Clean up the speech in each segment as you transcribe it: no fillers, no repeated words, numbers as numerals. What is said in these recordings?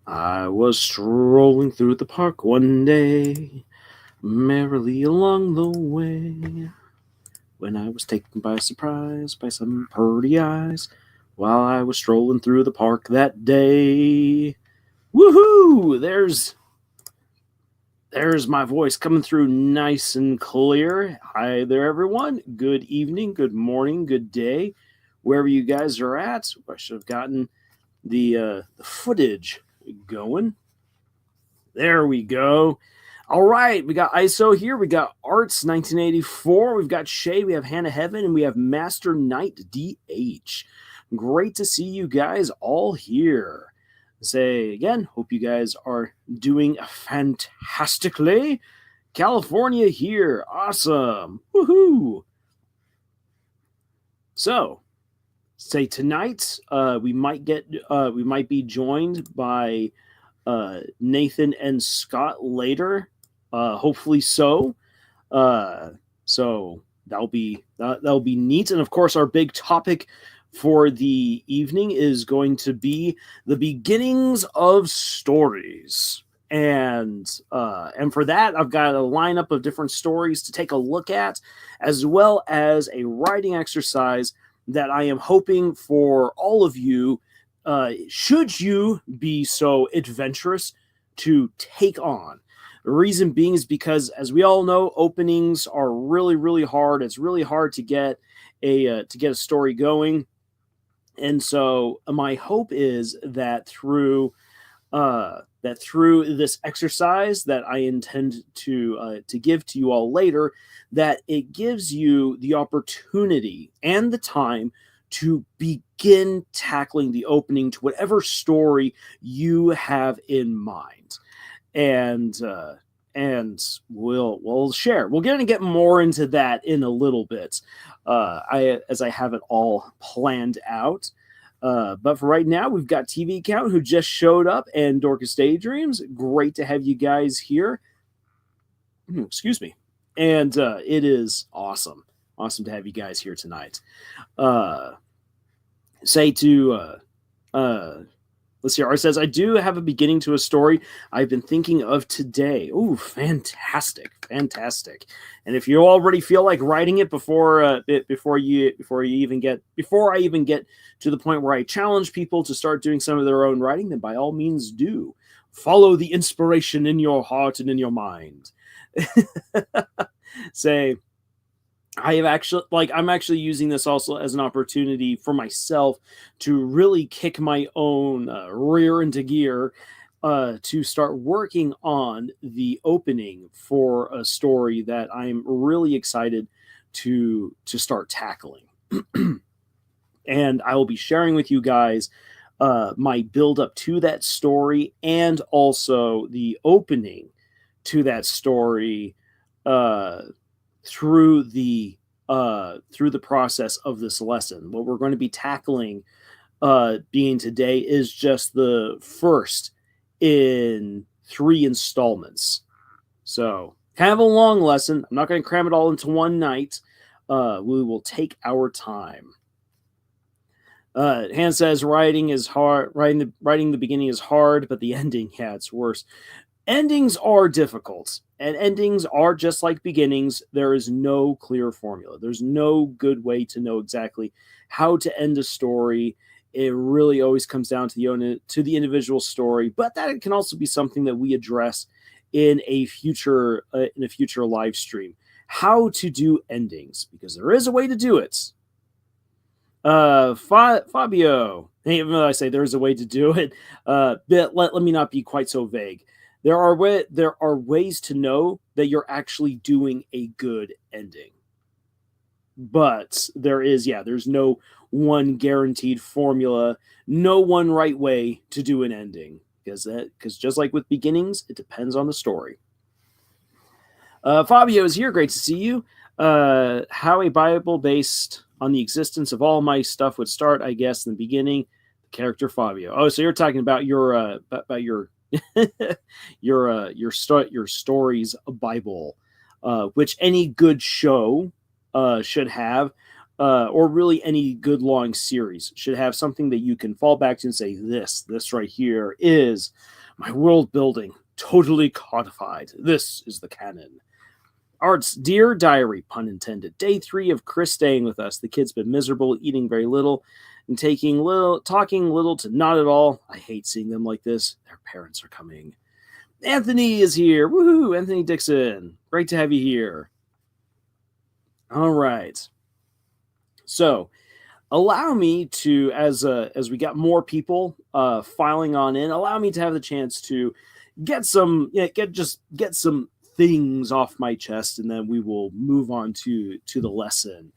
I was strolling through the park one day, merrily along the way, when I was taken by surprise by some pretty eyes, while I was strolling through the park that day. Woohoo! There's my voice coming through nice and clear. Hi there, everyone. Good evening, good morning, good day, wherever you guys are at. I should have gotten the footage going. There we go. All right, we got ISO here. We got Arts 1984. We've got Shay. We have Hannah Heaven, and we have Master Knight DH. Great to see you guys all here. Say again, hope you guys are doing fantastically. California here. Awesome. Woohoo. So, say tonight, we might be joined by Nathan and Scott later. Hopefully so. So that'll be neat. And of course, our big topic for the evening is going to be the beginnings of stories. And for that, I've got a lineup of different stories to take a look at, as well as a writing exercise that I am hoping for all of you, should you be so adventurous, to take on. The reason being is because, as we all know, openings are really, really hard. It's really hard to get a story going, and so my hope is that through this exercise that I intend to give to you all later, that it gives you the opportunity and the time to begin tackling the opening to whatever story you have in mind, and we'll share. We're going to get more into that in a little bit, as I have it all planned out. But for right now, we've got TV Count, who just showed up, and Dorcas Daydreams. Great to have you guys here. Excuse me. And it is awesome to have you guys here tonight. Let's see. Art says, I do have a beginning to a story I've been thinking of today. Ooh, fantastic. And if you already feel like writing it before I even get to the point where I challenge people to start doing some of their own writing, then by all means do. Follow the inspiration in your heart and in your mind. Say, I'm actually using this also as an opportunity for myself to really kick my own rear into gear, to start working on the opening for a story that I'm really excited to start tackling. And I will be sharing with you guys my build up to that story, and also the opening to that story, through the process of this lesson. What we're going to be tackling, being today, is just the first in 3 installments. So kind of a long lesson. I'm not going to cram it all into one night. We will take our time. Han says writing is hard. Writing the beginning is hard, but the ending, yeah, it's worse. Endings are difficult, and endings are just like beginnings. There is no clear formula. There's no good way to know exactly how to end a story. It really always comes down to the individual story, but that can also be something that we address in a future live stream. How to do endings, because there is a way to do it. Fabio, even though I say there is a way to do it, let me not be quite so vague. There are ways to know that you're actually doing a good ending, but there's no one guaranteed formula, no one right way to do an ending, because just like with beginnings, it depends on the story. Fabio is here. Great to see you. How a Bible based on the existence of all my stuff would start, I guess, in the beginning. The character Fabio. Oh, so you're talking about your your stories Bible, which any good show should have. or really any good long series should have something that you can fall back to and say, this right here is my world building totally codified. This is the canon. Art's Dear Diary, pun intended. Day 3 of Chris staying with us. The kid's been miserable, eating very little, and talking little to not at all. I hate seeing them like this. Their parents are coming. Anthony is here. Woohoo! Anthony Dixon. Great to have you here. All right. So, allow me to, as we got more people filing on in, allow me to have the chance to get some things off my chest, and then we will move on to the lesson.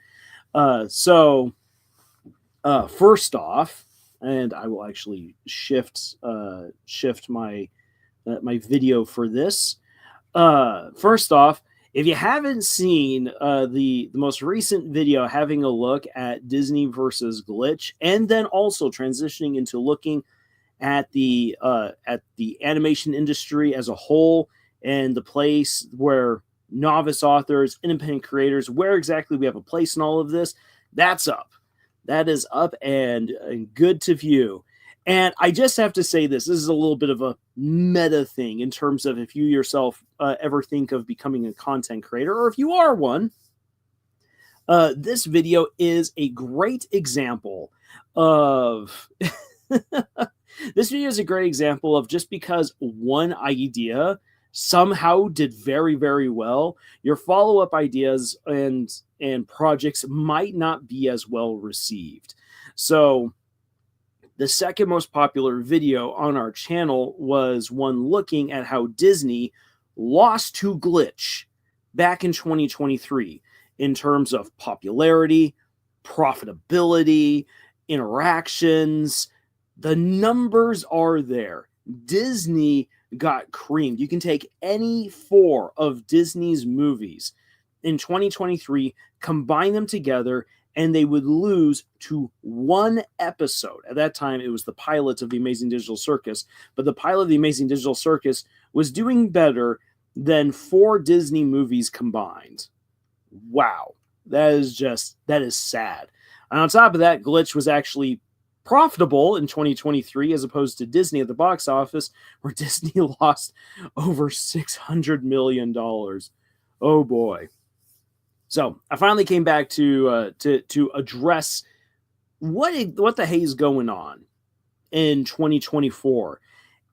So first off, and I will actually shift my video for this. First off, if you haven't seen the most recent video, having a look at Disney versus Glitch, and then also transitioning into looking at the animation industry as a whole, and the place where novice authors, independent creators, where exactly we have a place in all of this, that's up. That is up and good to view. And I just have to say this is a little bit of a meta thing in terms of if you yourself ever think of becoming a content creator, or if you are one, this video is a great example of... This video is a great example of just because one idea somehow did very, very well, your follow-up ideas and projects might not be as well received. So the second most popular video on our channel was one looking at how Disney lost to Glitch back in 2023 in terms of popularity, profitability, interactions. The numbers are there. Disney got creamed. You can take any 4 of Disney's movies in 2023, combine them together, and they would lose to one episode. At that time, it was the pilot of The Amazing Digital Circus, but the pilot of The Amazing Digital Circus was doing better than 4 Disney movies combined. Wow. That is sad. And on top of that, Glitch was actually profitable in 2023 as opposed to Disney at the box office, where Disney lost over $600 million. Oh boy. So I finally came back to address what the hay is going on in 2024.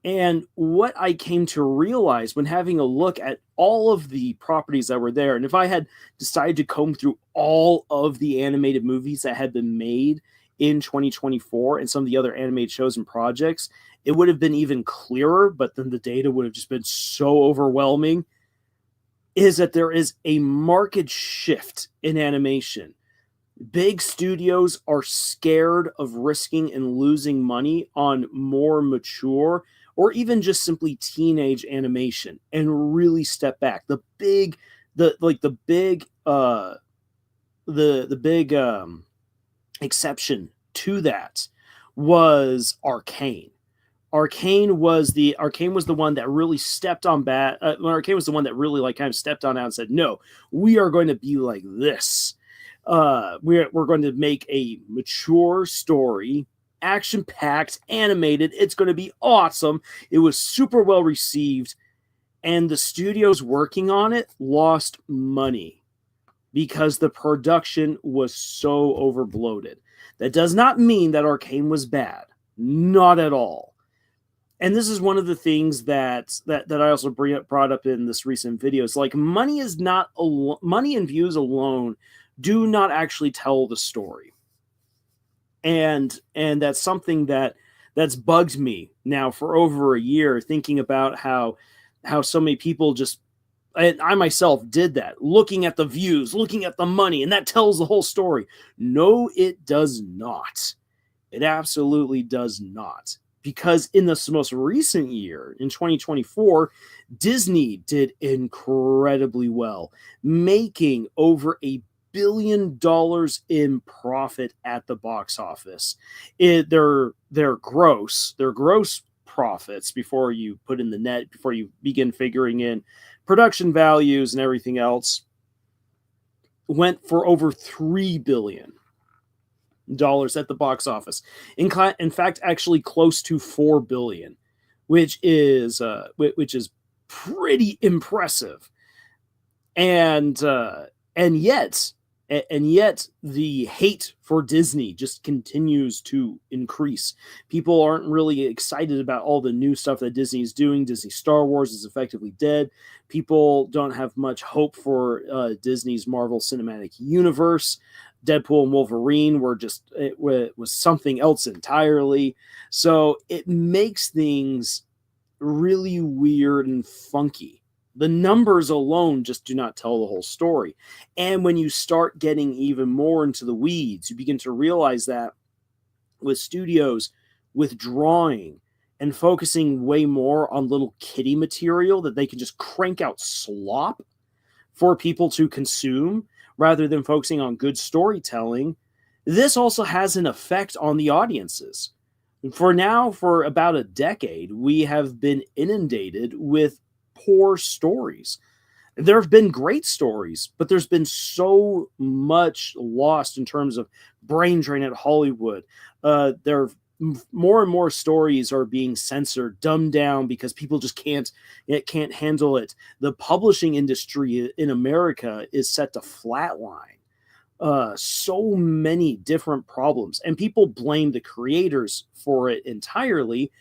And what I came to realize when having a look at all of the properties that were there, and if I had decided to comb through all of the animated movies that had been made in 2024 and some of the other animated shows and projects, it would have been even clearer, but then the data would have just been so overwhelming, is that there is a market shift in animation. Big studios are scared of risking and losing money on more mature or even just simply teenage animation and really step back. The big exception to that was Arcane. Arcane was the one that really stepped on Arcane was the one that really kind of stepped on out and said, no, we are going to be like this. We're going to make a mature story, action-packed, animated. It's going to be awesome. It was super well received, and the studios working on it lost money because the production was so overbloated. That does not mean that Arcane was bad. Not at all. And this is one of the things that I also brought up in this recent video. It's like money and views alone do not actually tell the story. And that's something that's bugged me now for over a year, thinking about how so many people just, I myself did that, looking at the views, looking at the money, and that tells the whole story. No, it does not. It absolutely does not. Because in this most recent year, in 2024, Disney did incredibly well, making over $1 billion in profit at the box office. Their gross profits, before you put in the net, before you begin figuring in production values and everything else, went for over $3 billion. at the box office. In fact, actually close to 4 billion, which is pretty impressive. And and yet and yet the hate for Disney just continues to increase. People aren't really excited about all the new stuff that Disney is doing. Disney Star Wars is effectively dead. People don't have much hope for Disney's Marvel Cinematic Universe. Deadpool and Wolverine was something else entirely. So it makes things really weird and funky. The numbers alone just do not tell the whole story. And when you start getting even more into the weeds, you begin to realize that with studios withdrawing and focusing way more on little kiddie material that they can just crank out slop for people to consume rather than focusing on good storytelling, this also has an effect on the audiences. For about a decade, we have been inundated with poor stories. There have been great stories, but there's been so much lost in terms of brain drain at Hollywood. More and more stories are being censored, dumbed down because people just can't handle it. The publishing industry in America is set to flatline. So many different problems, and people blame the creators for it entirely.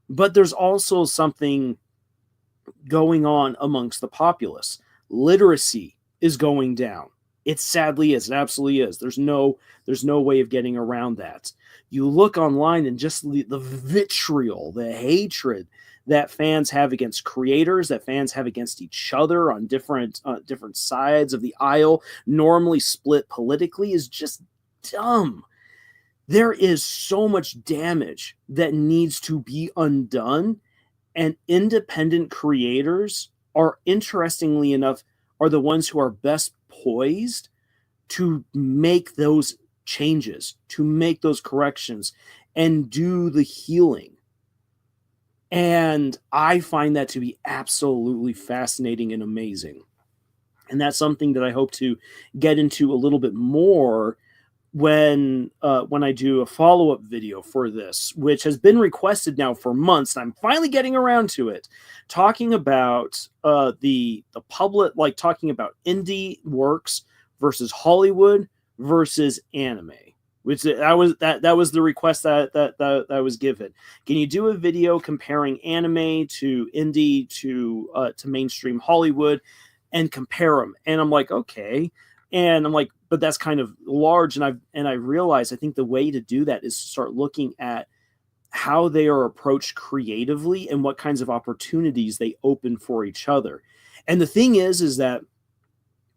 But there's also something going on amongst the populace. Literacy is going down. It sadly is. It absolutely is. There's no way of getting around that. You look online and just the vitriol, the hatred that fans have against creators, that fans have against each other on different sides of the aisle, normally split politically, is just dumb. There is so much damage that needs to be undone. And independent creators are, interestingly enough, are the ones who are best poised to make those changes, to make those corrections, and do the healing. And I find that to be absolutely fascinating and amazing. And that's something that I hope to get into a little bit more when I do a follow-up video for this, which has been requested now for months, and I'm finally getting around to it, talking about the public, like talking about indie works versus Hollywood versus anime. Which that was the request that was given. Can you do a video comparing anime to indie to mainstream Hollywood and compare them? And I'm like, okay. And I'm like, but that's kind of large. And I realized I think the way to do that is to start looking at how they are approached creatively and what kinds of opportunities they open for each other. And the thing is that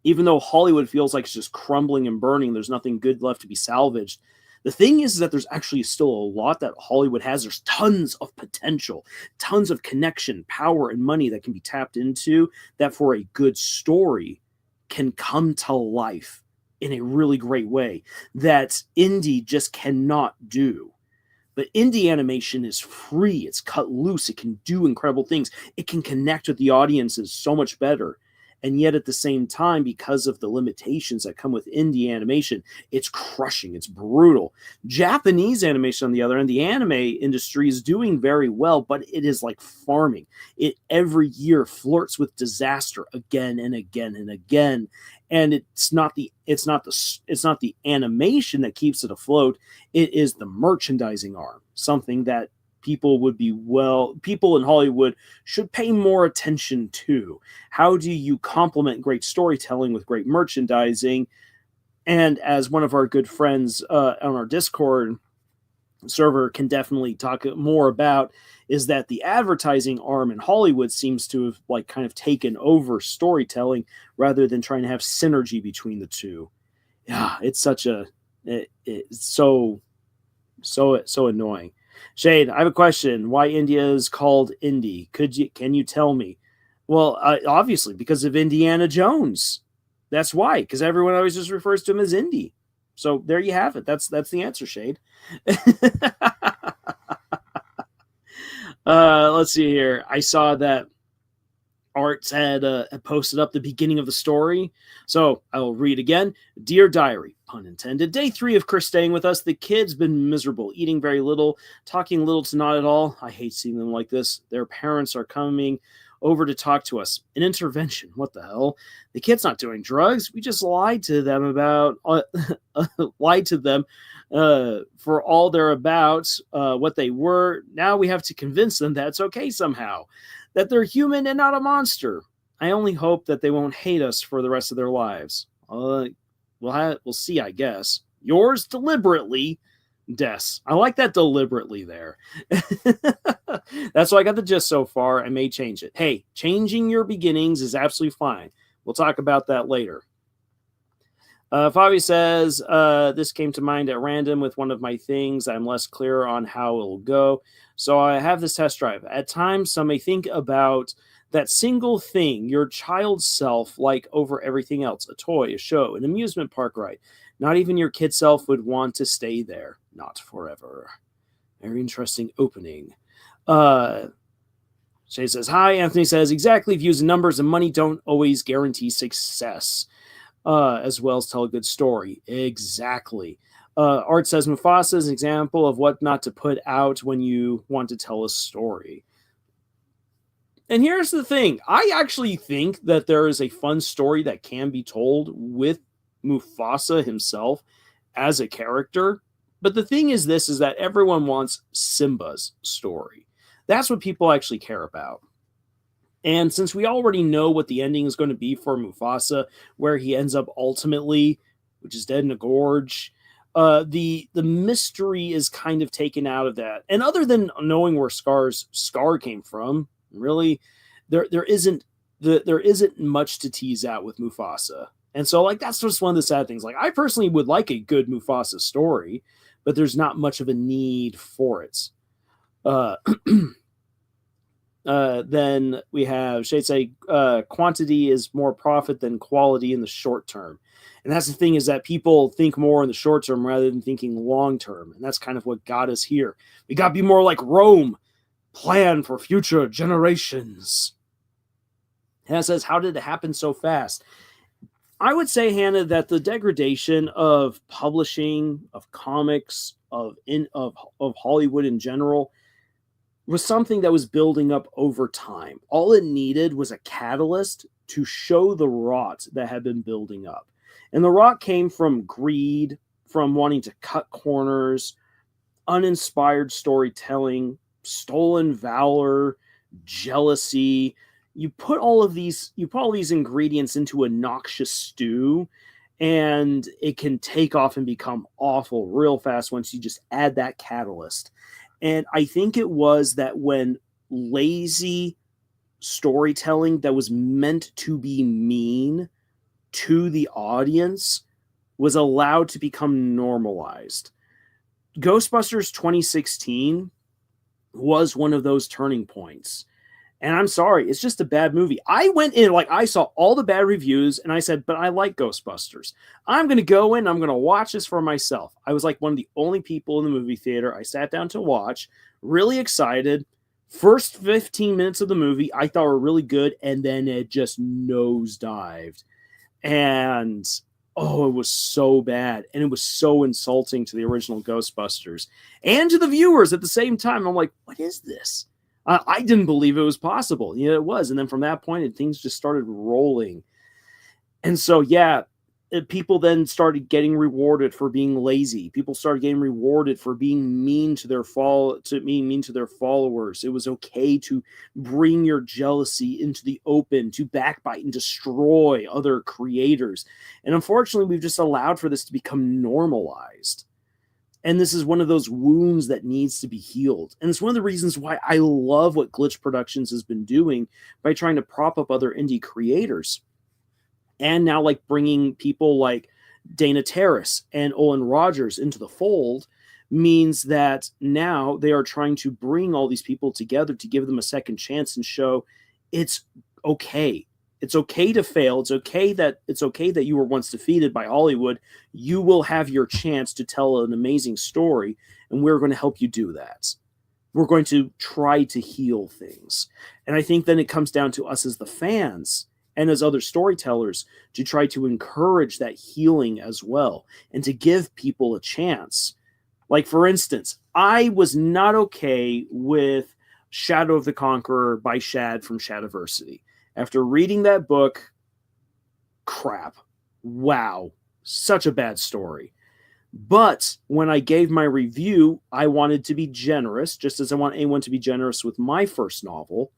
even though Hollywood feels like it's just crumbling and burning, there's nothing good left to be salvaged. The thing is that there's actually still a lot that Hollywood has. There's tons of potential, tons of connection, power, and money that can be tapped into that for a good story can come to life in a really great way that indie just cannot do. But indie animation is free. It's cut loose. It can do incredible things. It can connect with the audiences so much better. And yet at the same time, because of the limitations that come with indie animation, it's crushing. It's brutal. Japanese animation, on the other hand, the anime industry is doing very well, but it is like farming. It every year flirts with disaster again and again and again. And it's not the animation that keeps it afloat. It is the merchandising arm, something that people in Hollywood should pay more attention to. How do you complement great storytelling with great merchandising? And as one of our good friends on our Discord server can definitely talk more about, is that the advertising arm in Hollywood seems to have like kind of taken over storytelling rather than trying to have synergy between the two. Yeah, it's so annoying. Shade, I have a question. Why India is called indie? Can you tell me? Well, obviously because of Indiana Jones. That's why, because everyone always just refers to him as indie. So there you have it. That's the answer, Shade. Let's see here. I saw that Arts had posted up the beginning of the story. So I will read again. Dear Diary, pun intended. Day 3 of Chris staying with us. The kid's been miserable, eating very little, talking little to not at all. I hate seeing them like this. Their parents are coming over to talk to us. An intervention. What the hell? The kid's not doing drugs. We just lied to them about for all they're about, what they were. Now we have to convince them that it's okay somehow, that they're human and not a monster. I only hope that they won't hate us for the rest of their lives. We'll see, I guess. Yours deliberately, Des. I like that deliberately there. That's why I got the gist so far. I may change it. Hey, changing your beginnings is absolutely fine. We'll talk about that later. Fabi says, this came to mind at random with one of my things. I'm less clear on how it'll go. So I have this test drive. At times, some may think about that single thing, your child self, like over everything else, a toy, a show, an amusement park ride. Not even your kid self would want to stay there. Not forever. Very interesting opening. Shay says, hi. Anthony says, exactly. Views and numbers and money don't always guarantee success. As well as tell a good story. Exactly. Art says Mufasa is an example of what not to put out when you want to tell a story. And here's the thing. I actually think that there is a fun story that can be told with Mufasa himself as a character. But the thing is that everyone wants Simba's story. That's what people actually care about. And since we already know what the ending is going to be for Mufasa, where he ends up ultimately, which is dead in a gorge, the mystery is kind of taken out of that. And other than knowing where Scar's scar came from, really, there isn't much to tease out with Mufasa. And so, like, that's just one of the sad things. Like, I personally would like a good Mufasa story, but there's not much of a need for it. Then we have Shade say quantity is more profit than quality in the short term. And that's the thing, is that people think more in the short term rather than thinking long term. And that's kind of what got us here. We got to be more like Rome, plan for future generations. Hannah says, how did it happen so fast? I would say, Hannah, that the degradation of publishing, of comics, of Hollywood in general, was something that was building up over time. All it needed was a catalyst to show the rot that had been building up. And the rot came from greed, from wanting to cut corners, uninspired storytelling, stolen valor, jealousy. You put all these ingredients into a noxious stew, and it can take off and become awful real fast once you just add that catalyst. And I think it was that when lazy storytelling that was meant to be mean to the audience was allowed to become normalized. Ghostbusters 2016 was one of those turning points. And I'm sorry, it's just a bad movie. I went in, like, I saw all the bad reviews, and I said, but I like Ghostbusters. I'm going to go in, I'm going to watch this for myself. I was like one of the only people in the movie theater. I sat down to watch, really excited. First 15 minutes of the movie I thought were really good, and then it just nosedived. And, oh, it was so bad. And it was so insulting to the original Ghostbusters and to the viewers at the same time. I'm like, what is this? I didn't believe it was possible. Yeah, it was. And then from that point, things just started rolling. And so, yeah, people then started getting rewarded for being lazy. People started getting rewarded for being mean to their followers. It was okay to bring your jealousy into the open, to backbite and destroy other creators. And unfortunately, we've just allowed for this to become normalized. And this is one of those wounds that needs to be healed. And it's one of the reasons why I love what Glitch Productions has been doing by trying to prop up other indie creators. And now, like, bringing people like Dana Terrace and Olin Rogers into the fold means that now they are trying to bring all these people together to give them a second chance and show it's okay. It's okay to fail. It's okay that you were once defeated by Hollywood. You will have your chance to tell an amazing story, and we're going to help you do that. we're going to try to heal things. And I think then it comes down to us as the fans and as other storytellers to try to encourage that healing as well and to give people a chance. Like, for instance, I was not okay with Shadow of the Conqueror by Shad from Shadiversity. After reading that book, crap. Wow. Such a bad story. But when I gave my review, I wanted to be generous, just as I want anyone to be generous with my first novel.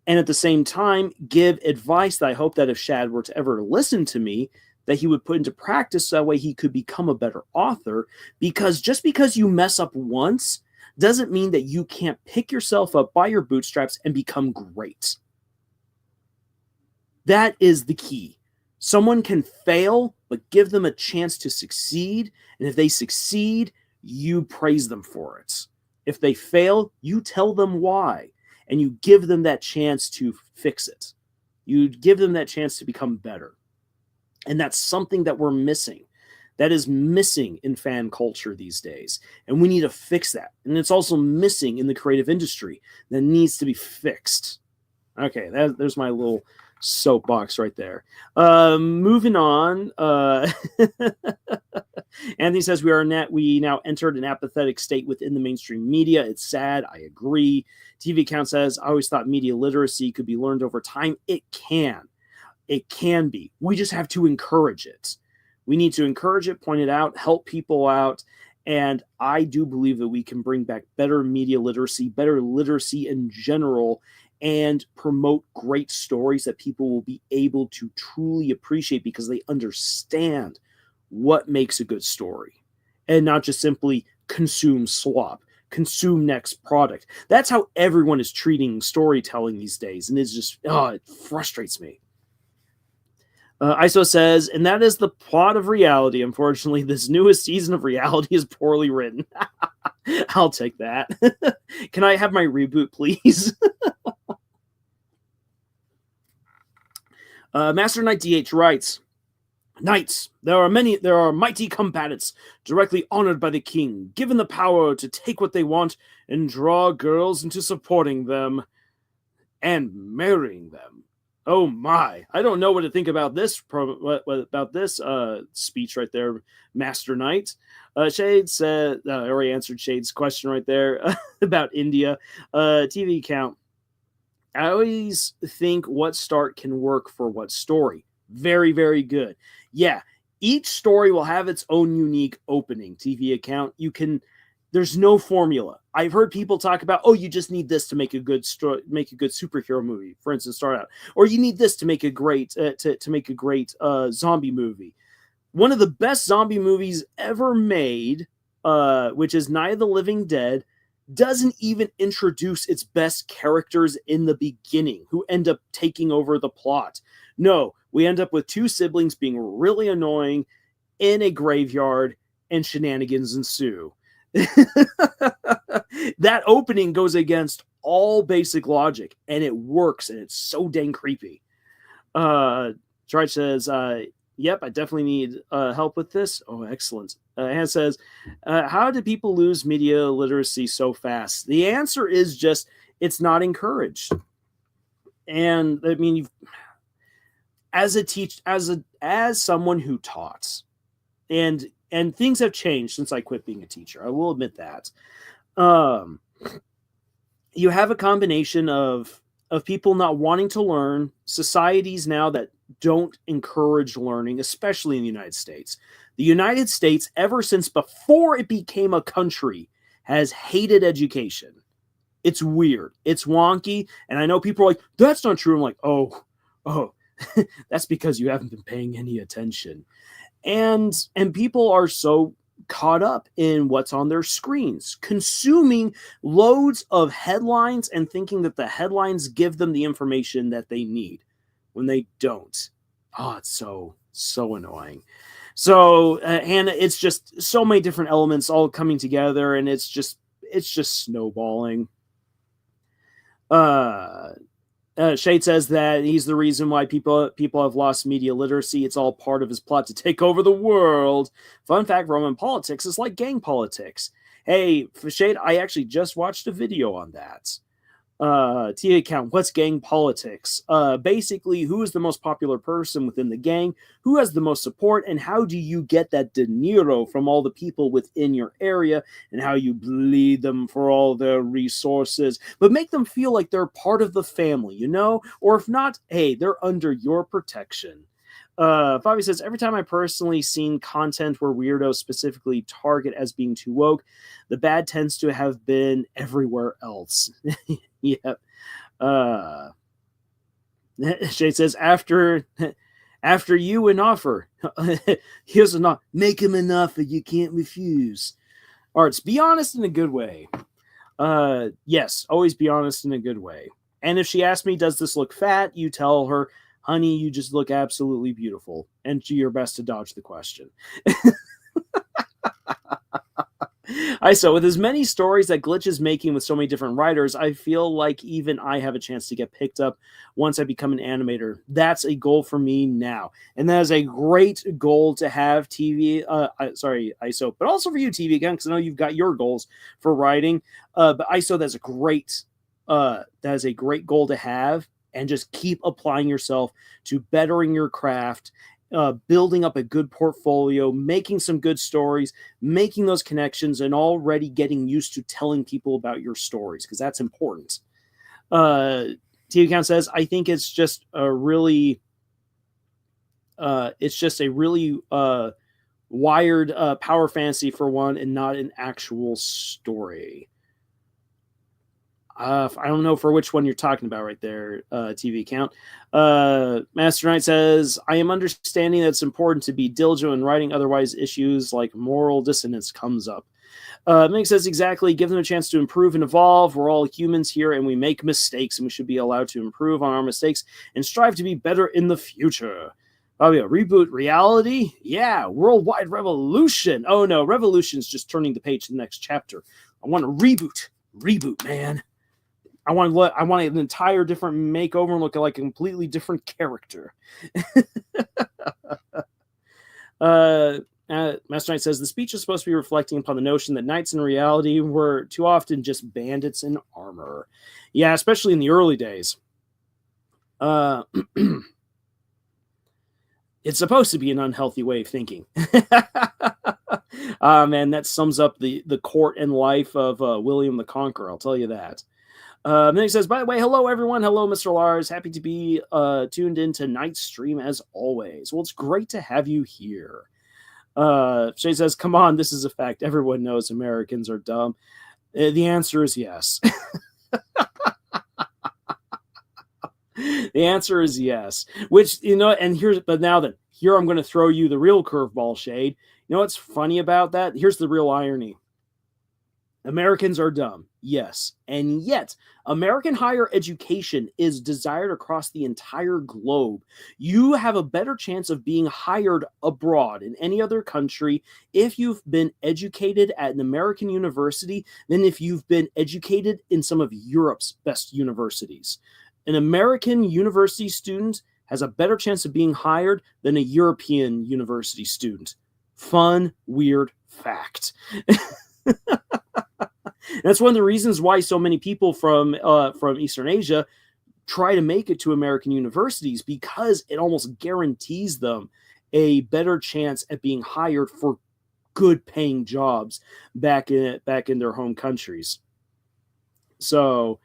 And at the same time, give advice that I hope that if Shad were to ever listen to me, that he would put into practice so that way he could become a better author. Because just because you mess up once doesn't mean that you can't pick yourself up by your bootstraps and become great. That is the key. Someone can fail, but give them a chance to succeed. And if they succeed, you praise them for it. If they fail, you tell them why. And you give them that chance to fix it. You give them that chance to become better. And that's something that we're missing. That is missing in fan culture these days. And we need to fix that. And it's also missing in the creative industry. That needs to be fixed. Okay, there's my little soapbox right there. Moving on. Anthony says we now entered an apathetic state within the mainstream media. It's sad. I agree. TV Account says, I always thought media literacy could be learned over time. It can. It can be. We just have to encourage it. We need to encourage it, point it out, help people out. And I do believe that we can bring back better media literacy, better literacy in general, and promote great stories that people will be able to truly appreciate because they understand what makes a good story and not just simply consume slop, consume next product. That's how everyone is treating storytelling these days. And it's just, it frustrates me. ISO says, and that is the plot of reality. Unfortunately, this newest season of reality is poorly written. I'll take that. Can I have my reboot, please? Master Knight DH writes, Knights, there are mighty combatants directly honored by the king, given the power to take what they want and draw girls into supporting them and marrying them. Oh my! I don't know what to think about this speech right there, Master Knight. Shade said, I already answered Shade's question right there about India. TV Account. I always think what start can work for what story. Very, very good. Yeah, each story will have its own unique opening. TV Account. There's no formula. I've heard people talk about, you just need this to make a good superhero movie, for instance, start out, or you need this to make a great zombie movie. One of the best zombie movies ever made, which is Night of the Living Dead, doesn't even introduce its best characters in the beginning, who end up taking over the plot. No, we end up with two siblings being really annoying in a graveyard, and shenanigans ensue. That opening goes against all basic logic, and it works, and it's so dang creepy. Trite says, yep, I definitely need help with this. Oh, excellent. Hannah says, how do people lose media literacy so fast? The answer is just, it's not encouraged. And I mean, as someone who taught, and things have changed since I quit being a teacher. I will admit that. You have a combination of people not wanting to learn, societies now that don't encourage learning, especially in the United States. The United States, ever since before it became a country, has hated education. It's weird. It's wonky. And I know people are like, that's not true. I'm like, oh, that's because you haven't been paying any attention. And people are so caught up in what's on their screens, consuming loads of headlines and thinking that the headlines give them the information that they need when they don't. Oh, it's so annoying. So, Hannah, it's just so many different elements all coming together, and it's just snowballing. Shade says that he's the reason why people have lost media literacy. It's all part of his plot to take over the world. Fun fact, Roman politics is like gang politics. Hey, for Shade, I actually just watched a video on that. TV account, what's gang politics? Basically, who is the most popular person within the gang? Who has the most support? And how do you get that dinero from all the people within your area? And how you bleed them for all their resources, but make them feel like they're part of the family, you know? Or if not, hey, they're under your protection. Bobby says, every time I personally seen content where weirdos specifically target as being too woke, the bad tends to have been everywhere else. Yeah. Shay says, after you an offer, here's an offer. Make him an offer you can't refuse. Arts, be honest in a good way. Yes, always be honest in a good way. And if she asks me, does this look fat? You tell her, honey, you just look absolutely beautiful. And do your best to dodge the question. So with as many stories that Glitch is making with so many different writers, I feel like even I have a chance to get picked up once I become an animator. That's a goal for me now. And that is a great goal to have, TV. ISO, but also for you, TV, again, because I know you've got your goals for writing. But ISO, that's a great goal to have. And just keep applying yourself to bettering your craft, building up a good portfolio, making some good stories, making those connections, and already getting used to telling people about your stories, because that's important. TV Count says, I think it's just a really wired power fantasy for one, and not an actual story. I don't know for which one you're talking about right there, TV Count. Master Knight says, I am understanding that it's important to be diligent in writing, otherwise issues like moral dissonance comes up. Mink says, exactly, give them a chance to improve and evolve. We're all humans here and we make mistakes, and we should be allowed to improve on our mistakes and strive to be better in the future. Probably a reboot reality? Yeah, worldwide revolution. Oh no, revolution's just turning the page to the next chapter. I want a reboot, man. I want an entire different makeover and look like a completely different character. Master Knight says, the speech is supposed to be reflecting upon the notion that knights in reality were too often just bandits in armor. Yeah, especially in the early days. It's supposed to be an unhealthy way of thinking. Man, that sums up the court and life of William the Conqueror, I'll tell you that. Then he says, by the way, hello, everyone. Hello, Mr. Lars. Happy to be tuned in tonight's stream as always. Well, it's great to have you here. Shay says, come on, this is a fact. Everyone knows Americans are dumb. The answer is yes. The answer is yes. Which, and here I'm going to throw you the real curveball, Shade. You know what's funny about that? Here's the real irony. Americans are dumb, yes, and yet American higher education is desired across the entire globe. You have a better chance of being hired abroad in any other country if you've been educated at an American university than if you've been educated in some of Europe's best universities. An American university student has a better chance of being hired than a European university student. Fun, weird fact. That's one of the reasons why so many people from Eastern Asia try to make it to American universities, because it almost guarantees them a better chance at being hired for good paying jobs back in their home countries. So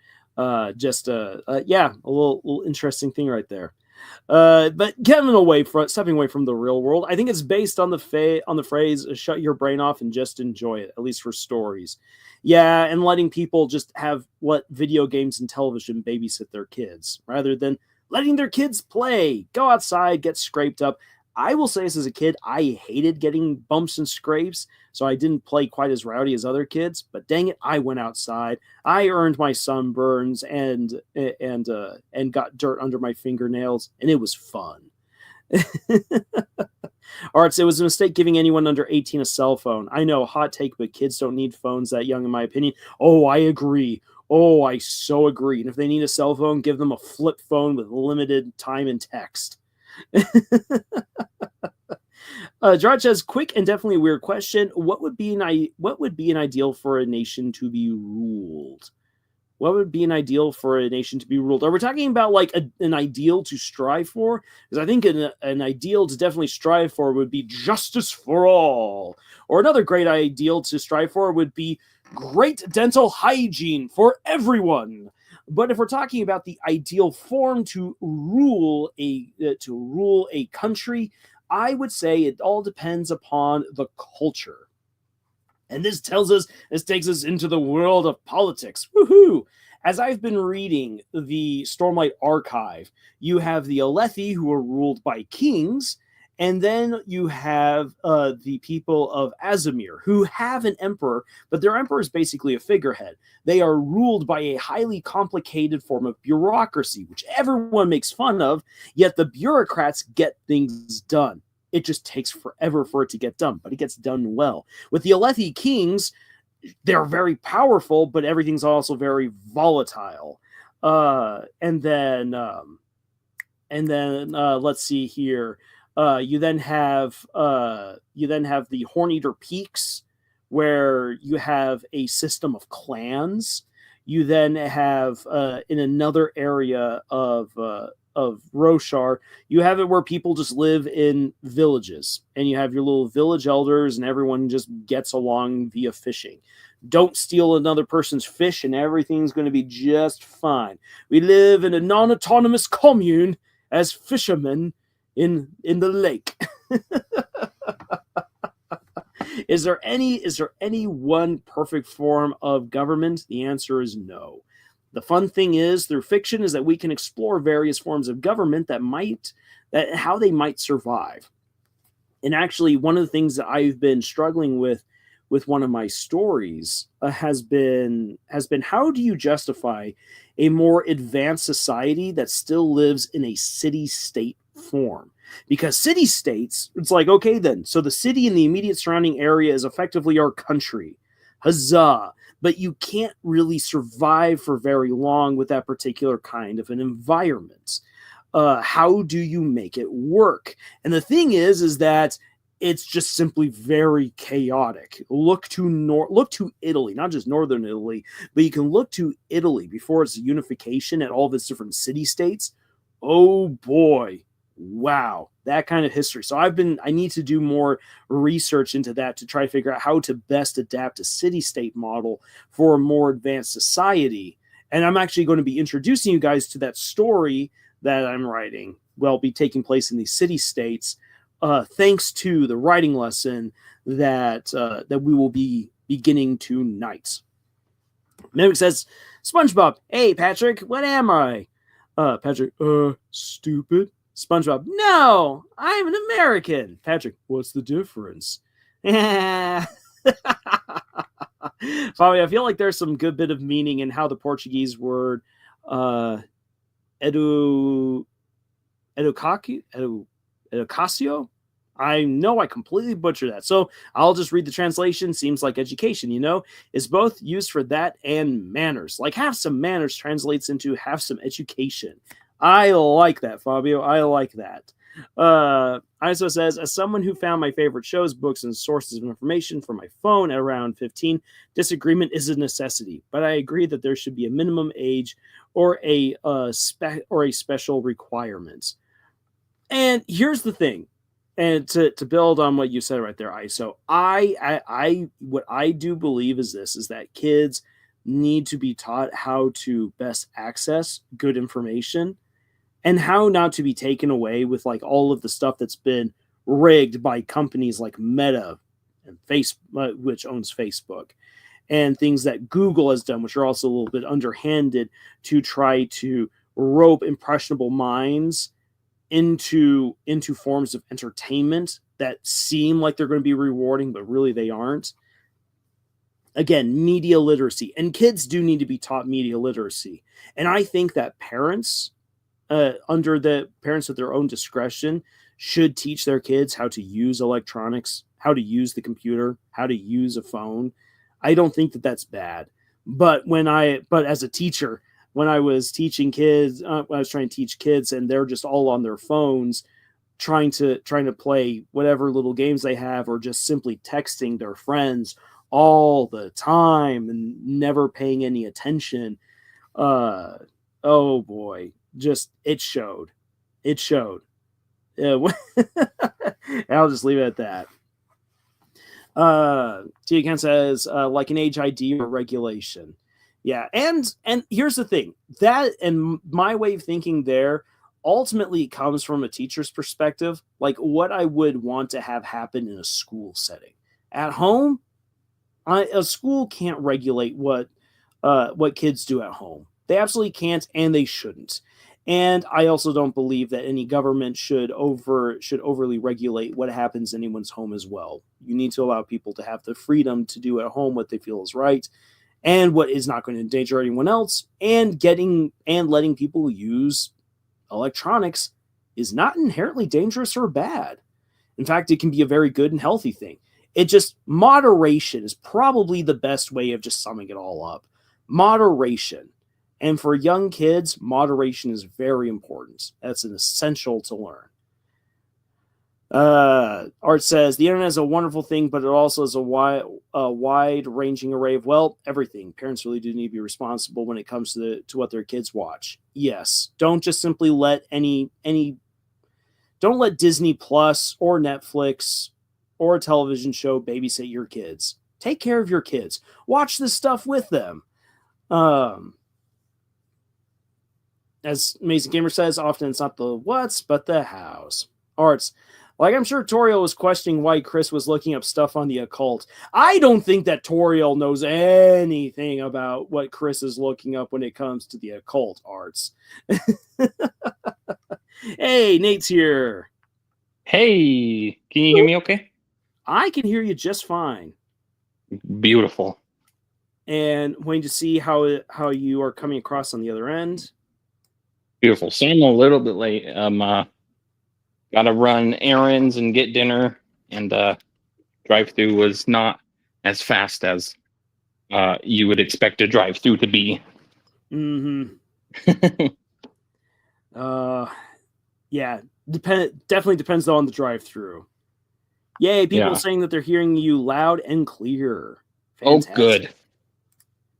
just a little interesting thing right there. But stepping away from the real world, I think it's based on the phrase "shut your brain off and just enjoy it," at least for stories. Yeah, and letting people just let video games and television babysit their kids rather than letting their kids play, go outside, get scraped up. I will say this, as a kid, I hated getting bumps and scrapes, so I didn't play quite as rowdy as other kids. But dang it, I went outside. I earned my sunburns and got dirt under my fingernails, and it was fun. Arts, it was a mistake giving anyone under 18 a cell phone. I know, hot take, but kids don't need phones that young, in my opinion. Oh, I agree. Oh, I so agree. And if they need a cell phone, give them a flip phone with limited time and text. Gerard says, quick and definitely a weird question. What would be an ideal for a nation to be ruled? What would be an ideal for a nation to be ruled? Are we talking about like an ideal to strive for? Because I think an ideal to definitely strive for would be justice for all. Or another great ideal to strive for would be great dental hygiene for everyone. But if we're talking about the ideal form to rule a country, I would say it all depends upon the culture. And this takes us into the world of politics. Woohoo! As I've been reading the Stormlight Archive, you have the Alethi who are ruled by kings, and then you have the people of Azamir who have an emperor, but their emperor is basically a figurehead. They are ruled by a highly complicated form of bureaucracy, which everyone makes fun of, yet the bureaucrats get things done. It just takes forever for it to get done, but it gets done well. With the Alethi kings, they're very powerful, but everything's also very volatile. And then let's see here. You then have the Horneater Peaks, where you have a system of clans. You then have in another area of Roshar, you have it where people just live in villages, and you have your little village elders, and everyone just gets along via fishing. Don't steal another person's fish, and everything's going to be just fine. We live in a non-autonomous commune as fishermen in the lake. Is there any one perfect form of government? The answer is no. The fun thing is, through fiction, is that we can explore various forms of government how they might survive. And actually, one of the things that I've been struggling with one of my stories has been how do you justify a more advanced society that still lives in a city-state form? Because city-states, it's like, okay then, so the city and the immediate surrounding area is effectively our country. Huzzah! But you can't really survive for very long with that particular kind of an environment. How do you make it work? And the thing is that it's just simply very chaotic. Look to Italy, not just northern Italy, but you can look to Italy before its unification at all of its different city-states. Oh boy. Wow, that kind of history. So I need to do more research into that to try to figure out how to best adapt a city-state model for a more advanced society. And I'm actually going to be introducing you guys to that story that I'm writing. Will be taking place in these city-states, thanks to the writing lesson that we will be beginning tonight. Mimic says, SpongeBob, hey Patrick, what am I? Patrick, stupid. SpongeBob, no, I'm an American. Patrick, what's the difference? Fabio, I feel like there's some good bit of meaning in how the Portuguese word educacio. I know I completely butchered that. So I'll just read the translation. Seems like education, is both used for that and manners. Like have some manners translates into have some education. I like that, Fabio. I like that. ISO says, as someone who found my favorite shows, books, and sources of information from my phone at around 15, disagreement is a necessity. But I agree that there should be a minimum age or a special requirement. And here's the thing, and to build on what you said right there, ISO, what I do believe is that kids need to be taught how to best access good information and how not to be taken away with like all of the stuff that's been rigged by companies like Meta and Facebook, which owns Facebook, and things that Google has done, which are also a little bit underhanded to try to rope impressionable minds into forms of entertainment that seem like they're going to be rewarding, but really they aren't. Again, media literacy, and kids do need to be taught media literacy. And I think that parents, under the parents at their own discretion, should teach their kids how to use electronics, how to use the computer, how to use a phone. I don't think that that's bad. But as a teacher, when I was teaching kids, when I was trying to teach kids and they're just all on their phones, trying to play whatever little games they have, or just simply texting their friends all the time and never paying any attention. Oh boy, just it showed. It showed. I'll just leave it at that. Tia says, like an age ID or regulation. Yeah, and here's the thing, that and my way of thinking there ultimately comes from a teacher's perspective, like what I would want to have happen in a school setting. At home, a school can't regulate what kids do at home. They absolutely can't, and they shouldn't. And I also don't believe that any government should overly regulate what happens in anyone's home as well. You need to allow people to have the freedom to do at home what they feel is right, and what is not going to endanger anyone else. And letting people use electronics is not inherently dangerous or bad. In fact, it can be a very good and healthy thing. It just, moderation is probably the best way of just summing it all up. Moderation. And for young kids, moderation is very important. That's an essential to learn. Art says, the internet is a wonderful thing, but it also is a wide-ranging array of, well, everything. Parents really do need to be responsible when it comes to what their kids watch. Yes. Don't just simply let don't let Disney Plus or Netflix or a television show babysit your kids. Take care of your kids. Watch this stuff with them. As Amazing Gamer says, often it's not the what's, but the how's. Arts. Like, I'm sure Toriel was questioning why Chris was looking up stuff on the occult. I don't think that Toriel knows anything about what Chris is looking up when it comes to the occult, Arts. Hey, Nate's here. Hey, can you hear me okay? I can hear you just fine. Beautiful. And waiting to see how you are coming across on the other end. Beautiful. So I'm a little bit late. Gotta run errands and get dinner, and drive-through was not as fast as you would expect a drive-through to be. Mm-hmm. Yeah. Definitely depends though on the drive-through. Yay, people saying that they're hearing you loud and clear. Fantastic. Oh, good.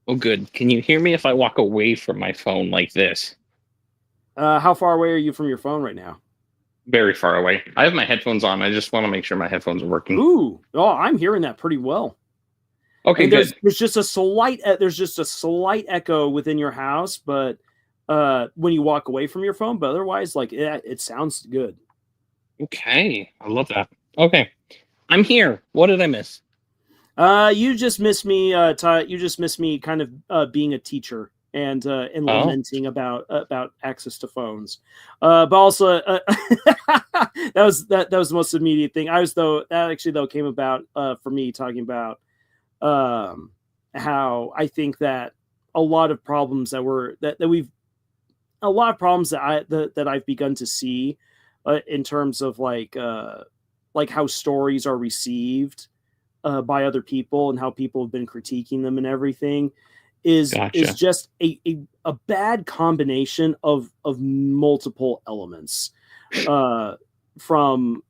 Oh, good. Can you hear me if I walk away from my phone like this? How far away are you from your phone right now? Very far away. I have my headphones on. I just want to make sure my headphones are working. Ooh, I'm hearing that pretty well. Okay, good. There's just a slight echo within your house, but when you walk away from your phone, but otherwise, like it sounds good. Okay, I love that. Okay, I'm here. What did I miss? You just missed me. You just missed me, kind of being a teacher and lamenting about access to phones. But also, that was the most immediate thing. That actually came about for me talking about how I think that a lot of problems that I've begun to see in terms of like how stories are received by other people and how people have been critiquing them and everything is just a bad combination of multiple elements, from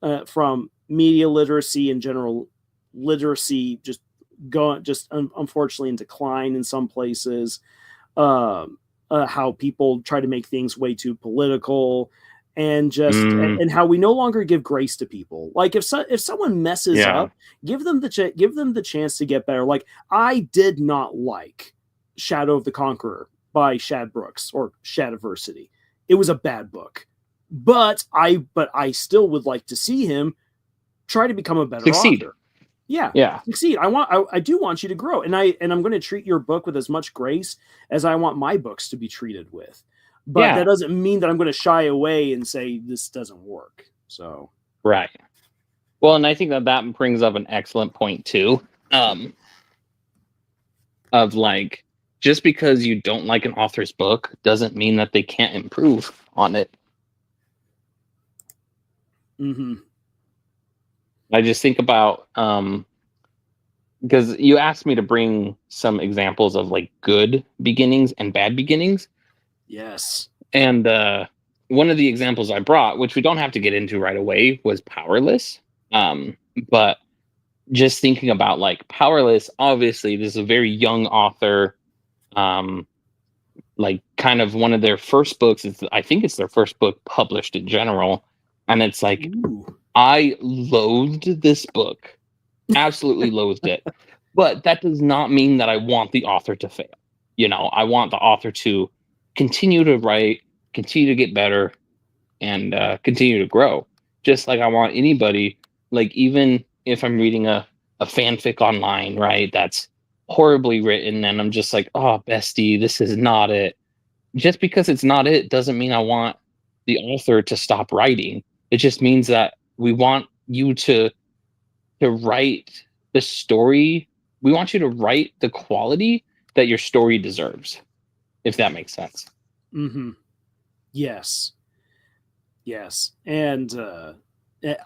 media literacy and general literacy just unfortunately in decline in some places, how people try to make things way too political, and just and how we no longer give grace to people. Like if someone messes up, give them the chance to get better. Like, I did not like Shadow of the Conqueror by Shad Brooks, or Shadiversity. It was a bad book, but I still would like to see him try to become a better author. Yeah. Succeed. I do want you to grow, and I'm going to treat your book with as much grace as I want my books to be treated with. But that doesn't mean that I'm going to shy away and say this doesn't work. So right. Well, and I think that brings up an excellent point too. Of like, just because you don't like an author's book doesn't mean that they can't improve on it. Mm-hmm. I just think about because you asked me to bring some examples of like good beginnings and bad beginnings. Yes. And one of the examples I brought, which we don't have to get into right away, was Powerless. But just thinking about like Powerless, obviously, this is a very young author. Like kind of one of their first books. I think it's their first book published in general, and it's like Ooh. I loathed this book, absolutely loathed it. But that does not mean that I want the author to fail. I want the author to continue to write, continue to get better, and continue to grow. Just like I want anybody, like even if I'm reading a fanfic online, right, that's horribly written, and I'm just like, oh, bestie, this is not it. Just because it's not it doesn't mean I want the author to stop writing. It just means that we want you to write the story. We want you to write the quality that your story deserves, if that makes sense. Mm-hmm. Yes. And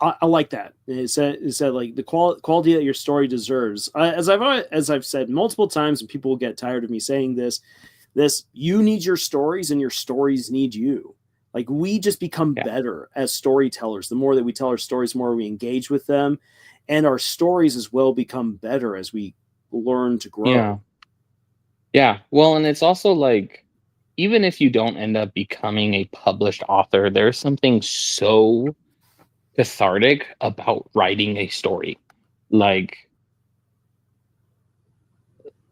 I like that. It said like the quality that your story deserves. As I've said multiple times, and people will get tired of me saying this, you need your stories, and your stories need you. Like we just become better as storytellers. The more that we tell our stories, the more we engage with them, and our stories as well become better as we learn to grow. Yeah. Well, and it's also like, even if you don't end up becoming a published author, there's something so cathartic about writing a story. Like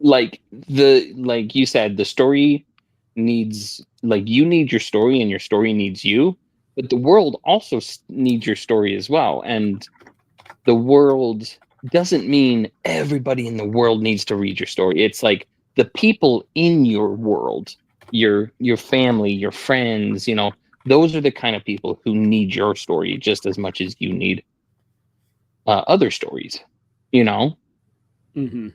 you said, the story needs, like, you need your story and your story needs you, but the world also needs your story as well. And the world doesn't mean everybody in the world needs to read your story. It's like the people in your world, your family, your friends, those are the kind of people who need your story just as much as you need other stories, Mm-hmm.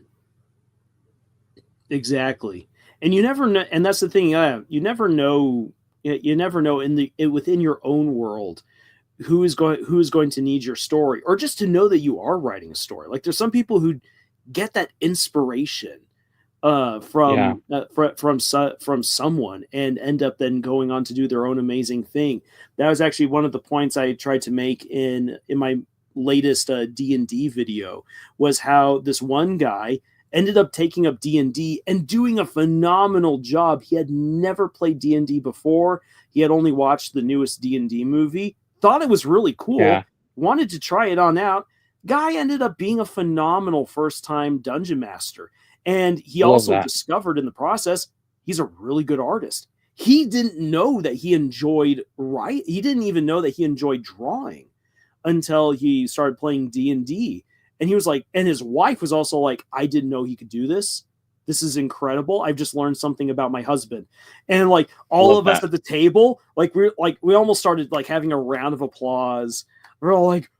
Exactly. And you never know, and that's the thing. You never know. You never know within your own world who is going to need your story, or just to know that you are writing a story. Like there's some people who get that inspiration from someone and end up then going on to do their own amazing thing. That was actually one of the points I tried to make in my latest D&D video, was how this one guy ended up taking up D&D and doing a phenomenal job. He had never played D&D before. He had only watched the newest D&D movie, thought it was really cool, wanted to try it on out. Guy ended up being a phenomenal first-time dungeon master. And he also discovered in the process, he's a really good artist. He didn't know that he enjoyed He didn't even know that he enjoyed drawing until he started playing D&D. And he was like, and his wife was also like, I didn't know he could do this. This is incredible. I've just learned something about my husband. And like all of us at the table, we almost started like having a round of applause. We're all like,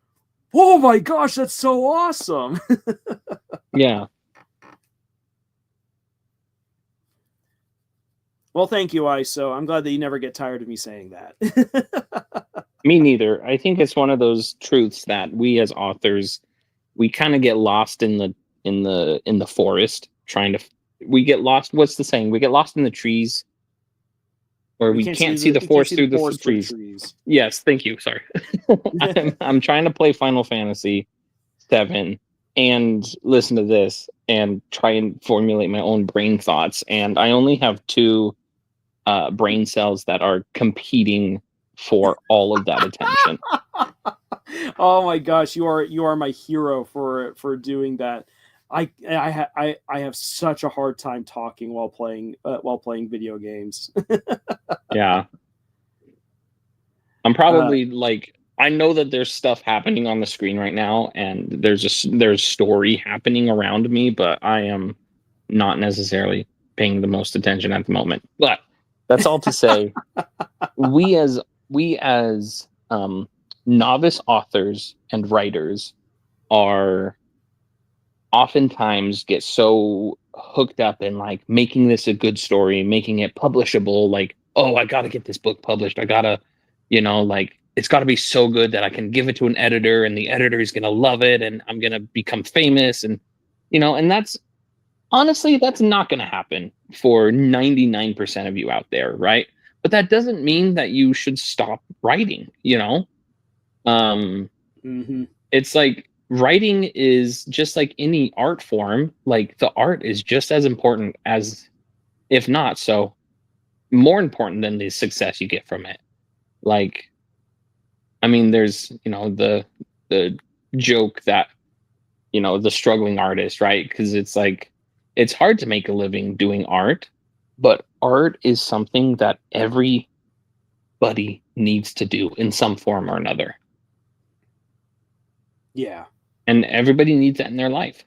oh my gosh, that's so awesome. Yeah. Well, thank you, ISO. I'm glad that you never get tired of me saying that. Me neither. I think it's one of those truths that we as authors, we kind of get lost in the forest we get lost. What's the saying? We get lost in the trees, or we can't see the forest through the trees. Yes, thank you. Sorry. I'm trying to play Final Fantasy VII and listen to this and try and formulate my own brain thoughts. And I only have two brain cells that are competing for all of that attention. Oh my gosh, you are my hero for doing that. I have such a hard time talking while playing video games. Yeah. I'm probably like, I know that there's stuff happening on the screen right now, and there's story happening around me, but I am not necessarily paying the most attention at the moment. But that's all to say, we as novice authors and writers are oftentimes get so hooked up in like making this a good story, making it publishable. Like, oh, I got to get this book published. I gotta, like, it's got to be so good that I can give it to an editor, and the editor is going to love it, and I'm going to become famous. And, and that's honestly, that's not going to happen for 99% of you out there. Right. but that doesn't mean that you should stop writing, you know? Mm-hmm. It's like writing is just like any art form, like the art is just as important as, if not so, more important than the success you get from it. Like, I mean, there's, the joke that, the struggling artist, right? Because it's like, it's hard to make a living doing art, but art is something that everybody needs to do in some form or another. Yeah. And everybody needs that in their life.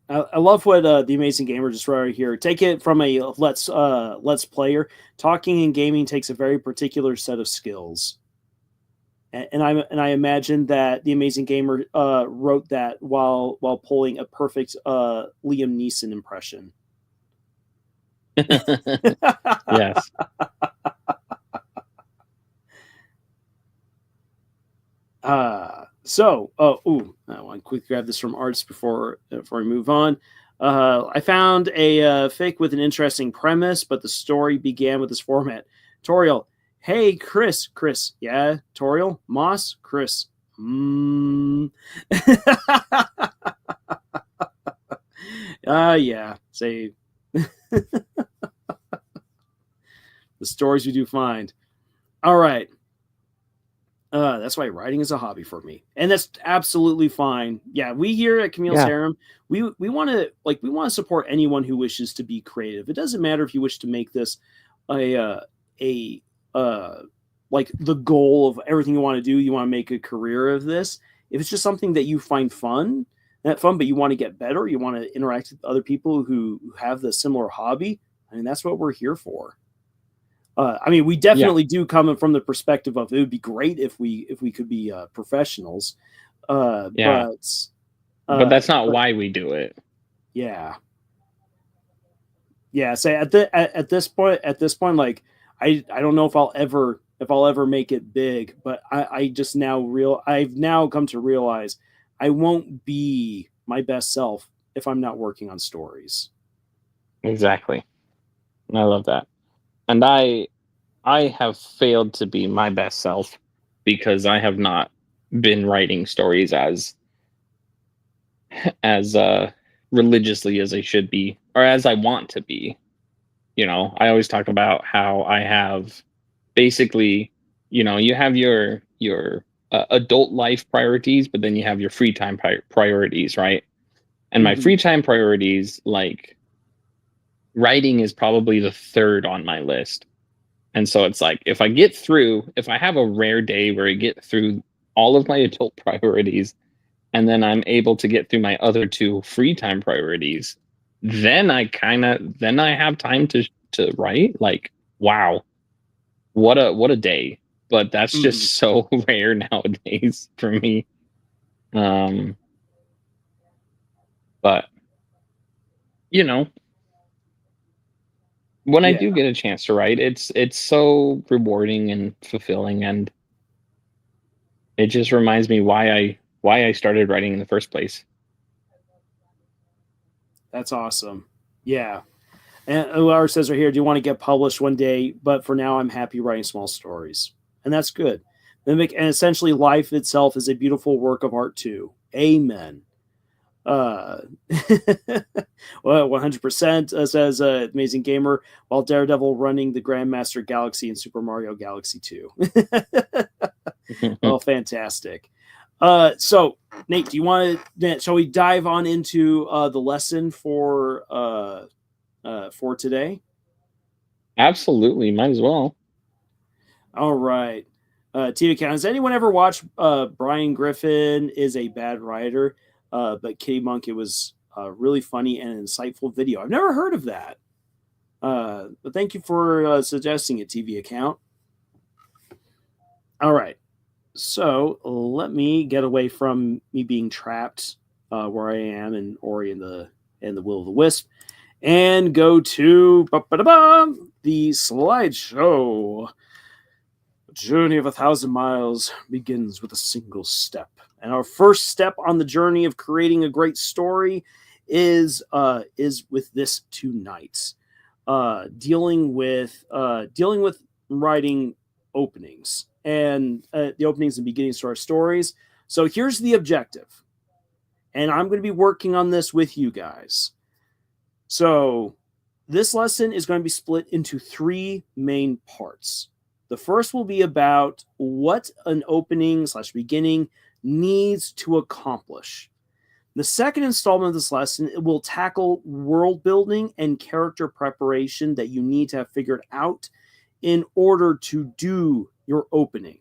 I love what the Amazing Gamer just wrote right here. Take it from a let's player. Talking and gaming takes a very particular set of skills. And I imagine that the Amazing Gamer wrote that while pulling a perfect Liam Neeson impression. Yes. I want to quickly grab this from Arts before we move on. I found a fic with an interesting premise, but the story began with this format. Toriel, hey, Chris, yeah, Toriel, Moss, Chris. Yeah, say the stories we do find. All right. That's why writing is a hobby for me, and that's absolutely fine. Yeah, we here at Camille's Harem, we want to support anyone who wishes to be creative. It doesn't matter if you wish to make this a like the goal of everything you want to do. You want to make a career of this. If it's just something that you find fun, but you want to get better, you want to interact with other people who have the similar hobby. I mean, that's what we're here for. I mean, we definitely do come from the perspective of it would be great if we could be professionals. But that's not why we do it. Yeah. Yeah. Say at this point, like I don't know if I'll ever make it big, but I've now come to realize I won't be my best self if I'm not working on stories. Exactly. I love that. And I have failed to be my best self because I have not been writing stories as religiously as I should be, or as I want to be. I always talk about how I have basically, you have your adult life priorities, but then you have your free time priorities, right? And my free time priorities, like writing, is probably the third on my list. And so it's like, if I have a rare day where I get through all of my adult priorities, and then I'm able to get through my other two free time priorities, then I have time to write. Like, wow, what a day. But that's just so rare nowadays for me. But when I do get a chance to write, it's so rewarding and fulfilling, and it just reminds me why I started writing in the first place. That's awesome. Yeah. And Lars says right here, do you want to get published one day? But for now, I'm happy writing small stories. And that's good. And essentially, life itself is a beautiful work of art, too. Amen. Well, 100% says Amazing Gamer, while Daredevil running the Grandmaster Galaxy in Super Mario Galaxy 2. Oh, fantastic. So, Nate, do you want to? Shall we dive on into the lesson for today? Absolutely, might as well. All right. TV account. Has anyone ever watched Brian Griffin is a Bad Writer? But Kitty Monk, it was a really funny and insightful video. I've never heard of that. But thank you for suggesting it, TV account. All right. So let me get away from me being trapped where I am in Ori and the Will of the Wisp, and go to the slideshow. The journey of 1,000 miles begins with a single step. And our first step on the journey of creating a great story is with this tonight. dealing with writing openings and the openings and beginnings to our stories. So here's the objective, and I'm going to be working on this with you guys. So this lesson is going to be split into 3 main parts. The first will be about what an opening / beginning needs to accomplish. The second installment of this lesson will tackle world building and character preparation that you need to have figured out in order to do your opening.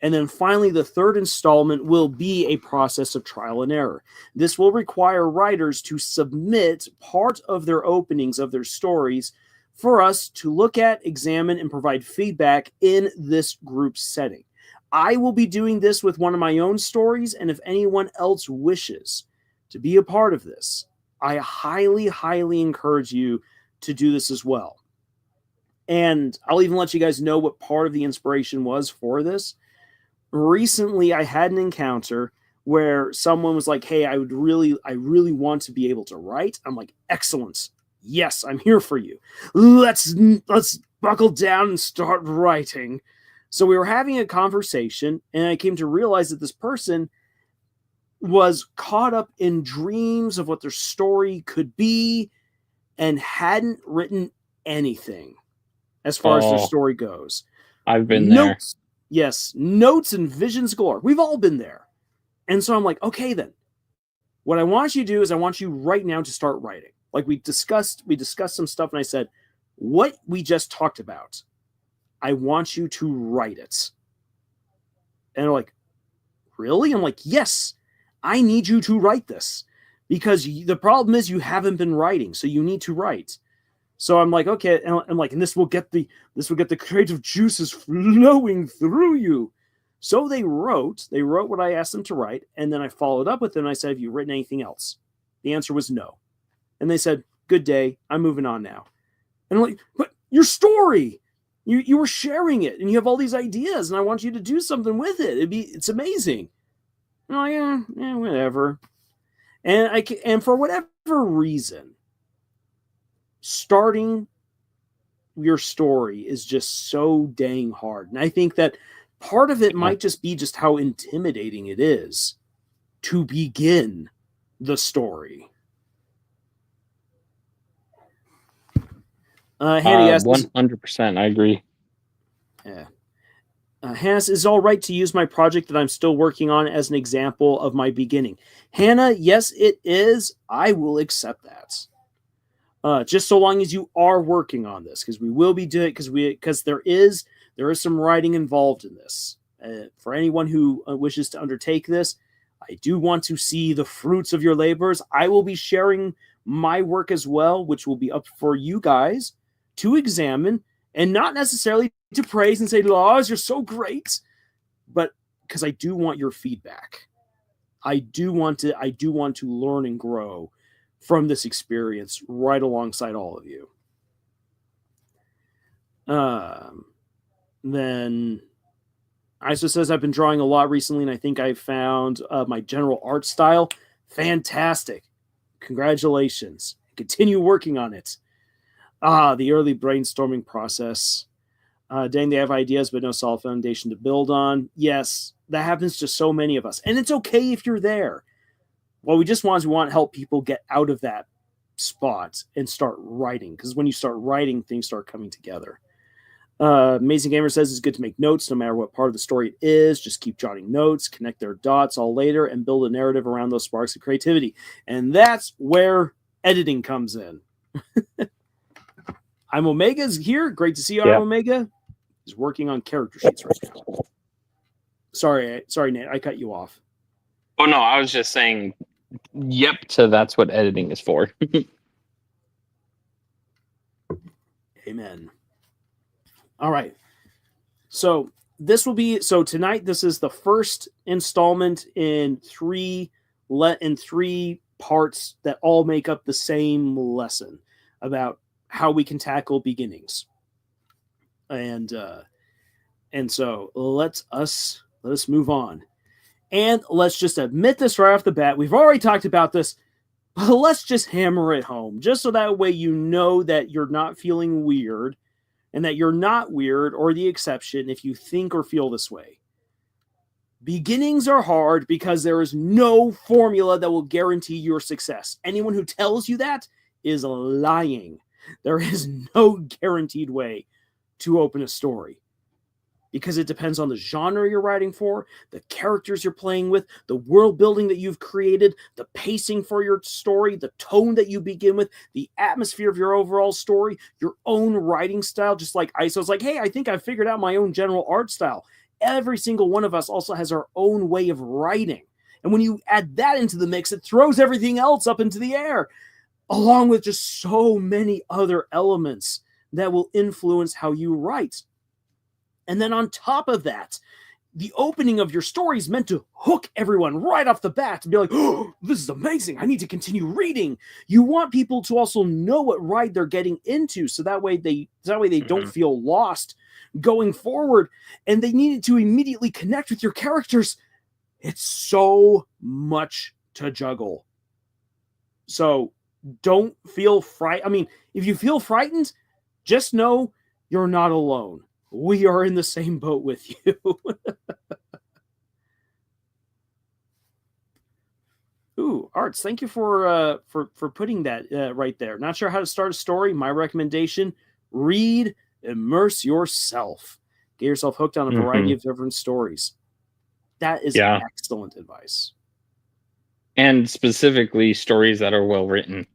And then finally, the third installment will be a process of trial and error. This will require writers to submit part of their openings of their stories for us to look at, examine, and provide feedback in this group setting. I will be doing this with one of my own stories, and if anyone else wishes to be a part of this, I highly, highly encourage you to do this as well. And I'll even let you guys know what part of the inspiration was for this. Recently, I had an encounter where someone was like, hey, I really want to be able to write. I'm like, excellent. Yes, I'm here for you. Let's buckle down and start writing. So we were having a conversation, and I came to realize that this person was caught up in dreams of what their story could be and hadn't written anything as far as their story goes. I've been there. Yes, notes and visions galore. We've all been there. And so I'm like, okay, then. What I want you to do is I want you right now to start writing. Like we discussed some stuff, and I said, what we just talked about, I want you to write it. And they're like, really? I'm like, yes, I need you to write this. Because the problem is you haven't been writing, so you need to write. So I'm like, okay, and I'm like, and this will get the creative juices flowing through you. So they wrote what I asked them to write, and then I followed up with them, and I said, have you written anything else? The answer was no. And they said, good day, I'm moving on now. And I'm like, but your story, you were sharing it, and you have all these ideas, and I want you to do something with it. It's amazing. And I'm like, yeah, whatever. And for whatever reason, starting your story is just so dang hard. And I think that part of it might just be just how intimidating it is to begin the story. Hannah asks, 100%, I agree. Yeah. Hannah says, is it all right to use my project that I'm still working on as an example of my beginning? Hannah, yes, it is. I will accept that. Just so long as you are working on this, because we will be doing it, because there is some writing involved in this. For anyone who wishes to undertake this, I do want to see the fruits of your labors. I will be sharing my work as well, which will be up for you guys to examine, and not necessarily to praise and say, Lars, you're so great, but because I do want your feedback. I do want to learn and grow from this experience right alongside all of you. Then Isa says, I've been drawing a lot recently, and I think I found my general art style. Fantastic. Congratulations. Continue working on it. The early brainstorming process. Dang, they have ideas, but no solid foundation to build on. Yes, that happens to so many of us. And it's okay if you're there. What we just want is we want to help people get out of that spot and start writing. Because when you start writing, things start coming together. Amazing Gamer says it's good to make notes no matter what part of the story it is. Just keep jotting notes, connect their dots all later, and build a narrative around those sparks of creativity. And that's where editing comes in. I'm Omega's here. Great to see you, I'm Omega. He's working on character sheets right now. Sorry, Nate. I cut you off. Oh, no, I was just saying, yep, so that's what editing is for. Amen. All right. So tonight, this is the first installment in three parts that all make up the same lesson about how we can tackle beginnings. And so let us move on. And let's just admit this right off the bat. We've already talked about this But let's just hammer it home, just so that way you know that you're not feeling weird and that you're not weird or the exception if you think or feel this way. Beginnings are hard because there is no formula that will guarantee your success. Anyone who tells you that is lying. There is no guaranteed way to open a story because it depends on the genre you're writing for, the characters you're playing with, the world building that you've created, the pacing for your story, the tone that you begin with, the atmosphere of your overall story, your own writing style. Just like ISO's like, hey, I think I figured out my own general art style. Every single one of us also has our own way of writing. And when you add that into the mix, it throws everything else up into the air, along with just so many other elements that will influence how you write. And then on top of that, the opening of your story is meant to hook everyone right off the bat and be like, oh, this is amazing. I need to continue reading. You want people to also know what ride they're getting into, so that way they don't feel lost going forward, and they needed to immediately connect with your characters. It's so much to juggle. So don't feel frightened. I mean, if you feel frightened, just know you're not alone. We are in the same boat with you. Ooh, Arts, thank you for putting that right there. Not sure how to start a story. My recommendation: read, immerse yourself, get yourself hooked on a variety of different stories. That is excellent advice. And specifically stories that are well written.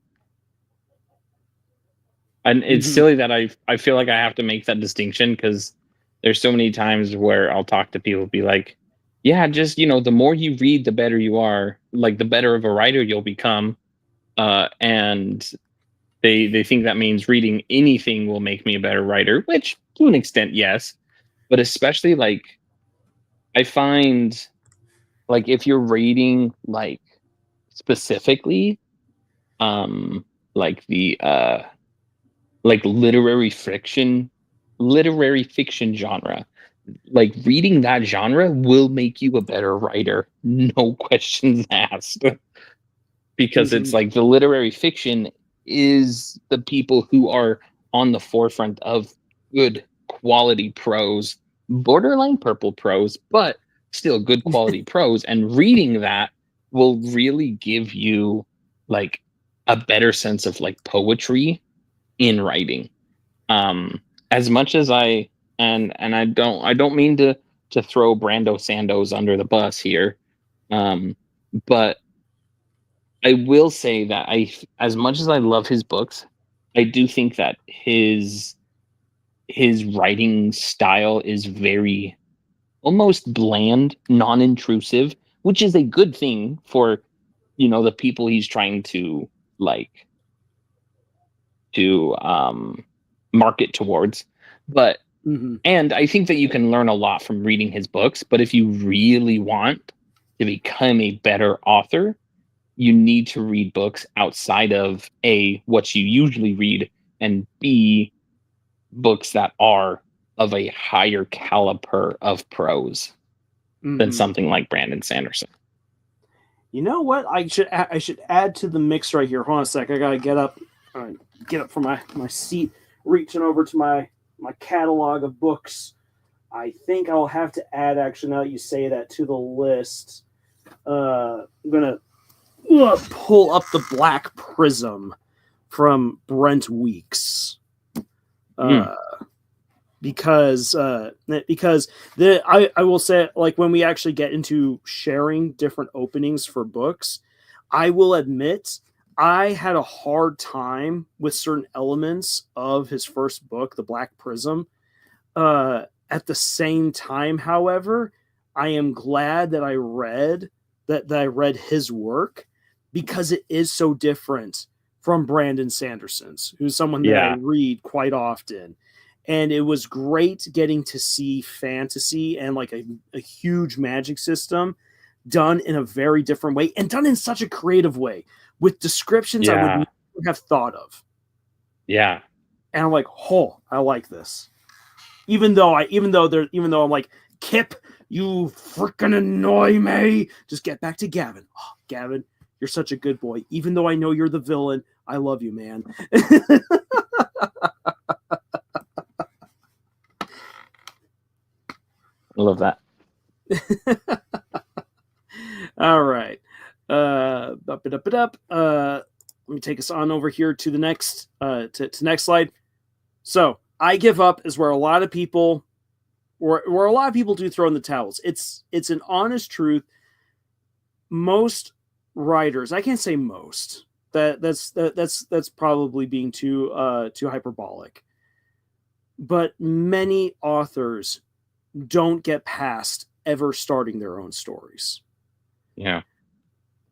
And it's silly that I feel like I have to make that distinction, because there's so many times where I'll talk to people, be like, yeah, just, the more you read, the better you are, like the better of a writer you'll become. And they think that means reading anything will make me a better writer, which to an extent, yes. But especially I find if you're reading specifically the literary fiction genre, reading that genre will make you a better writer, no questions asked. Because it's the literary fiction is the people who are on the forefront of good quality prose, borderline purple prose, but still good quality prose, and reading that will really give you a better sense of poetry in writing. As much as I don't mean to throw Brando Sandoz under the bus here, but I will say that as much as I love his books, I do think that his writing style is very almost bland, non-intrusive, which is a good thing for the people he's trying to market towards. But and I think that you can learn a lot from reading his books, but if you really want to become a better author, you need to read books outside of A, what you usually read, and B, books that are of a higher caliber of prose than something like Brandon Sanderson. You know what? I should add to the mix right here. Hold on a sec. I gotta get up from my seat, reaching over to my catalog of books. I think I'll have to add, actually, now that you say that, to the list. I'm gonna pull up The Black Prism from Brent Weeks. Because I will say, when we actually get into sharing different openings for books, I will admit I had a hard time with certain elements of his first book, The Black Prism. At the same time, however, I am glad that I read his work, because it is so different from Brandon Sanderson's, who's someone that I read quite often. And it was great getting to see fantasy and a huge magic system done in a very different way, and done in such a creative way with descriptions I would never have thought of. Yeah. And I'm like, oh, I like this. Even though I'm like, Kip, you freaking annoy me. Just get back to Gavin. Oh, Gavin, You're such a good boy. Even though I know you're the villain, I love you, man. I love that. All right. Up it up it up. Let me take us on over here to the next to next slide. So I give up is where a lot of people where a lot of people do throw in the towels. It's an honest truth. Most writers, I can't say most. That's probably being too hyperbolic. But many authors don't get past ever starting their own stories. Yeah.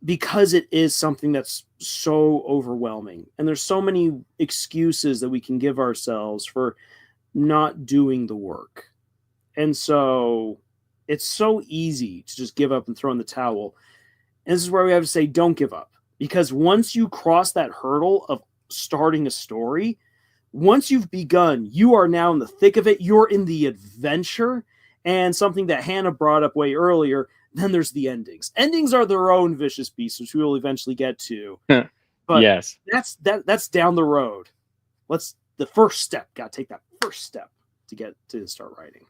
Because it is something that's so overwhelming. And there's so many excuses that we can give ourselves for not doing the work. And so it's so easy to just give up and throw in the towel. And this is where we have to say, don't give up. Because once you cross that hurdle of starting a story, once you've begun, you are now in the thick of it. You're in the adventure. And something that Hannah brought up way earlier, then there's the endings. Endings are their own vicious beast, which we will eventually get to. But yes, that's down the road. The first step. Got to take that first step to get to start writing.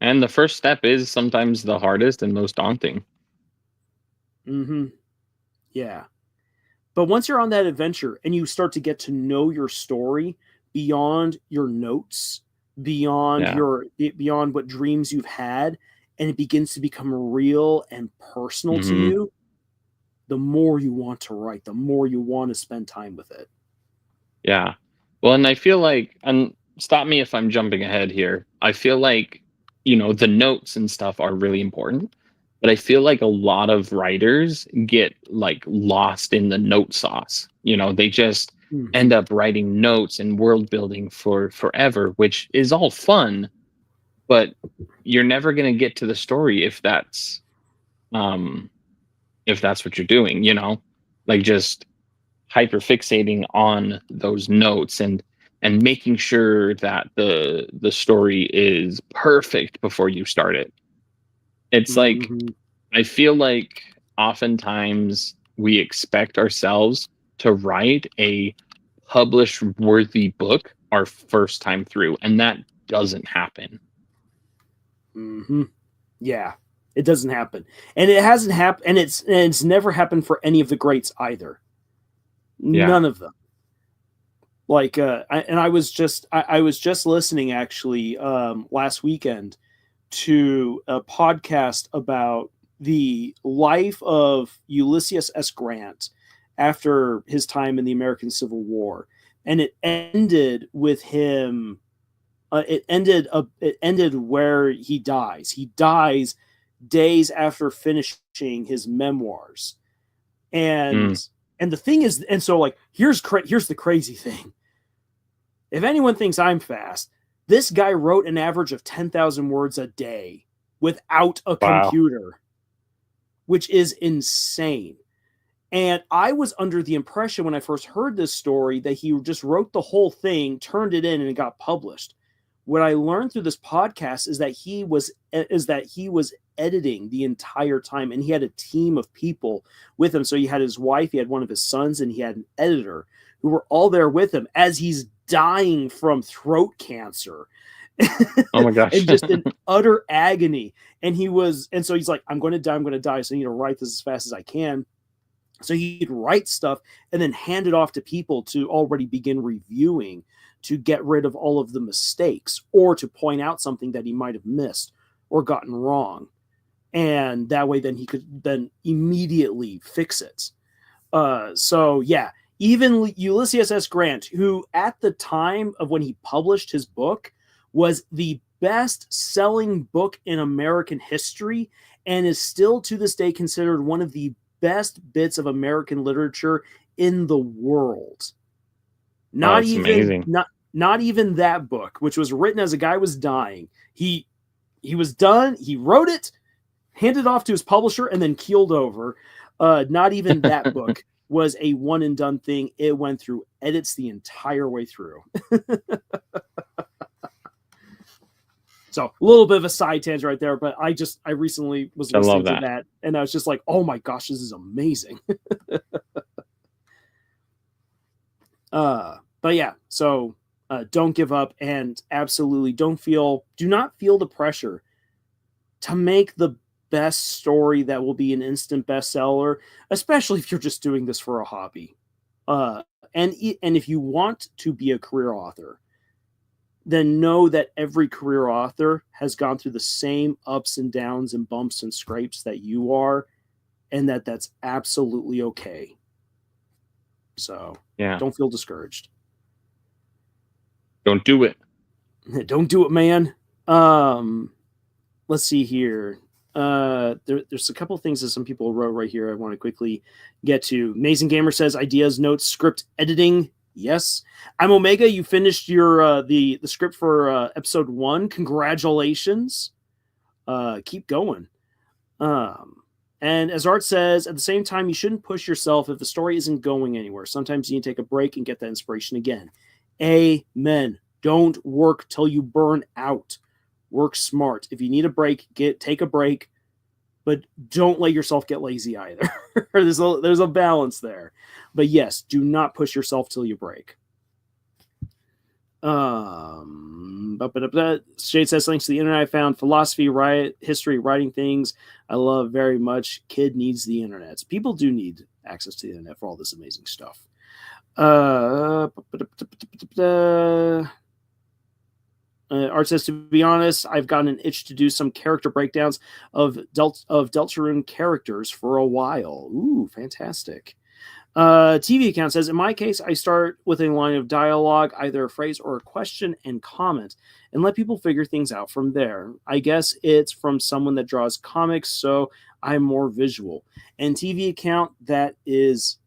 And the first step is sometimes the hardest and most daunting. Mm-hmm. Yeah. But once you're on that adventure and you start to get to know your story beyond your notes, beyond what dreams you've had, and it begins to become real and personal to you, the more you want to write, the more you want to spend time with it. Yeah. Well, and I feel like, and stop me if I'm jumping ahead here, I feel like, the notes and stuff are really important, but I feel like a lot of writers get like lost in the note sauce. They just end up writing notes and world building for forever, which is all fun, but you're never going to get to the story if that's what you're doing, like just hyper fixating on those notes and making sure that the story is perfect before you start it. It's like, I feel like oftentimes we expect ourselves to write a publish worthy book our first time through, and that doesn't happen. Yeah, it doesn't happen, and it hasn't happened, and it's never happened for any of the greats either. None of them. Like, I was just listening actually last weekend to a podcast about the life of Ulysses S. Grant after his time in the American Civil War, and it ended with him. It ended where he dies. He dies days after finishing his memoirs, and the thing is, and so like here's the crazy thing. If anyone thinks I'm fast, this guy wrote an average of 10,000 words a day without a computer, which is insane. And I was under the impression when I first heard this story that he just wrote the whole thing, turned it in, and it got published. What I learned through this podcast is that he was editing the entire time, and he had a team of people with him. So he had his wife, he had one of his sons, and he had an editor who were all there with him as he's dying from throat cancer. Oh my gosh. And just in utter agony. And so he's like, I'm going to die. So I need to write this as fast as I can. So he'd write stuff and then hand it off to people to already begin reviewing, to get rid of all of the mistakes or to point out something that he might have missed or gotten wrong. And that way then he could then immediately fix it. So yeah, even Ulysses S. Grant, who at the time of when he published his book was the best-selling book in American history and is still to this day considered one of the best bits of American literature in the world. Not even that book, which was written as a guy was dying. He was done. He wrote it, handed off to his publisher, and then keeled over. Not even that book was a one and done thing. It went through edits the entire way through. So a little bit of a side tangent right there, but I recently was I love listening to that. that, and I was just like, oh my gosh, this is amazing. But yeah, so don't give up, and absolutely do not feel the pressure to make the best story that will be an instant bestseller, especially if you're just doing this for a hobby. And if you want to be a career author, then know that every career author has gone through the same ups and downs and bumps and scrapes that you are, and that's absolutely okay. So Yeah. don't feel discouraged. Don't do it. Don't do it, man. Let's see here. There's a couple of things that some people wrote right here I want to quickly get to. Amazing Gamer says ideas, notes, script editing. Yes. I'm Omega. You finished your the script for episode 1. Congratulations. Keep going. And as Art says, at the same time, you shouldn't push yourself if the story isn't going anywhere. Sometimes you need to take a break and get that inspiration again. Amen. Don't work till you burn out. Work smart. If you need a break, take a break, but don't let yourself get lazy either. there's a balance there. But yes, do not push yourself till you break. Shade says links to the internet. I found philosophy, history, writing things I love very much. Kid needs the internet. People do need access to the internet for all this amazing stuff. Art says, to be honest, I've gotten an itch to do some character breakdowns of Deltarune characters for a while. Ooh, fantastic. TV account says, in my case, I start with a line of dialogue, either a phrase or a question, and comment, and let people figure things out from there. I guess it's from someone that draws comics, so I'm more visual. And TV account, that is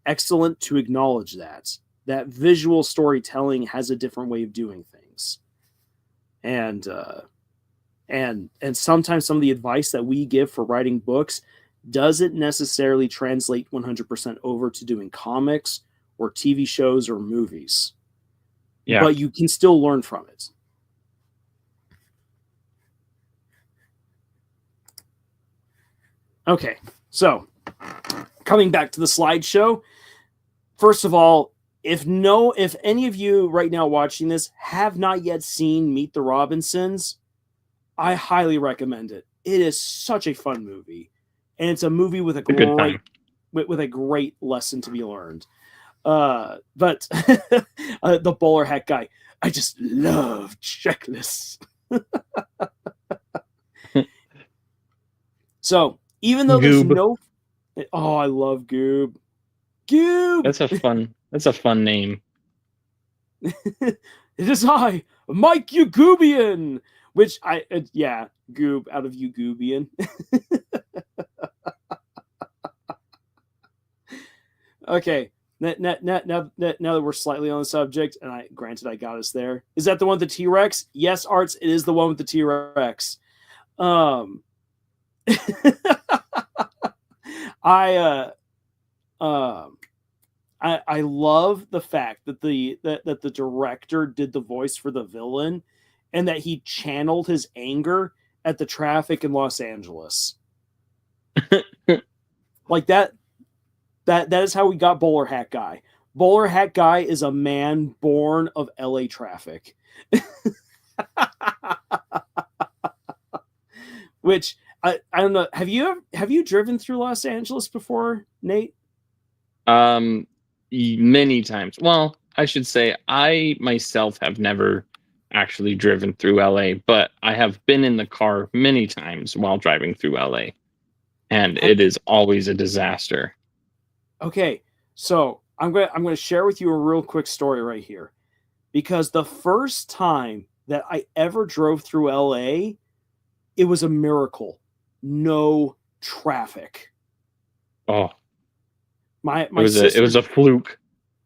excellent to acknowledge that visual storytelling has a different way of doing things. And sometimes some of the advice that we give for writing books doesn't necessarily translate 100% over to doing comics or TV shows or movies. Yeah. But you can still learn from it. Okay, so coming back to the slideshow. First of all, if any of you right now watching this have not yet seen Meet the Robinsons, I highly recommend it. It is such a fun movie. And it's a movie with a great lesson to be learned. But the bowler hat guy, I just love checklists. So even though Goob. I love Goob. That's a fun name. It is I, Mike Ugubian, which Goob out of Ugubian. Okay, now that we're slightly on the subject, and I got us there. Is that the one with the T-Rex? Yes, Arts, it is the one with the T-Rex. I love the fact that the director did the voice for the villain, and that he channeled his anger at the traffic in Los Angeles. Like that is how we got Bowler Hat Guy. Bowler Hat Guy is a man born of LA traffic. Which I don't know. Have you driven through Los Angeles before, Nate? Many times. Well, I should say I myself have never actually driven through LA, but I have been in the car many times while driving through LA, and it is always a disaster. Okay, so I'm going to share with you a real quick story right here, because the first time that I ever drove through LA, it was a miracle. No traffic. Oh, my it was a fluke.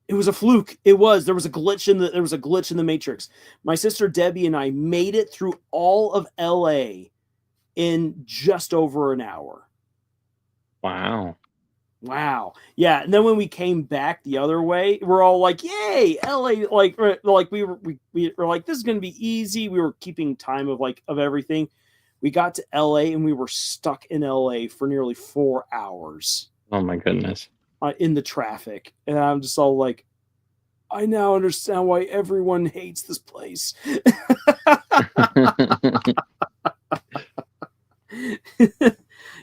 It was a fluke. It was. There was a glitch in the matrix. My sister Debbie and I made it through all of LA in just over an hour. Wow. Wow. Yeah. And then when we came back the other way, we're all like, "Yay, LA!" Like we were like, "This is gonna be easy." We were keeping time of everything. We got to LA and we were stuck in LA for nearly 4 hours Oh my goodness. in the traffic, and I'm just all like, "I now understand why everyone hates this place."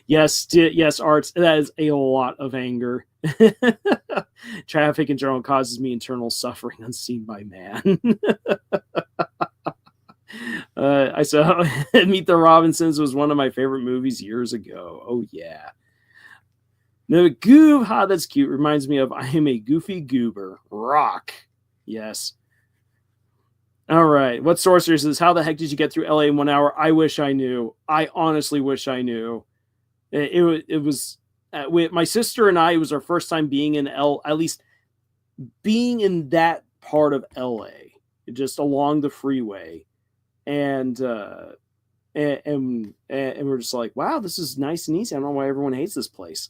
Yes, Arts. That is a lot of anger. Traffic in general causes me internal suffering unseen by man. I saw Meet the Robinsons was one of my favorite movies years ago. Oh yeah. No, Goob, that's cute. Reminds me of I am a goofy goober. Rock. Yes. All right. What sorcerer says, how the heck did you get through LA in 1 hour? I wish I knew. I honestly wish I knew. It was with my sister and I. It was our first time being in at least being in that part of LA, just along the freeway, and we're just like, wow, this is nice and easy. I don't know why everyone hates this place.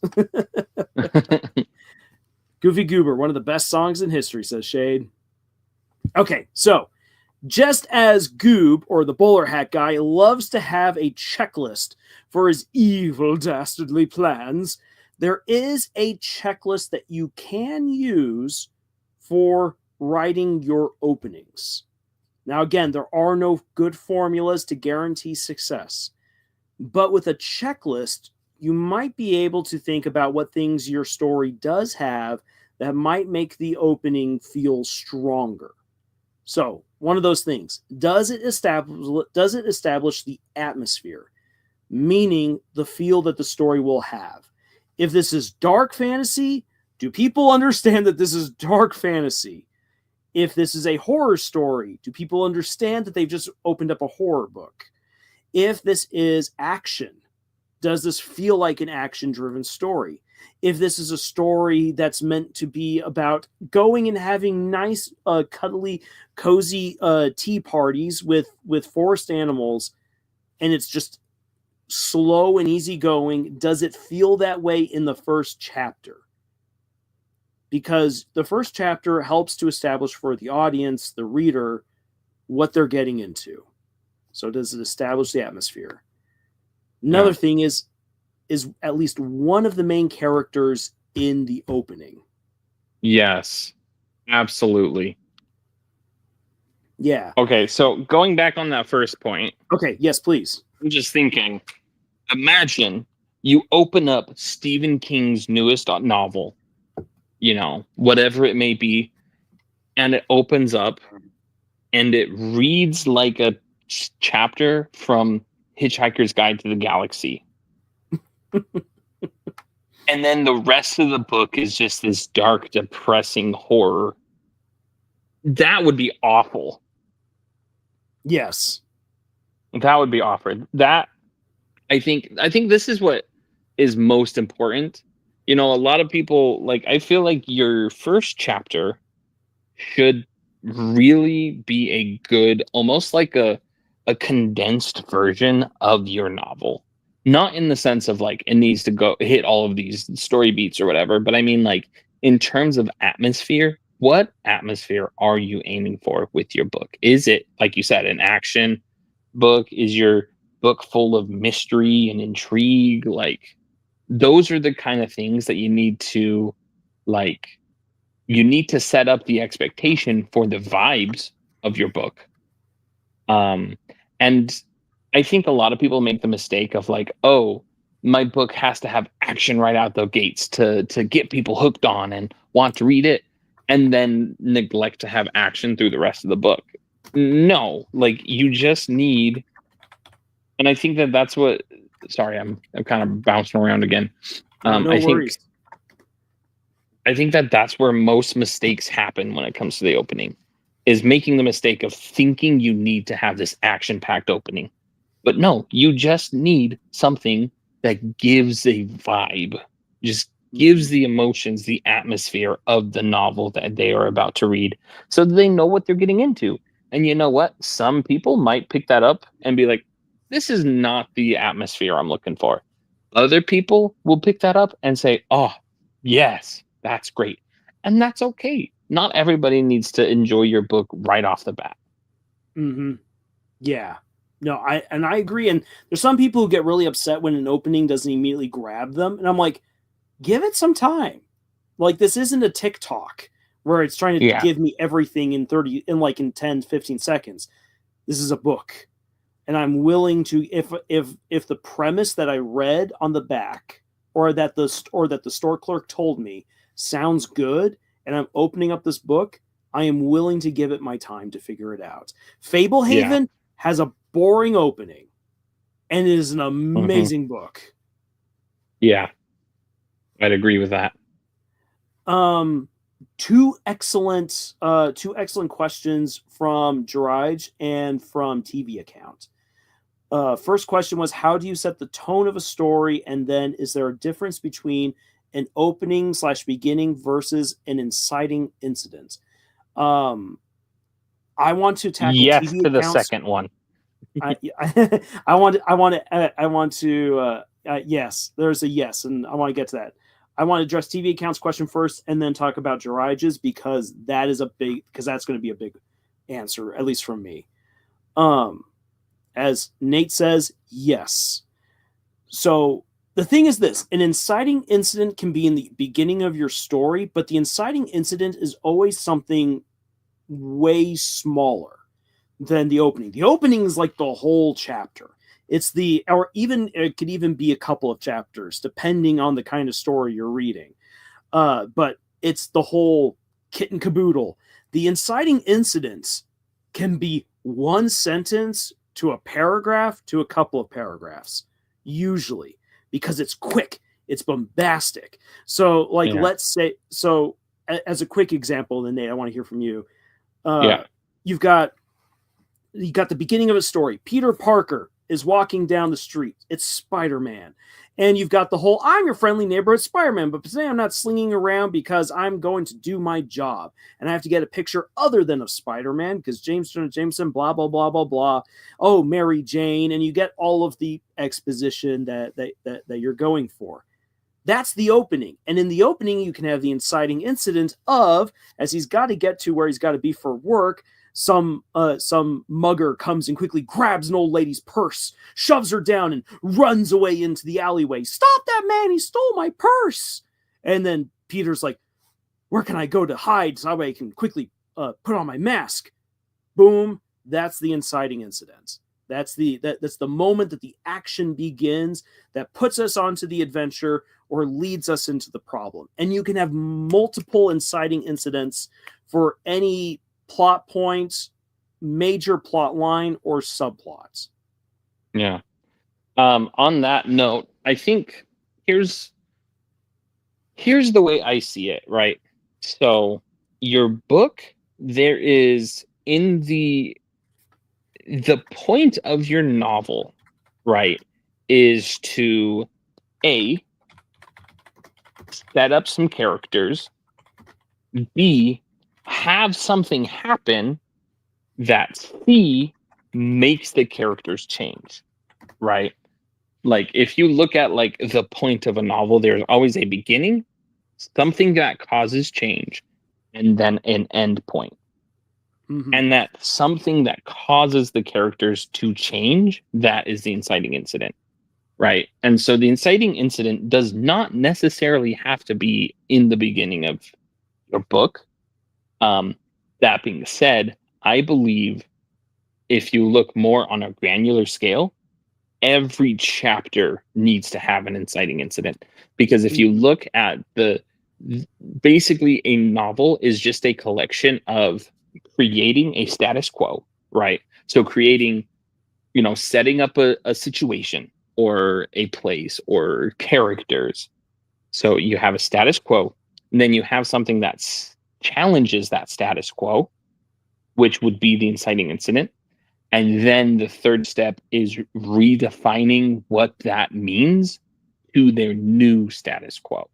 Goofy Goober, one of the best songs in history, says Shade. Okay, so just as Goob, or the bowler hat guy, loves to have a checklist for his evil, dastardly plans, there is a checklist that you can use for writing your openings. Now, again, there are no good formulas to guarantee success, but with a checklist, you might be able to think about what things your story does have that might make the opening feel stronger. So, one of those things, does it establish the atmosphere, meaning the feel that the story will have? If this is dark fantasy, do people understand that this is dark fantasy? If this is a horror story, do people understand that they've just opened up a horror book? If this is action, does this feel like an action-driven story? If this is a story that's meant to be about going and having nice, cuddly, cozy tea parties with forest animals, and it's just slow and easygoing, does it feel that way in the first chapter? Because the first chapter helps to establish for the audience, the reader, what they're getting into. So does it establish the atmosphere? Another thing is at least one of the main characters in the opening. Yes, absolutely. Yeah. Okay, so going back on that first point. Okay, yes, please. I'm just thinking, imagine you open up Stephen King's newest novel, whatever it may be, and it opens up and it reads like a chapter from Hitchhiker's Guide to the Galaxy. And then the rest of the book is just this dark, depressing horror. That would be awful. Yes. That would be awful. That I think this is what is most important. A lot of people, I feel like your first chapter should really be a good, almost like a condensed version of your novel. Not in the sense of it needs to go hit all of these story beats or whatever, but I mean in terms of atmosphere, what atmosphere are you aiming for with your book? Is it, like you said, an action book? Is your book full of mystery and intrigue? Those are the kind of things that you need to set up the expectation for the vibes of your book. And I think a lot of people make the mistake of my book has to have action right out the gates to get people hooked on and want to read it, and then neglect to have action through the rest of the book. No, you just need, and I think that's what. Sorry, I'm kind of bouncing around again. No worries. I think that's where most mistakes happen when it comes to the opening, is making the mistake of thinking you need to have this action-packed opening. But no, you just need something that gives a vibe, just gives the emotions, the atmosphere of the novel that they are about to read, so they know what they're getting into. And you know what? Some people might pick that up and be like, this is not the atmosphere I'm looking for. Other people will pick that up and say, oh, Yes, that's great. And that's okay. Not everybody needs to enjoy your book right off the bat. Mm-hmm. Yeah. No, I agree. And there's some people who get really upset when an opening doesn't immediately grab them. And I'm like, give it some time. Like, this isn't a TikTok where it's trying to Yeah. give me everything in 10, 15 seconds. This is a book. And I'm willing to, if the premise that I read on the back or that the store clerk told me sounds good and I'm opening up this book, I am willing to give it my time to figure it out. Yeah. Fablehaven has a boring opening and it is an Hmm. amazing book. Yeah. I'd agree with that. Um, two excellent questions from Jiraj and from TV account. First question was, how do you set the tone of a story, and then is there a difference between an opening / beginning versus an inciting incident? Um, I want to tackle Yes TV to the accounts. second one. Yes, there's a yes, and I want to get to that. I want to address TV accounts question first, and then talk about Jirage's because that's going to be a big answer, at least from me. As Nate says, yes. So the thing is this: an inciting incident can be in the beginning of your story, but the inciting incident is always something way smaller than the opening. The opening is like the whole chapter. It could even be a couple of chapters, depending on the kind of story you're reading. But it's the whole kit and caboodle. The inciting incidents can be one sentence to a paragraph to a couple of paragraphs, usually, because it's quick, it's bombastic. So, like, Yeah. let's say, as a quick example, then Nate, I want to hear from you. Yeah. You've got the beginning of a story. Peter Parker is walking down the street. It's Spider-Man. And you've got the whole, I'm your friendly neighborhood Spider-Man, but today I'm not slinging around because I'm going to do my job. And I have to get a picture other than of Spider-Man because Jameson, blah, blah, blah, blah, blah. Oh, Mary Jane. And you get all of the exposition that you're going for. That's the opening. And in the opening, you can have the inciting incident of, as he's got to get to where he's got to be for work, some mugger comes and quickly grabs an old lady's purse, shoves her down, and runs away into the alleyway. Stop that man! He stole my purse! And then Peter's like, where can I go to hide so I can quickly put on my mask? Boom! That's the inciting incident. That's the moment that the action begins, that puts us onto the adventure or leads us into the problem. And you can have multiple inciting incidents for any plot points, major plot line, or subplots. Yeah. On that note, I think here's the way I see it, right? So your book, there is in the point of your novel, right, is to set up some characters, B, have something happen that C makes the characters change, right? Like if you look at like the point of a novel, there's always a beginning, something that causes change, and then an end point. Mm-hmm. And that something that causes the characters to change, that is the inciting incident. Right. And so the inciting incident does not necessarily have to be in the beginning of your book. That being said, I believe if you look more on a granular scale, every chapter needs to have an inciting incident. Because if you look at basically a novel is just a collection of creating a status quo, right? So creating, setting up a situation or a place or characters. So you have a status quo, and then you have something that challenges that status quo, which would be the inciting incident. And then the third step is redefining what that means to their new status quo.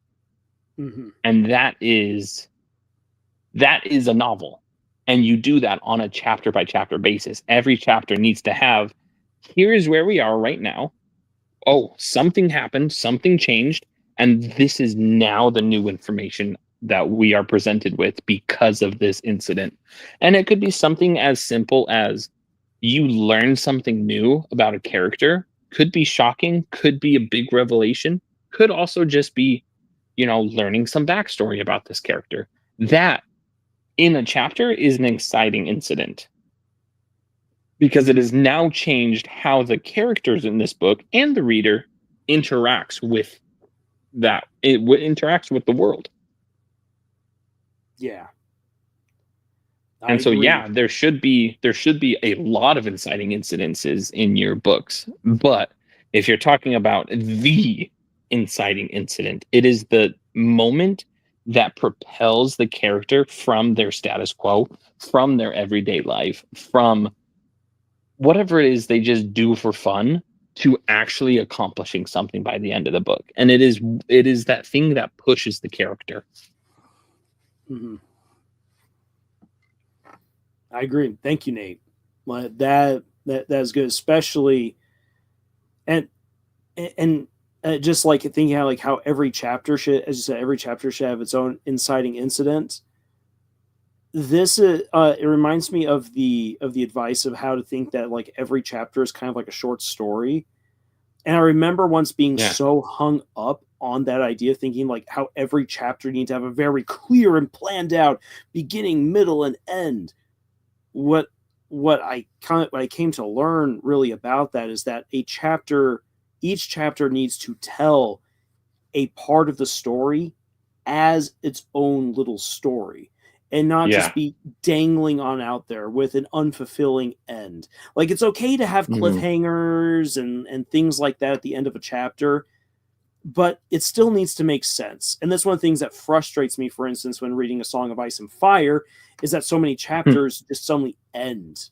Mm-hmm. And that is a novel. And you do that on a chapter by chapter basis. Every chapter needs to have, here's where we are right now. Oh, something happened, something changed, And this is now the new information that we are presented with because of this incident. And it could be something as simple as you learn something new about a character, could be shocking, could be a big revelation, could also just be, learning some backstory about this character. That in a chapter is an exciting incident because it has now changed how the characters in this book and the reader interacts with interacts with the world. Yeah. And so, yeah, there should be a lot of inciting incidences in your books. But if you're talking about the inciting incident, it is the moment that propels the character from their status quo, from their everyday life, from whatever it is they just do for fun, to actually accomplishing something by the end of the book. And it is that thing that pushes the character. Mm-hmm. I agree. Thank you, Nate. That's good, especially and just like thinking how every chapter should, as you said, every chapter should have its own inciting incident. This it reminds me of the advice of how to think that like every chapter is kind of like a short story. And I remember once being so hung up on that idea, thinking like how every chapter needs to have a very clear and planned out beginning, middle, and end. What I came to learn really about that is that each chapter needs to tell a part of the story as its own little story, and not just be dangling on out there with an unfulfilling end. Like, it's okay to have cliffhangers and things like that at the end of a chapter, but it still needs to make sense. And that's one of the things that frustrates me, for instance, when reading A Song of Ice and Fire, is that so many chapters just suddenly end.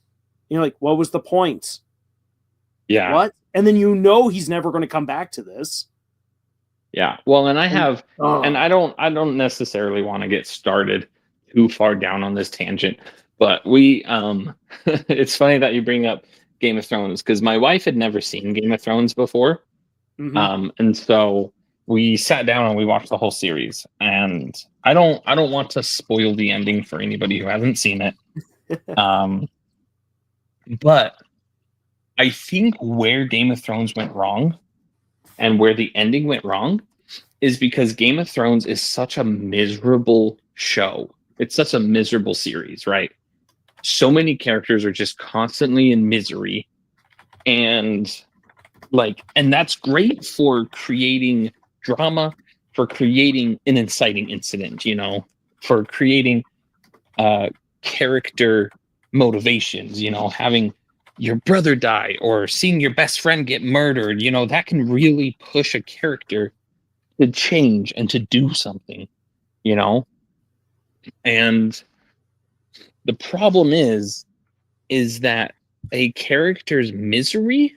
Like, what was the point? Yeah. What? And then he's never going to come back to this. Yeah. Well, and and I don't necessarily want to get started too far down on this tangent, but we it's funny that you bring up Game of Thrones, because my wife had never seen Game of Thrones before. Mm-hmm. And so we sat down and we watched the whole series, and I don't want to spoil the ending for anybody who hasn't seen it. But I think where Game of Thrones went wrong and where the ending went wrong is because Game of Thrones is such a miserable show. It's such a miserable series, right? So many characters are just constantly in misery, and that's great for creating drama, for creating an inciting incident, for creating character motivations, having your brother die or seeing your best friend get murdered, that can really push a character to change and to do something, and the problem is that a character's misery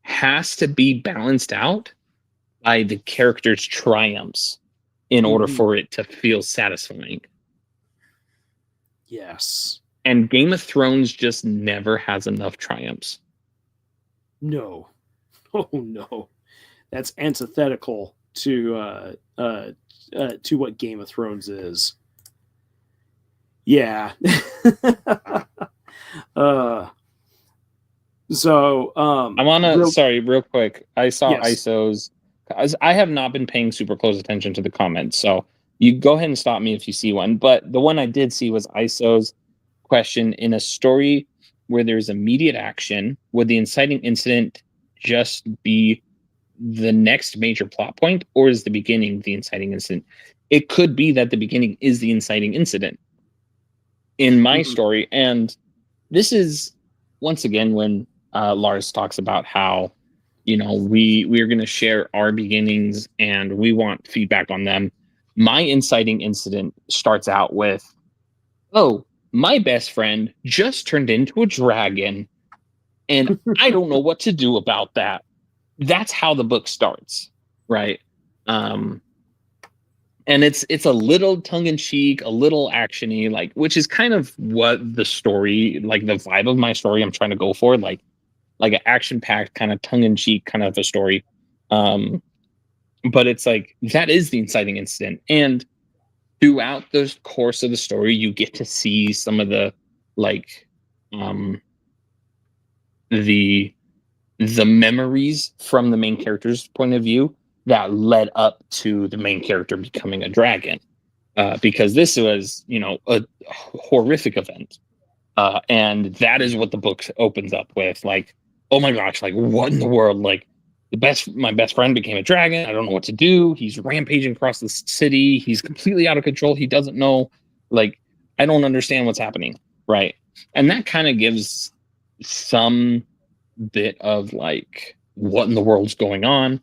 has to be balanced out by the character's triumphs in order for it to feel satisfying. Yes. And Game of Thrones just never has enough triumphs. No. Oh no. That's antithetical to what Game of Thrones is. Yeah. So I want to real quick. I saw yes. ISOs. I have not been paying super close attention to the comments, so you go ahead and stop me if you see one. But the one I did see was ISO's question: in a story where there's immediate action, would the inciting incident just be the next major plot point, or is the beginning the inciting incident? It could be that the beginning is the inciting incident in my story. And this is, once again, when Lars talks about how, we're going to share our beginnings and we want feedback on them. My inciting incident starts out with, oh, my best friend just turned into a dragon, and I don't know what to do about that. That's how the book starts, right? And it's a little tongue-in-cheek, a little actiony, which is kind of what the story, the vibe of my story I'm trying to go for, like an action-packed kind of tongue-in-cheek kind of a story. But it's like that is the inciting incident, and throughout the course of the story, you get to see some of the like um the the memories from the main character's point of view that led up to the main character becoming a dragon. Because this was, a horrific event. And that is what the book opens up with. Like, oh my gosh, like what in the world? Like my best friend became a dragon. I don't know what to do. He's rampaging across the city. He's completely out of control. He doesn't know, like, I don't understand what's happening. Right. And that kind of gives some bit of like what in the world's going on.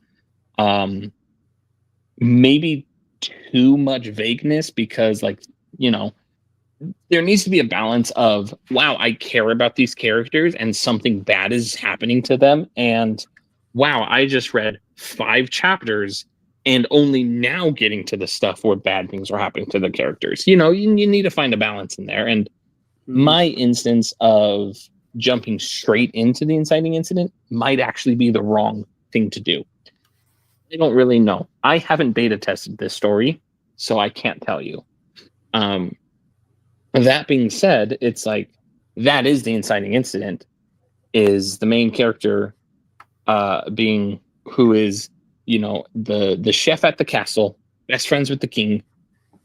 Maybe too much vagueness because there needs to be a balance of, wow, I care about these characters and something bad is happening to them, and wow, I just read 5 chapters and only now getting to the stuff where bad things are happening to the characters. You need to find a balance in there. And my instance of jumping straight into the inciting incident might actually be the wrong thing to do. I don't really know. I haven't beta tested this story, so I can't tell you. That being said, it's like that is the inciting incident, is the main character being who is, the chef at the castle, best friends with the king,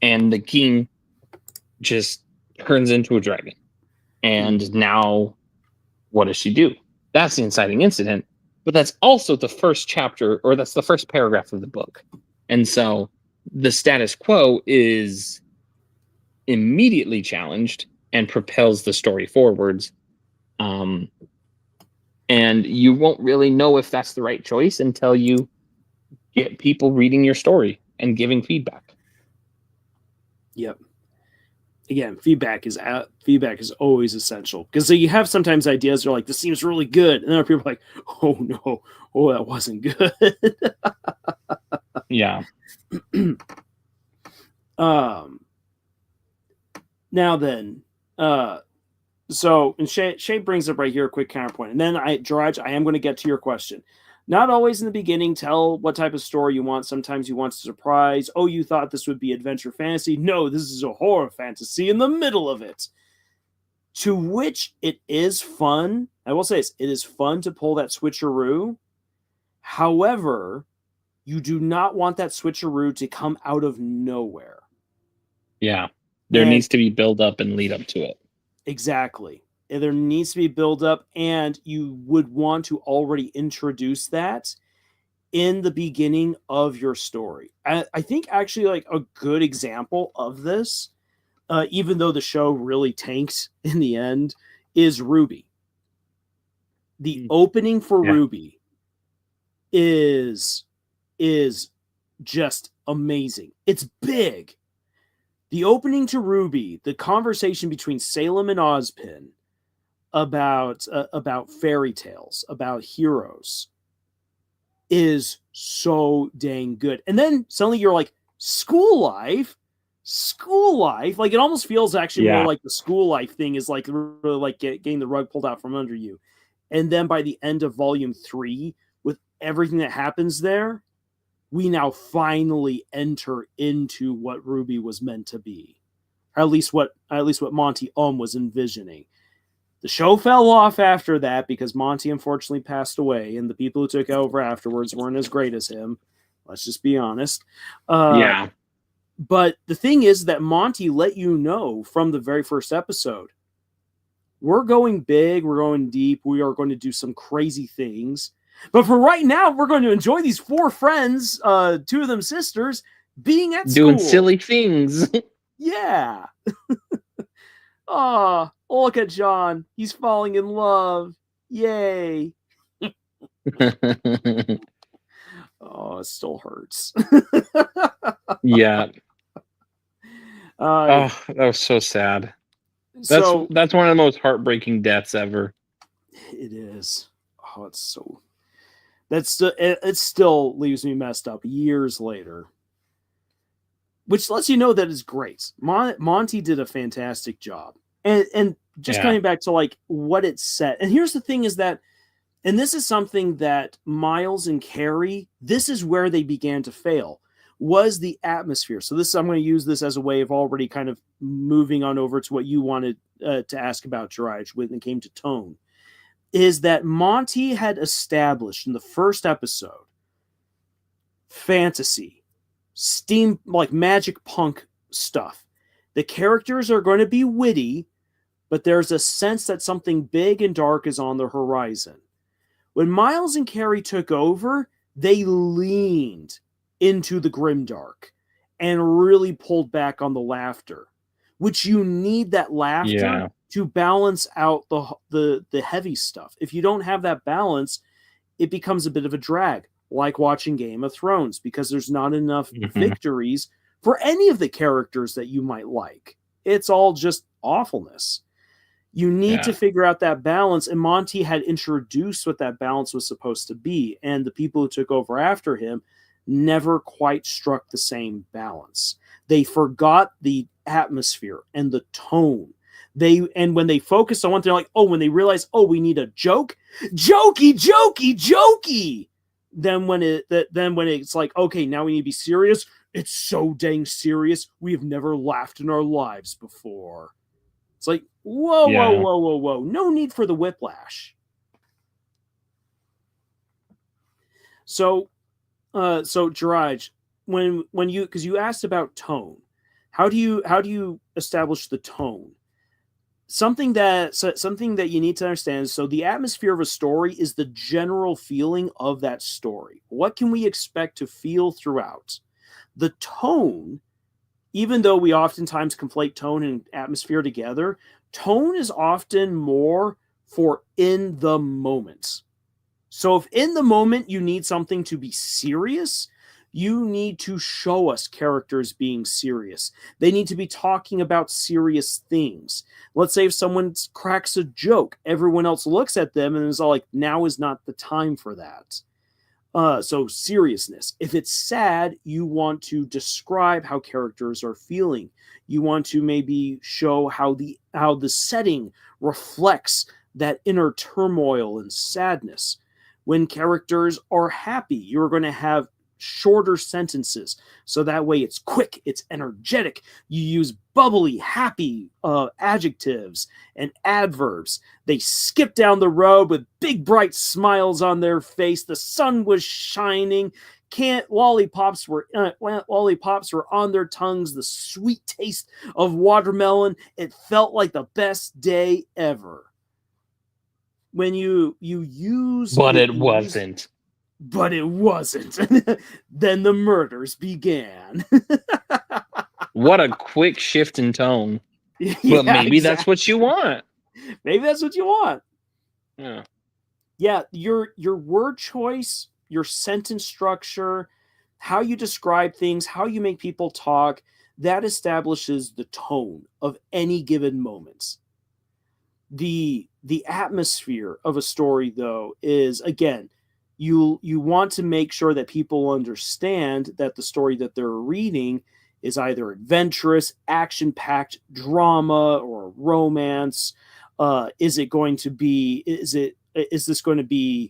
and the king just turns into a dragon. And now what does she do? That's the inciting incident, but that's also the first chapter, or that's the first paragraph of the book. And so the status quo is immediately challenged and propels the story forwards. And you won't really know if that's the right choice until you get people reading your story and giving feedback. Yep. Again, feedback is always essential, because you have sometimes ideas that are like, this seems really good, and then people are like, oh no, that wasn't good. Yeah. Now then, so, and Shay brings up right here a quick counterpoint, and then George, I am going to get to your question. Not always in the beginning tell what type of story you want. Sometimes you want to surprise. Oh, you thought this would be adventure fantasy? No, this is a horror fantasy in the middle of it. To which it is fun. I will say this, it is fun to pull that switcheroo. However, you do not want that switcheroo to come out of nowhere. Yeah. There needs to be build up and lead up to it. Exactly. There needs to be build up, and you would want to already introduce that in the beginning of your story. I think actually like a good example of this, even though the show really tanked in the end, is Ruby. The opening for Ruby is just amazing. It's big. The opening to Ruby, the conversation between Salem and Ozpin about fairy tales, about heroes, is so dang good. And then suddenly you're like, school life. Like, it almost feels actually more like the school life thing is like really like getting the rug pulled out from under you. And then by the end of volume 3, with everything that happens there, we now finally enter into what Ruby was meant to be, or at least what Monty was envisioning. The show fell off after that because Monty unfortunately passed away, and the people who took over afterwards weren't as great as him. Let's just be honest. But the thing is that Monty let you know from the very first episode, we're going big, we're going deep, we are going to do some crazy things. But for right now, we're going to enjoy these 4 friends, 2 of them sisters, being at school. Doing silly things. Yeah. Oh, look at John. He's falling in love. Yay. Oh, it still hurts. Yeah. That was so sad. That's one of the most heartbreaking deaths ever. It is. Oh, it's so... it still leaves me messed up years later. Which lets you know that it's great. Monty did a fantastic job. And just coming back to like what it said. And here's the thing is that And this is something that Miles and Carrie, this is where they began to fail, was the atmosphere. So this, I'm going to use this as a way of already kind of moving on over to what you wanted to ask about, Jiraj, when it came to tone, is that Monty had established in the first episode fantasy, steam, like magic punk stuff. The characters are going to be witty, but there's a sense that something big and dark is on the horizon. When Miles and Carrie took over, they leaned into the grimdark and really pulled back on the laughter, which you need that laughter to balance out the heavy stuff. If you don't have that balance, it becomes a bit of a drag, like watching Game of Thrones, because there's not enough victories for any of the characters that you might like. It's all just awfulness. You need to figure out that balance, and Monty had introduced what that balance was supposed to be, and the people who took over after him never quite struck the same balance. They forgot the atmosphere and the tone. And when they focused on one thing, like, when they realized, we need a joke, jokey. Then when it's like, okay, now we need to be serious. It's so dang serious. We have never laughed in our lives before. It's like, whoa. No need for the whiplash. So Jiraj, when you, because you asked about tone, how do you establish the tone? Something that you need to understand. So the atmosphere of a story is the general feeling of that story. What can we expect to feel throughout? The tone, even though we oftentimes conflate tone and atmosphere together, tone is often more for in the moment. So if in the moment you need something to be serious, you need to show us characters being serious. They need to be talking about serious things. Let's say if someone cracks a joke, everyone else looks at them and is all like, now is not the time for that. So seriousness. If it's sad, you want to describe how characters are feeling. You want to maybe show how the setting reflects that inner turmoil and sadness. When characters are happy, you're going to have shorter sentences, so that way it's quick, it's energetic. You use bubbly, happy adjectives and adverbs. They skip down the road with big bright smiles on their face. The sun was shining. Lollipops were on their tongues. The sweet taste of watermelon. It felt like the best day ever. When you use, but it wasn't. But it wasn't. Then the murders began. What a quick shift in tone. But maybe that's what you want. Maybe that's what you want. Yeah. Yeah, your word choice, your sentence structure, how you describe things, how you make people talk, that establishes the tone of any given moment. The atmosphere of a story, though, is, again, you want to make sure that people understand that the story that they're reading is either adventurous, action-packed drama, or romance. Is this going to be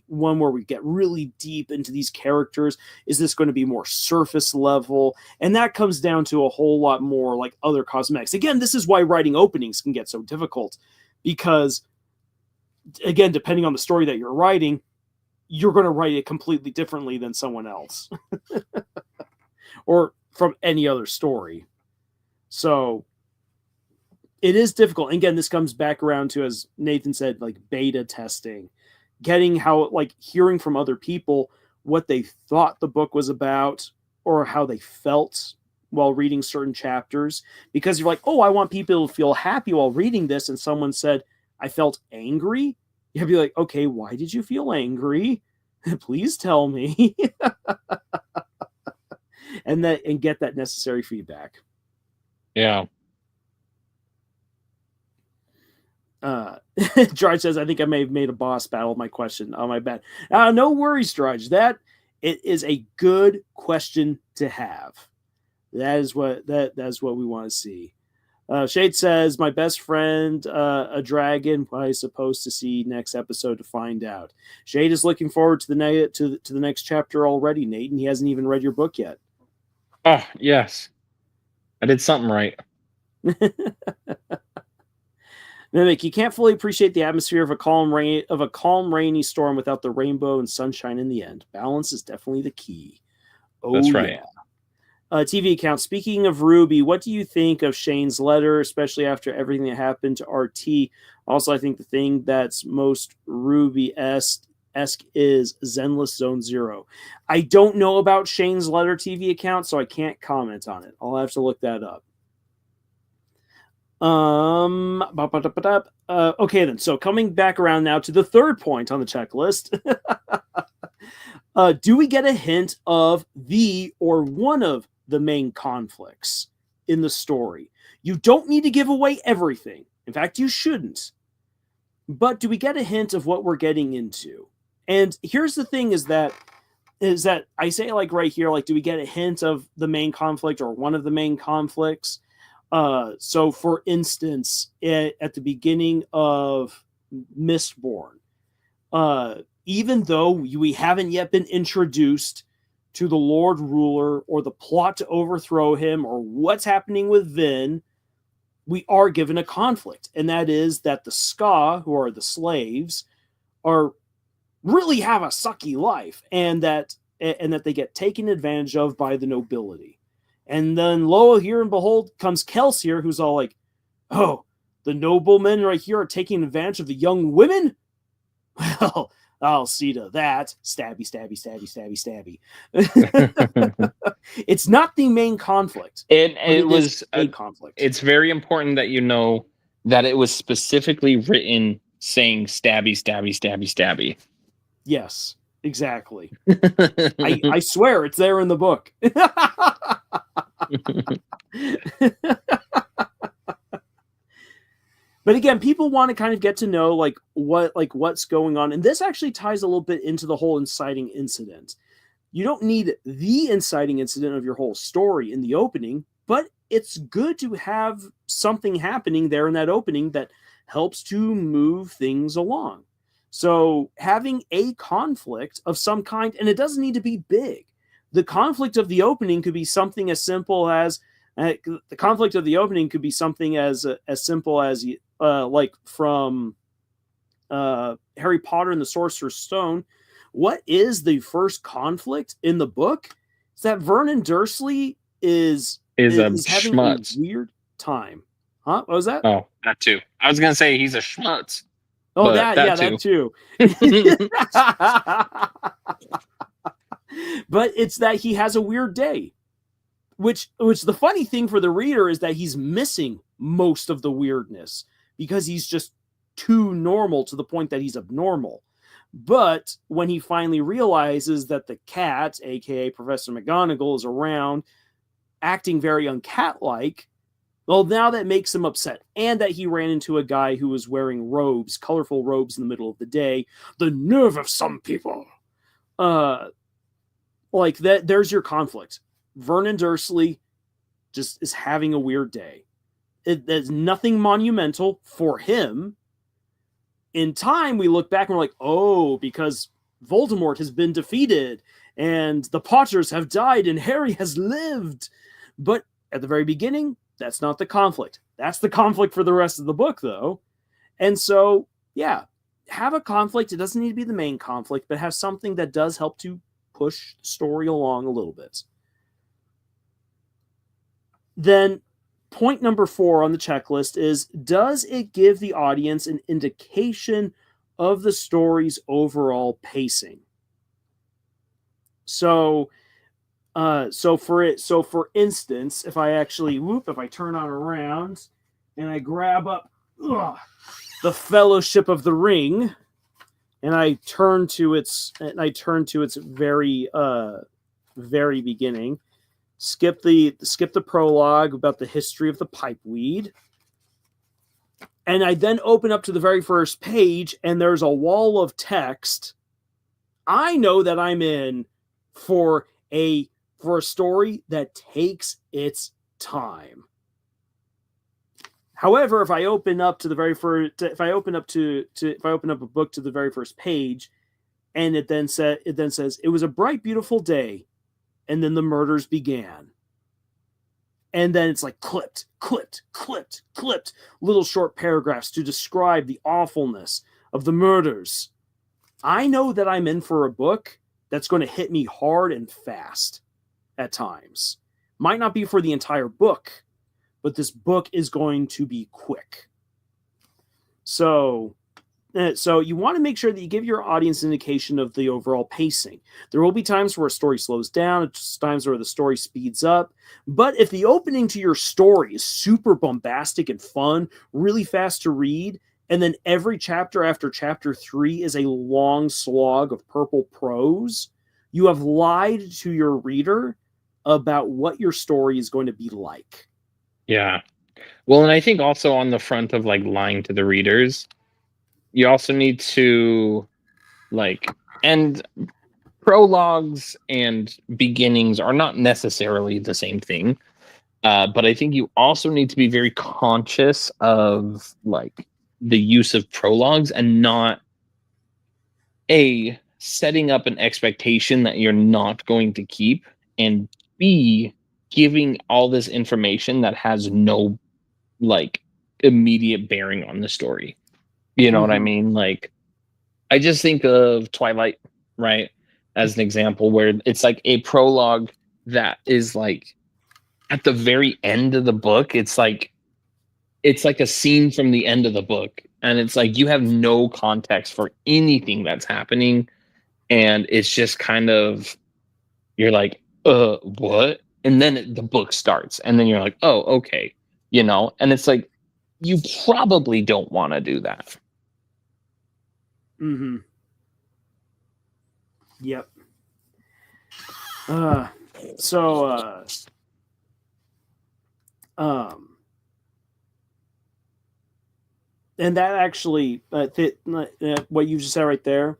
one where we get really deep into these characters? Is this going to be more surface level? And that comes down to a whole lot more like other cosmetics. Again, this is why writing openings can get so difficult, because, again, depending on the story that you're writing, you're going to write it completely differently than someone else or from any other story. So it is difficult. And again, this comes back around to, as Nathan said, like beta testing, getting hearing from other people what they thought the book was about or how they felt while reading certain chapters. Because you're like, I want people to feel happy while reading this. And someone said, I felt angry. You'd be like, okay, why did you feel angry? Please tell me. and get that necessary feedback. Yeah. Drudge says, I think I may have made a boss battle of my question. Oh, my bad. No worries, Drudge. It is a good question to have. That is what we want to see. Shade says, "My best friend, a dragon. What I supposed to see next episode to find out." Shade is looking forward to the next chapter already, Nate, and he hasn't even read your book yet. Oh, yes. I did something right. Mimic, you can't fully appreciate the atmosphere of a calm rainy storm without the rainbow and sunshine in the end. Balance is definitely the key. Oh, That's right. Yeah. TV account. Speaking of Ruby, what do you think of Shane's letter, especially after everything that happened to RT? Also, I think the thing that's most Ruby-esque is Zenless Zone Zero. I don't know about Shane's letter TV account, so I can't comment on it. I'll have to look that up. Okay then. So coming back around now to the third point on the checklist. Do we get a hint of the or one of the main conflicts in the story? You don't need to give away everything. In fact, you shouldn't. But do we get a hint of what we're getting into? And here's the thing is that I say like right here, like, do we get a hint of the main conflict or one of the main conflicts? So for instance, at the beginning of Mistborn, even though we haven't yet been introduced to the Lord Ruler or the plot to overthrow him or what's happening with Vin, we are given a conflict. And that is that the Ska, who are the slaves, are really have a sucky life and that they get taken advantage of by the nobility. And then lo, here and behold, comes Kelsier, who's all like, "Oh, the noblemen right here are taking advantage of the young women? Well, I'll see to that." Stabby, stabby, stabby, stabby, stabby. It's not the main conflict. It was a conflict. It's very important that you know that it was specifically written saying stabby, stabby, stabby, stabby. Yes, exactly. I swear it's there in the book. But again, people want to kind of get to know what's going on. And this actually ties a little bit into the whole inciting incident. You don't need the inciting incident of your whole story in the opening, but it's good to have something happening there in that opening that helps to move things along. So having a conflict of some kind, and it doesn't need to be big. The conflict of the opening could be something as simple as like from Harry Potter and the Sorcerer's Stone. What is the first conflict in the book? It's that Vernon Dursley is having schmutz. a weird time. Huh? What was that? Oh, that too. I was gonna say he's a schmutz. Oh, that too. But it's that he has a weird day. Which the funny thing for the reader is that he's missing most of the weirdness because he's just too normal to the point that he's abnormal. But when he finally realizes that the cat, aka Professor McGonagall, is around acting very uncat-like, well, now that makes him upset. And that he ran into a guy who was wearing robes, colorful robes in the middle of the day. The nerve of some people. Like that, there's your conflict. Vernon Dursley just is having a weird day. There's nothing monumental for him. In time, we look back and we're like, oh, because Voldemort has been defeated and the Potters have died and Harry has lived. But at the very beginning, that's not the conflict. That's the conflict for the rest of the book, though. And so, yeah, have a conflict. It doesn't need to be the main conflict, but have something that does help to push the story along a little bit. Then point number 4 on the checklist is, does it give the audience an indication of the story's overall pacing? So for instance, if I turn on around and I grab up the Fellowship of the Ring and I turn to its very beginning. Skip the prologue about the history of the pipeweed. And I then open up to the very first page and there's a wall of text. I know that I'm in for a story that takes its time. However, if I open up to the very first, if I open up a book to the very first page, and it then says it was a bright, beautiful day, and then the murders began, and then it's like clipped, little short paragraphs to describe the awfulness of the murders. I know that I'm in for a book that's going to hit me hard and fast at times. Might not be for the entire book, but this book is going to be quick. So you want to make sure that you give your audience an indication of the overall pacing. There will be times where a story slows down, times where the story speeds up. But if the opening to your story is super bombastic and fun, really fast to read, and then every chapter after chapter 3 is a long slog of purple prose, you have lied to your reader about what your story is going to be like. Yeah. Well, and I think also on the front of like lying to the readers, you also need to and prologues and beginnings are not necessarily the same thing. But I think you also need to be very conscious of like the use of prologues and not setting up an expectation that you're not going to keep, and B, giving all this information that has no like immediate bearing on the story. You know what I mean? Like, I just think of Twilight, right, as an example, where it's like a prologue that is like at the very end of the book. It's like a scene from the end of the book, and it's like you have no context for anything that's happening, and it's just kind of, you're like, what? And then the book starts, and then you're like, oh, okay, and it's like, you probably don't want to do that. Mm-hmm. Yep. And that actually, what you just said right there,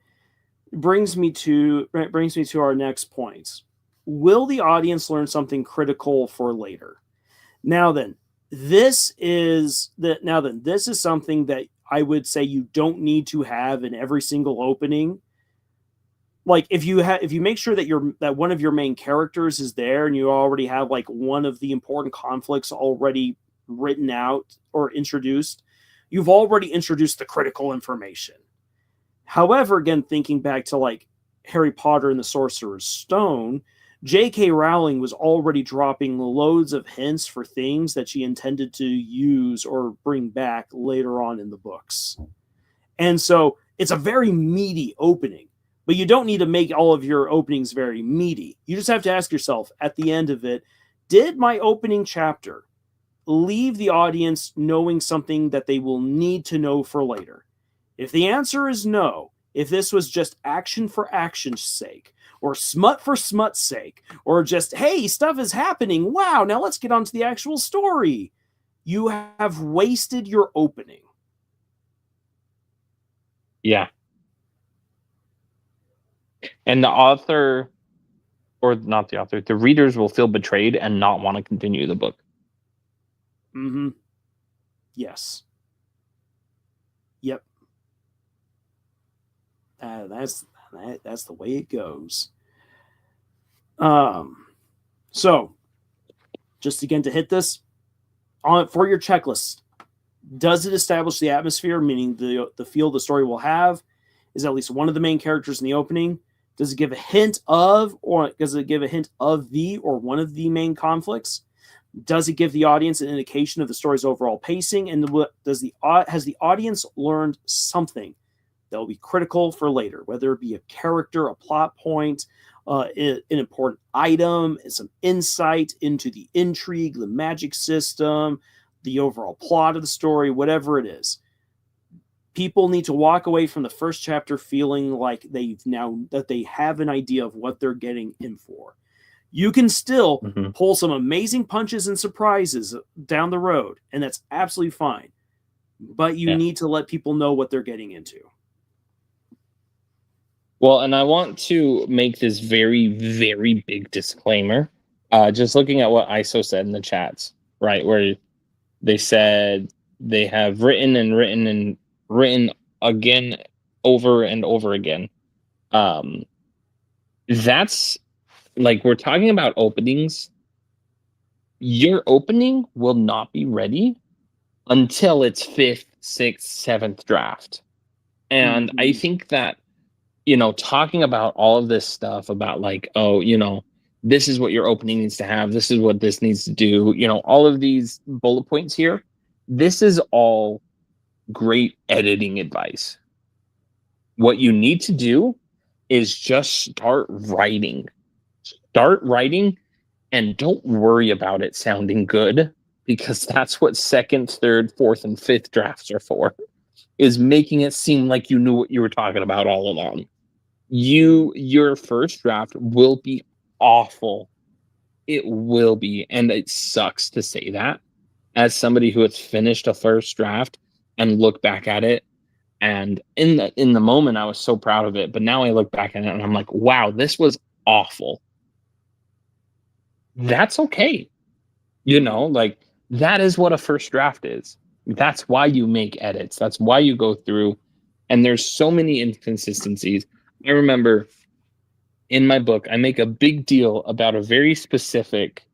brings me to our next point. Will the audience learn something critical for later? Now then, this is something that I would say you don't need to have in every single opening. Like if you make sure that one of your main characters is there, and you already have like one of the important conflicts already written out or introduced, you've already introduced the critical information. However, again, thinking back to like Harry Potter and the Sorcerer's Stone, J.K. Rowling was already dropping loads of hints for things that she intended to use or bring back later on in the books. And so it's a very meaty opening, but you don't need to make all of your openings very meaty. You just have to ask yourself at the end of it, did my opening chapter leave the audience knowing something that they will need to know for later? If the answer is no, if this was just action for action's sake, or smut for smut's sake, or just, hey, stuff is happening, wow, now let's get on to the actual story, you have wasted your opening. Yeah. And the author, or not the author, the readers will feel betrayed and not want to continue the book. Mm-hmm. Yes. Yep. That's the way it goes. So, just again to hit this for your checklist, does it establish the atmosphere, meaning the feel the story will have? Is at least one of the main characters in the opening? Does it give a hint of, or does it give a hint of the or one of the main conflicts? Does it give the audience an indication of the story's overall pacing? And has the audience learned something that will be critical for later, whether it be a character, a plot point, an important item, some insight into the intrigue, the magic system, the overall plot of the story, whatever it is? People need to walk away from the first chapter feeling like they have an idea of what they're getting in for. You can still pull some amazing punches and surprises down the road, and that's absolutely fine. But you need to let people know what they're getting into. Well, and I want to make this very, very big disclaimer. Just looking at what ISO said in the chats, right, where they said they have written and written and written again over and over again. Um, that's like we're talking about openings. Your opening will not be ready until its fifth, sixth, seventh draft. And I think that, talking about all of this stuff about like, oh, this is what your opening needs to have, this is what this needs to do, all of these bullet points here, this is all great editing advice. What you need to do is just start writing. Start writing and don't worry about it sounding good, because that's what second, third, fourth, and fifth drafts are for, is making it seem like you knew what you were talking about all along. Your first draft will be awful. It will be, and it sucks to say that as somebody who has finished a first draft and look back at it, and in the moment I was so proud of it, but now I look back at it and I'm like, wow, this was awful. That's okay. Like, that is what a first draft is. That's why you make edits. That's why you go through, and there's so many inconsistencies. I remember in my book, I make a big deal about a very specific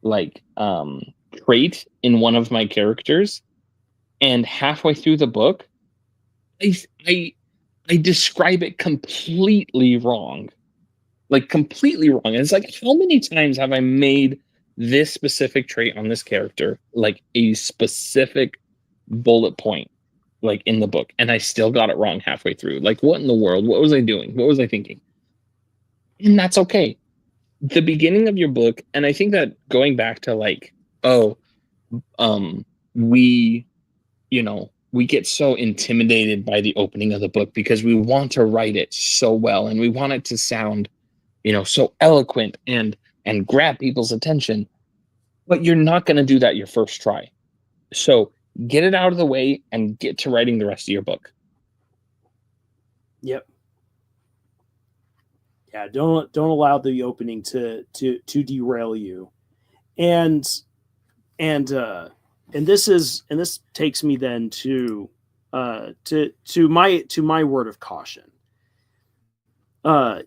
trait in one of my characters, and halfway through the book, I describe it completely wrong. Like, completely wrong. And it's like, how many times have I made this specific trait on this character like a specific bullet point, like in the book, and I still got it wrong halfway through? Like, what in the world? What was I doing? What was I thinking? And that's okay. The beginning of your book, and I think that going back to like, we we get so intimidated by the opening of the book because we want to write it so well and we want it to sound so eloquent and grab people's attention, but you're not going to do that your first try. So get it out of the way and get to writing the rest of your book. Yep. Yeah, don't allow the opening to derail you. And this takes me then to my word of caution.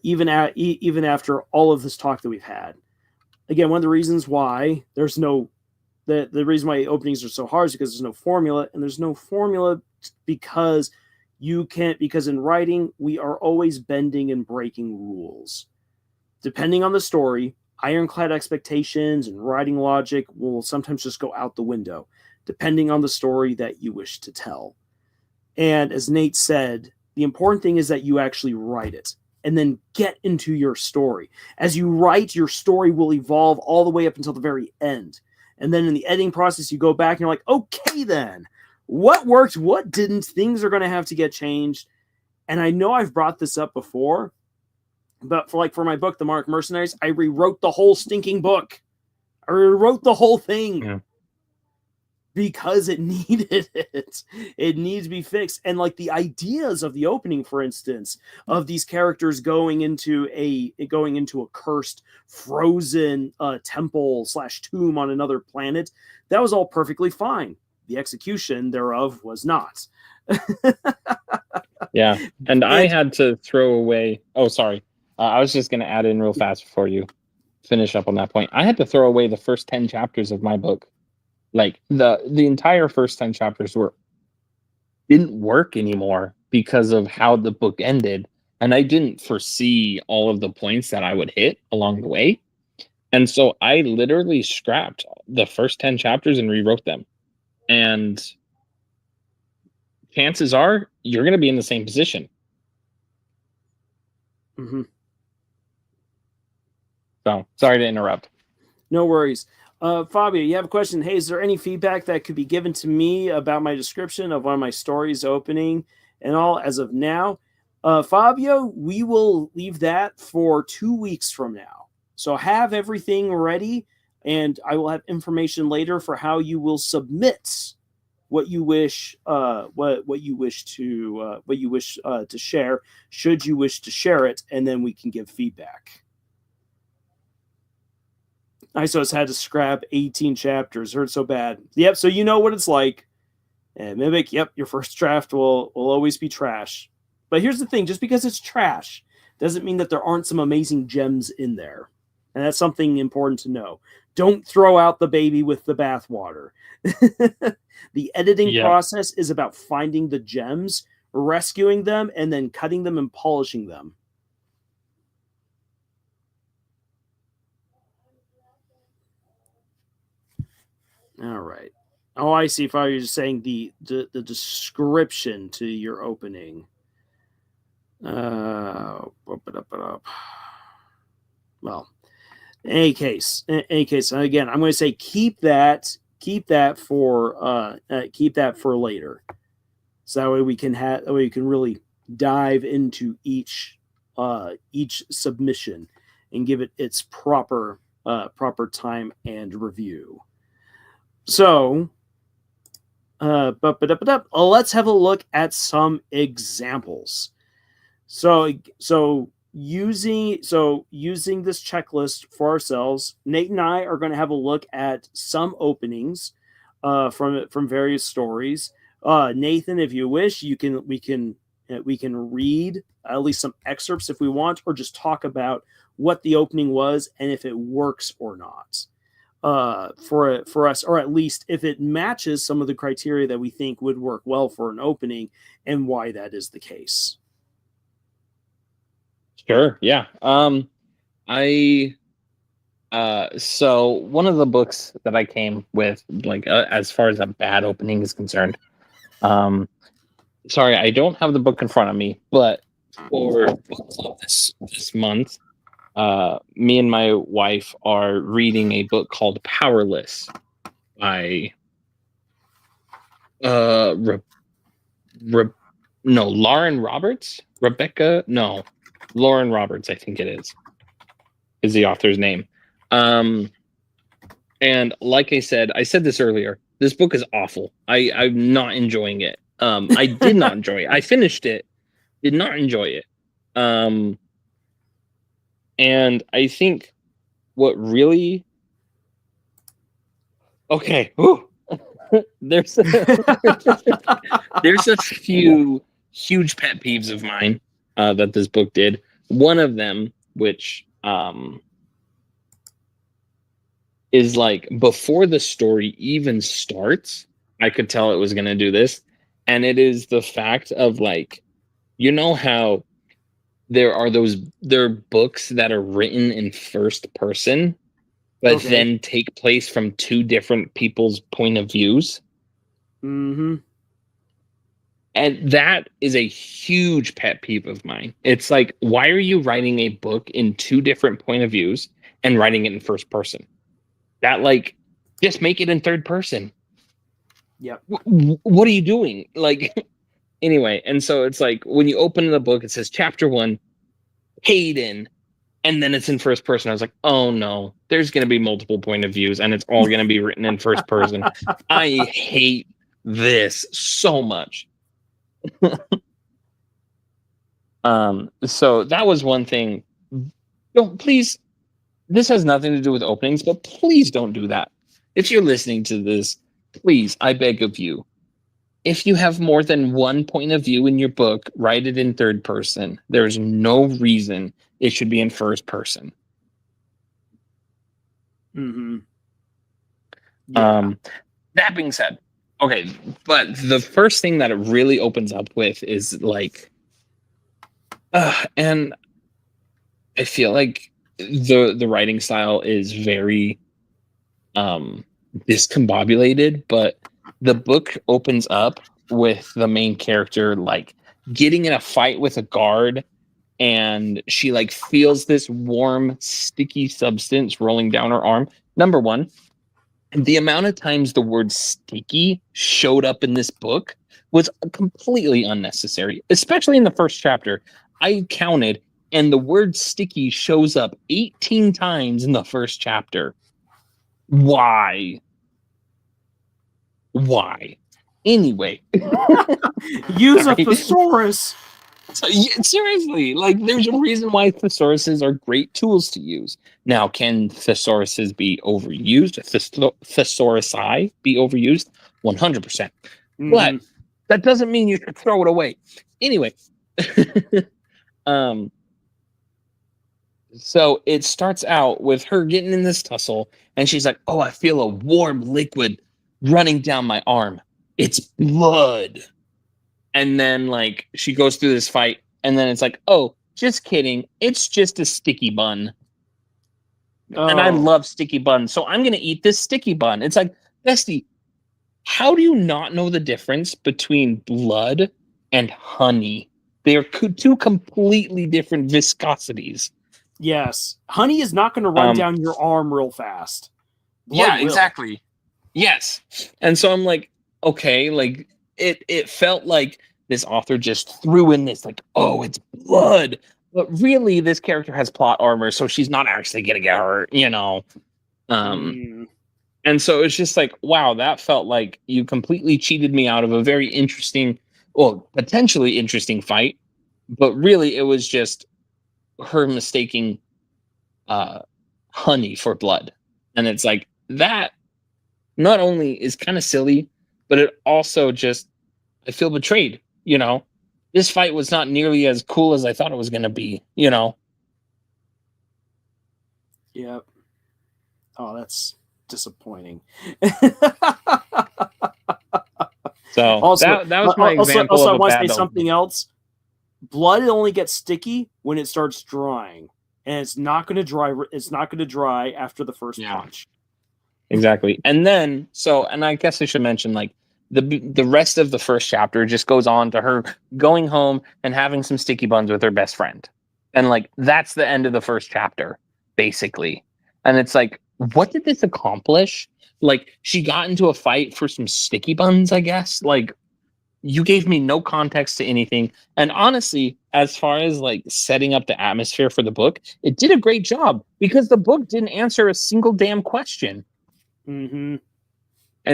Even after all of this talk that we've had, again, one of the reasons why there's no the reason why openings are so hard is because there's no formula, and there's no formula because in writing we are always bending and breaking rules depending on the story. Ironclad expectations and writing logic will sometimes just go out the window depending on the story that you wish to tell. And as Nate said, the important thing is that you actually write it and then get into your story. As you write, your story will evolve all the way up until the very end. And then in the editing process, you go back and you're like, okay, then what worked, what didn't? Things are going to have to get changed. And I know I've brought this up before, but for my book, The Monarch Mercenaries, I rewrote the whole stinking book. I rewrote the whole thing. Yeah. Because it needed it. It needs to be fixed. And like the ideas of the opening, for instance, of these characters going into a cursed, frozen temple / tomb on another planet, that was all perfectly fine. The execution thereof was not. Yeah. And I had to throw away. Oh, sorry. I was just going to add in real fast before you finish up on that point. I had to throw away the first 10 chapters of my book. Like the entire first 10 chapters didn't work anymore because of how the book ended. And I didn't foresee all of the points that I would hit along the way. And so I literally scrapped the first 10 chapters and rewrote them. And chances are you're going to be in the same position. Mm-hmm. So sorry to interrupt. No worries. Fabio, you have a question. Hey, is there any feedback that could be given to me about my description of one of my stories opening and all as of now? Fabio, we will leave that for 2 weeks from now. So have everything ready, and I will have information later for how you will submit what you wish what you wish to share, should you wish to share it, and then we can give feedback. I just had to scrap 18 chapters. Hurt so bad. Yep, so you know what it's like. And Mimic, yep, your first draft will always be trash. But here's the thing: just because it's trash doesn't mean that there aren't some amazing gems in there, and that's something important to know. Don't throw out the baby with the bathwater. The editing Yep. process is about finding the gems, rescuing them, and then cutting them and polishing them. All right. Oh, I see. If I was just saying the description to your opening. Well, in any case, again, I'm going to say keep that for later, so that way we can really dive into each submission and give it its proper time and review. So, let's have a look at some examples. So using this checklist for ourselves, Nate and I are going to have a look at some openings from various stories. Nathan, if you wish, we can read at least some excerpts if we want, or just talk about what the opening was and if it works or not for us, or at least if it matches some of the criteria that we think would work well for an opening and why that is the case. Sure. Yeah. So one of the books that I came with, like, as far as a bad opening is concerned, sorry, I don't have the book in front of me, but for book club this month, me and my wife are reading a book called Powerless by Lauren Roberts, Lauren Roberts, I think it is the author's name. And like I said this earlier, this book is awful. I'm not enjoying it. I did not enjoy it. I finished it, did not enjoy it. And I think what really, okay, there's a few huge pet peeves of mine that this book did. One of them, which is like before the story even starts, I could tell it was going to do this. And it is the fact of, like, you know how there are books that are written in first person, but then take place from two different people's point of views. Mm-hmm. And that is a huge pet peeve of mine. It's like, why are you writing a book in two different point of views and writing it in first person? That, like, just make it in third person. Yep. What are you doing? Like, anyway, and so it's like when you open the book, it says chapter 1, Hayden, and then it's in first person. I was like, oh no, there's going to be multiple point of views, and it's all going to be written in first person. I hate this so much. So that was one thing. Don't, please, this has nothing to do with openings, but please don't do that. If you're listening to this, please, I beg of you, if you have more than one point of view in your book, write it in third person. There's no reason it should be in first person. Mm-hmm. Yeah. That being said, okay, but the first thing that it really opens up with is, like, and I feel like the writing style is very discombobulated, but the book opens up with the main character, like, getting in a fight with a guard, and she, like, feels this warm, sticky substance rolling down her arm. Number one, the amount of times the word sticky showed up in this book was completely unnecessary, especially in the first chapter. I counted, and the word sticky shows up 18 times in the first chapter. Why? Anyway. Use a thesaurus. So, yeah, seriously, like, there's a reason why thesauruses are great tools to use. Now, can thesauruses be overused? Thesaurusi be overused? 100%. but that doesn't mean you should throw it away. Anyway, so it starts out with her getting in this tussle, and she's like, "Oh, I feel a warm liquid running down my arm. It's blood." And then like she goes through this fight, and then it's like, "Oh, just kidding. It's just a sticky bun." And I love sticky buns, so I'm gonna eat this sticky bun. It's like, Bestie, how do you not know the difference between blood and honey? They are two completely different viscosities. Yes. Honey is not going to run down your arm real fast. Blood will. Exactly. Yes. And so I'm like, okay, like it felt like this author just threw in this, like, oh, it's blood. But really, this character has plot armor, so she's not actually going to get hurt, you know? And so it's just like, wow, that felt like you completely cheated me out of a very interesting, well, potentially interesting fight. But really, it was just her mistaking honey for blood. And it's like, that not only is kind of silly, but it also just, I feel betrayed, you know? This fight was not nearly as cool as I thought it was going to be, you know? Yep. Oh, that's disappointing. So also, that was my example. Also, of I want to say something else. Blood only gets sticky when it starts drying, and it's not going to dry. It's not going to dry after the first punch. Exactly. And then, and I guess I should mention, like, the rest of the first chapter just goes on to her going home and having some sticky buns with her best friend. And like, that's the end of the first chapter, basically. And it's like, what did this accomplish? Like, she got into a fight for some sticky buns, I guess. Like, you gave me no context to anything. And honestly, as far as like setting up the atmosphere for the book, it did a great job because the book didn't answer a single damn question. And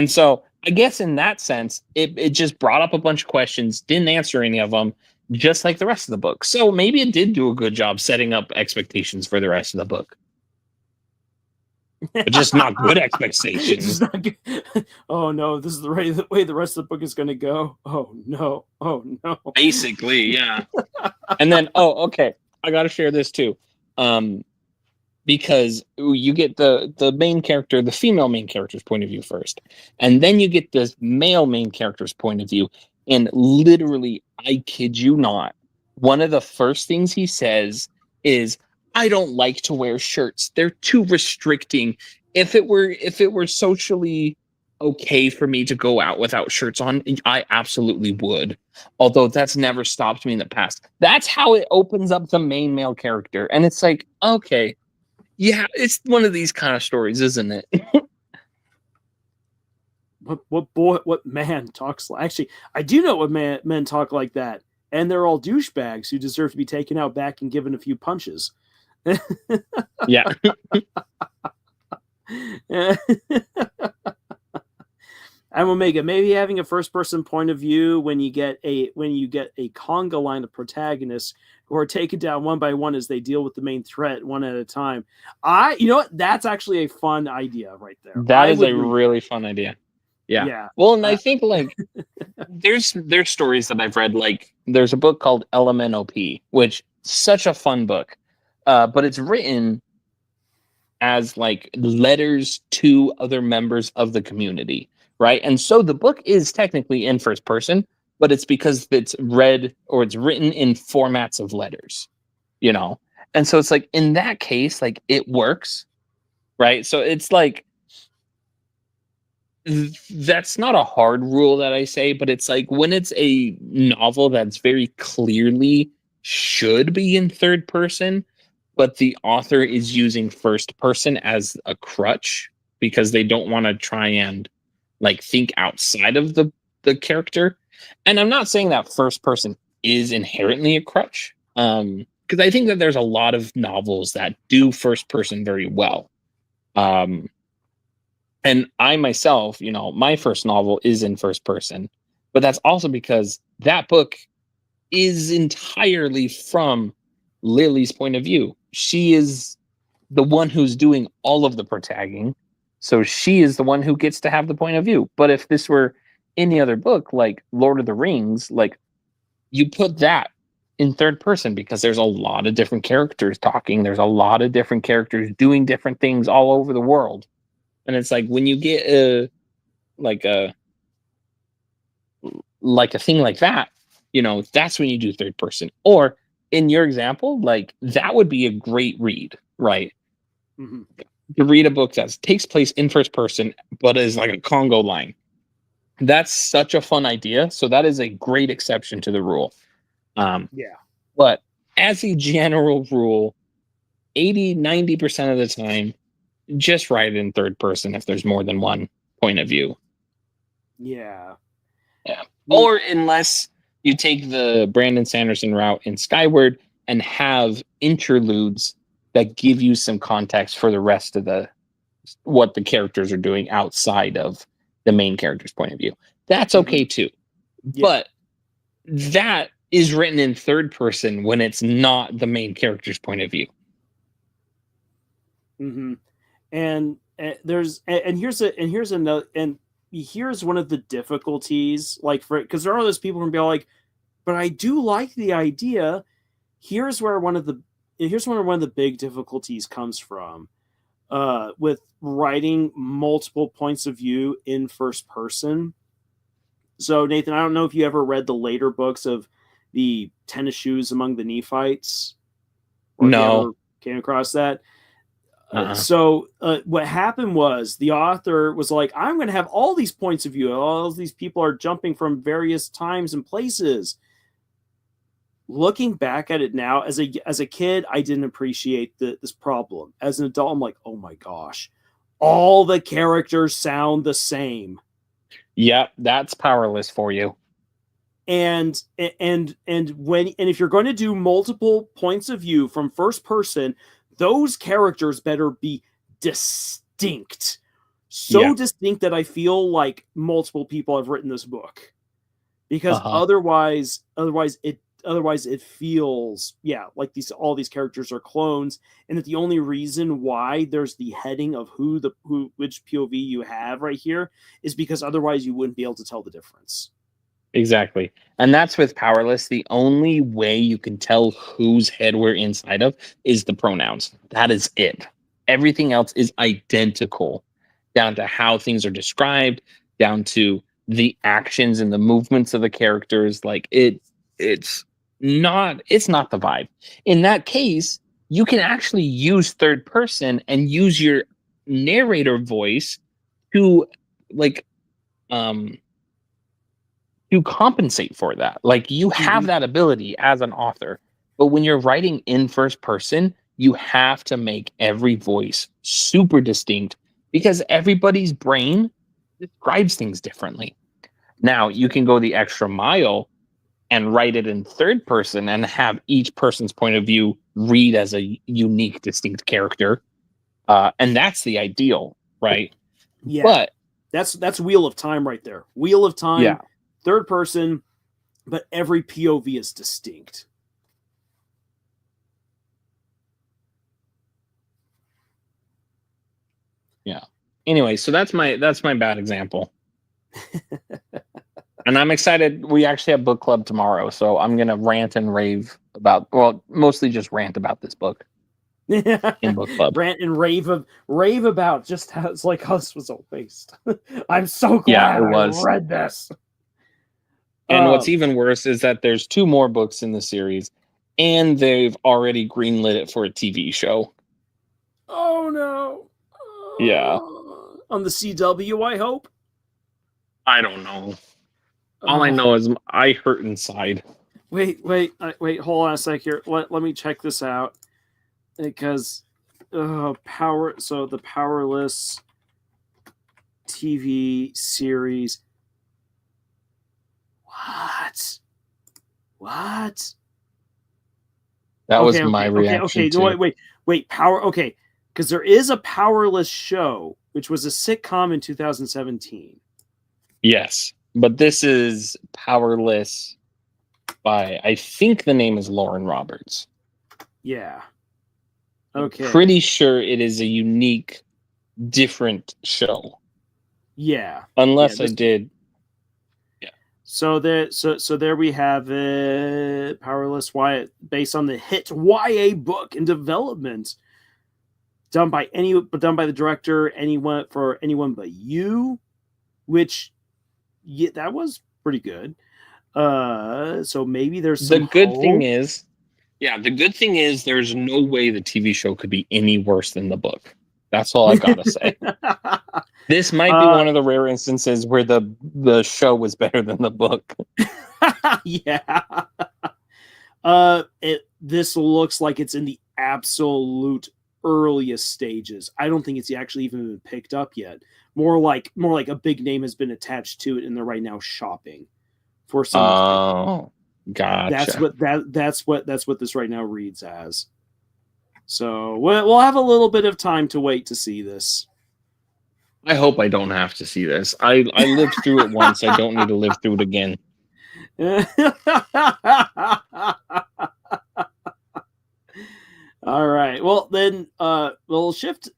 so I guess in that sense, it just brought up a bunch of questions, didn't answer any of them, just like the rest of the book. So maybe it did do a good job setting up expectations for the rest of the book. But just not good expectations. Not good. Oh no, this is the way the rest of the book is going to go. Oh no. Basically, yeah. And then, okay, I got to share this too. Because you get the main character, the female main character's point of view first. And then you get the male main character's point of view. And literally, I kid you not, one of the first things he says is, "I don't like to wear shirts. They're too restricting. If it were socially okay for me to go out without shirts on, I absolutely would. Although that's never stopped me in the past." That's how it opens up the main male character. And it's like, okay, yeah, it's one of these kind of stories, isn't it? What man talks like? Actually, I do know what men talk like that, and they're all douchebags who deserve to be taken out back and given a few punches. Yeah. I'm Omega. Maybe having a first-person point of view when you get a conga line of protagonists who are taken down one by one as they deal with the main threat one at a time. You know what? That's actually a fun idea right there. That is a really fun idea. Yeah. Well, and I think like there's stories that I've read. Like there's a book called LMNOP, which is such a fun book, but it's written as like letters to other members of the community, right? And so the book is technically in first person, but it's because it's read or it's written in formats of letters, you know? And so it's like, in that case, like it works, right? So it's like, that's not a hard rule that I say, but it's like when it's a novel that's very clearly should be in third person, but the author is using first person as a crutch because they don't want to try and like think outside of the character. And I'm not saying that first person is inherently a crutch, because I think that there's a lot of novels that do first person very well. And I myself, you know, my first novel is in first person, but that's also because that book is entirely from Lily's point of view. She is the one who's doing all of the protagging, so she is the one who gets to have the point of view. But if this were any other book, like Lord of the Rings, like you put that in third person because there's a lot of different characters talking. There's a lot of different characters doing different things all over the world. And it's like when you get like a like a thing like that, that's when you do third person. Or in your example, like that would be a great read, right? Mm-hmm. To read a book that takes place in first person, but is like a Congo line. That's such a fun idea. So that is a great exception to the rule. Yeah. But as a general rule, 80-90% of the time, just write it in third person if there's more than one point of view. Yeah. Yeah. Or unless you take the Brandon Sanderson route in Skyward and have interludes that give you some context for the rest of what the characters are doing outside of the main character's point of view. That's okay too. Yeah. But that is written in third person when it's not the main character's point of view. Mm-hmm. And here's one of the difficulties, like because there are those people who can be like, but I do like the idea. Here's where one of the big difficulties comes from, with writing multiple points of view in first person. So Nathan, I don't know if you ever read the later books of the Tennis Shoes Among the Nephites, or if you ever came across that. So what happened was the author was like, I'm going to have all these points of view. All these people are jumping from various times and places. Looking back at it now, as a kid, I didn't appreciate this problem. As an adult, I'm like, oh my gosh, all the characters sound the same. Yep, that's powerless for you. And if you're going to do multiple points of view from first person, those characters better be distinct. So distinct that I feel like multiple people have written this book. Because otherwise it feels like all these characters are clones, and that the only reason why there's the heading of which POV you have right here is because otherwise you wouldn't be able to tell the difference. Exactly. And that's with powerless. The only way you can tell whose head we're inside of is the pronouns. That is it. Everything else is identical, down to how things are described, down to the actions and the movements of the characters. Like it's not the vibe. In that case, you can actually use third person and use your narrator voice to to compensate for that. Like you have that ability as an author, but when you're writing in first person, you have to make every voice super distinct because everybody's brain describes things differently. Now, you can go the extra mile and write it in third person and have each person's point of view read as a unique, distinct character. And that's the ideal, right? Yeah. But that's Wheel of Time right there. Wheel of Time. Yeah. Third person, but every POV is distinct. Yeah. Anyway, so that's my bad example. And I'm excited. We actually have book club tomorrow, so I'm gonna rant and rave mostly just rant about this book in book club. Rant and rave about just how it's like how this was all based. I'm so glad I read this. And what's even worse is that there's 2 more books in the series, and they've already greenlit it for a TV show. Oh no! Yeah. On the CW, I hope. I don't know. All I know is I hurt inside. Wait! Hold on a sec here. Let me check this out, because the Powerless TV series. What? That was my reaction. Okay. Wait. Okay, because there is a Powerless show, which was a sitcom in 2017. Yes, but this is Powerless by, I think the name is Lauren Roberts. Yeah. Okay. I'm pretty sure it is a unique, different show. Yeah. Unless I did So there we have it. Powerless Wyatt, based on the hit YA book in development, done by the director, anyone but you, which that was pretty good. So maybe there's some The good thing hope. is, the good thing is there's no way the TV show could be any worse than the book. That's all I've got to say. This might be one of the rare instances where the show was better than the book. Yeah. This looks like it's in the absolute earliest stages. I don't think it's actually even been picked up yet. More like a big name has been attached to it, and they're right now shopping for some. Oh, gotcha. That's what this right now reads as. So we'll have a little bit of time to wait to see this. I hope I don't have to see this. I lived through it once. I don't need to live through it again. All right. Well, then we'll shift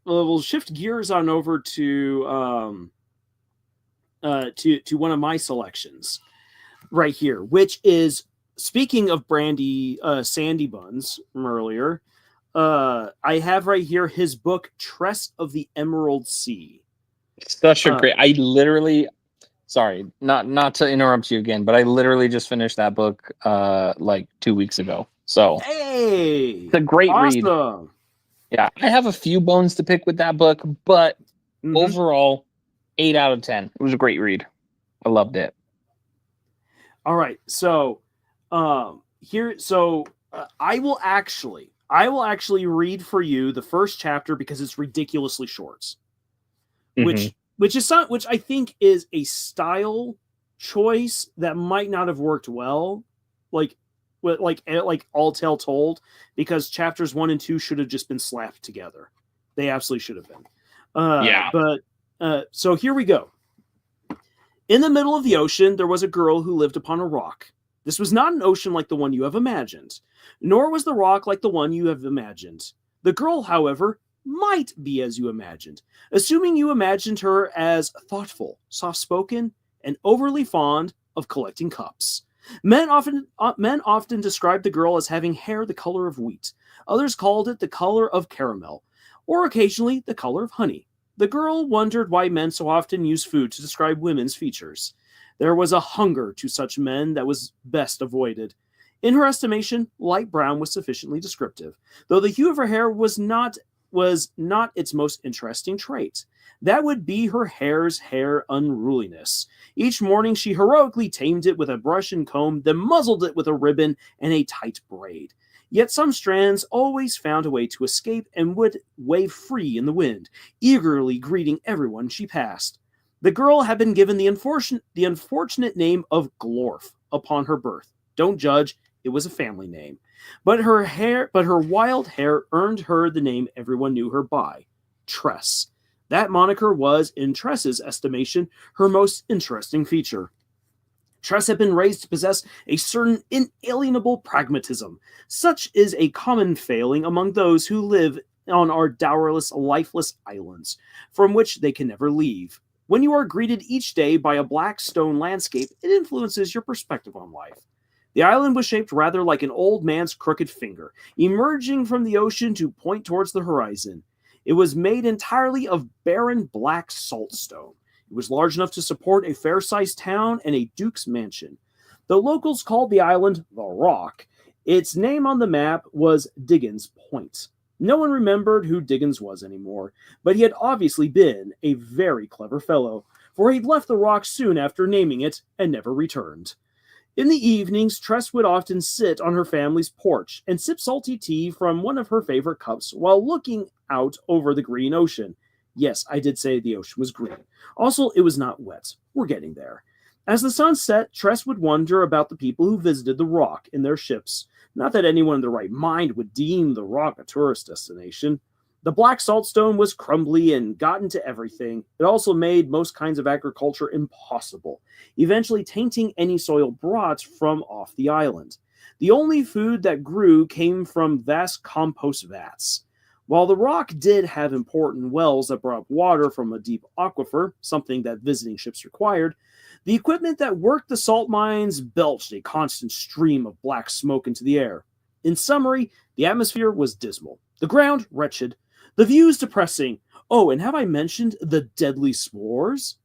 gears on over to one of my selections right here, which is, speaking of Brandy Sandy Buns from earlier, I have right here his book Tress of the Emerald Sea. Such a great. I literally, sorry, not to interrupt you again, but I literally just finished that book like 2 weeks ago. So hey, it's a great read. Yeah, I have a few bones to pick with that book, but overall, 8 out of 10. It was a great read. I loved it. All right, so here, so I will actually read for you the first chapter because it's ridiculously short. Which I think is a style choice that might not have worked well, like all tale told, because chapters 1 and 2 should have just been slapped together. They absolutely should have been. But so here we go. In the middle of the ocean, there was a girl who lived upon a rock. This was not an ocean like the one you have imagined, nor was the rock like the one you have imagined. The girl, however, might be as you imagined, assuming you imagined her as thoughtful, soft-spoken, and overly fond of collecting cups. Men often described the girl as having hair the color of wheat. Others called it the color of caramel, or occasionally the color of honey. The girl wondered why men so often use food to describe women's features. There was a hunger to such men that was best avoided. In her estimation, light brown was sufficiently descriptive, though the hue of her hair was not its most interesting trait. That would be her hair unruliness. Each morning she heroically tamed it with a brush and comb, then muzzled it with a ribbon and a tight braid. Yet some strands always found a way to escape and would wave free in the wind, eagerly greeting everyone she passed. The girl had been given the unfortunate name of Glorf upon her birth. Don't judge, it was a family name. But her wild hair earned her the name everyone knew her by, Tress. That moniker was, in Tress's estimation, her most interesting feature. Tress had been raised to possess a certain inalienable pragmatism. Such is a common failing among those who live on our dowerless, lifeless islands, from which they can never leave. When you are greeted each day by a black stone landscape, it influences your perspective on life. The island was shaped rather like an old man's crooked finger, emerging from the ocean to point towards the horizon. It was made entirely of barren black saltstone. It was large enough to support a fair-sized town and a duke's mansion. The locals called the island the Rock. Its name on the map was Diggins Point. No one remembered who Diggins was anymore, but he had obviously been a very clever fellow, for he'd left the Rock soon after naming it and never returned. In the evenings, Tress would often sit on her family's porch and sip salty tea from one of her favorite cups while looking out over the green ocean. Yes, I did say the ocean was green. Also, it was not wet. We're getting there. As the sun set, Tress would wonder about the people who visited the Rock in their ships. Not that anyone in their right mind would deem the Rock a tourist destination. The black saltstone was crumbly and got into everything. It also made most kinds of agriculture impossible, eventually tainting any soil brought from off the island. The only food that grew came from vast compost vats. While the Rock did have important wells that brought up water from a deep aquifer, something that visiting ships required, The equipment that worked the salt mines belched a constant stream of black smoke into the air. In summary, the atmosphere was dismal, the ground wretched, the views depressing. Oh, and have I mentioned the deadly spores?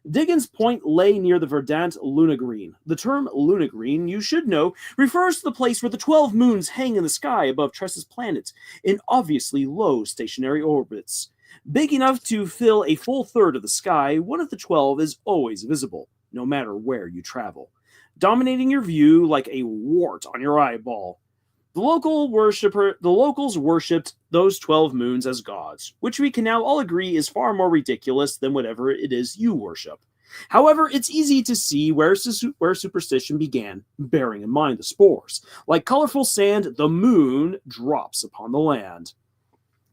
Diggins Point lay near the verdant Luna Green. The term Luna Green, you should know, refers to the place where the 12 moons hang in the sky above Tressa's planet, in obviously low stationary orbits. Big enough to fill a full third of the sky, one of the 12 is always visible, no matter where you travel, dominating your view like a wart on your eyeball. The locals worshipped those 12 moons as gods, which we can now all agree is far more ridiculous than whatever it is you worship. However, it's easy to see where superstition began, bearing in mind the spores. Like colorful sand, the moon drops upon the land.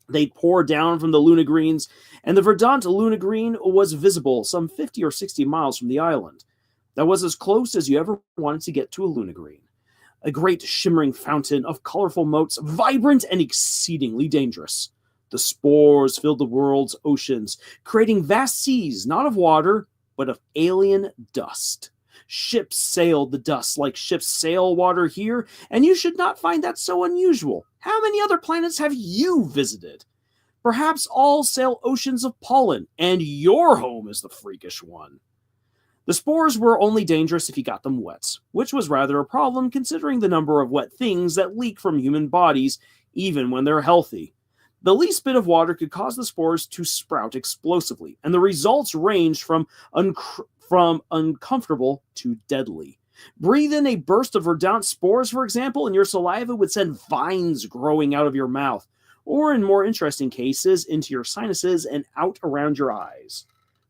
They'd pour down from the Luna Greens, and the verdant Luna Green was visible some 50 or 60 miles from the island. That was as close as you ever wanted to get to a Luna Green. A great shimmering fountain of colorful motes, vibrant and exceedingly dangerous. The spores filled the world's oceans, creating vast seas, not of water, but of alien dust. Ships sailed the dust like ships sail water here, and you should not find that so unusual. How many other planets have you visited? Perhaps all sail oceans of pollen, and your home is the freakish one. The spores were only dangerous if you got them wet, which was rather a problem considering the number of wet things that leak from human bodies even when they're healthy. The least bit of water could cause the spores to sprout explosively, and the results ranged from uncomfortable to deadly. Breathe in a burst of verdant spores, for example, and your saliva would send vines growing out of your mouth, or in more interesting cases, into your sinuses and out around your eyes.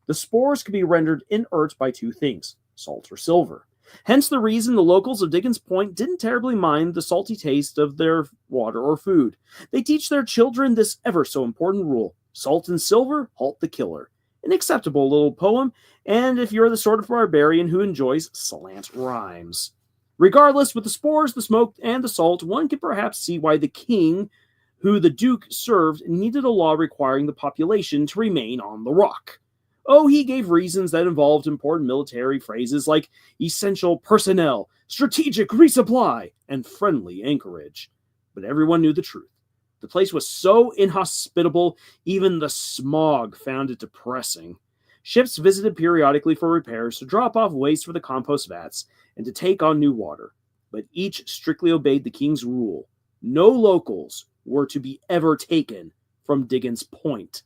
The spores could be rendered inert by two things, salt or silver. Hence the reason the locals of Diggins Point didn't terribly mind the salty taste of their water or food. They teach their children this ever so important rule: salt and silver halt the killer. An acceptable little poem, and if you're the sort of barbarian who enjoys slant rhymes. Regardless, with the spores, the smoke, and the salt, one could perhaps see why the king, who the duke served, needed a law requiring the population to remain on the rock. Oh, he gave reasons that involved important military phrases like essential personnel, strategic resupply, and friendly anchorage. But everyone knew the truth. The place was so inhospitable, even the smog found it depressing. Ships visited periodically for repairs, to drop off waste for the compost vats, and to take on new water. But each strictly obeyed the king's rule. No locals were to be ever taken from Diggins Point.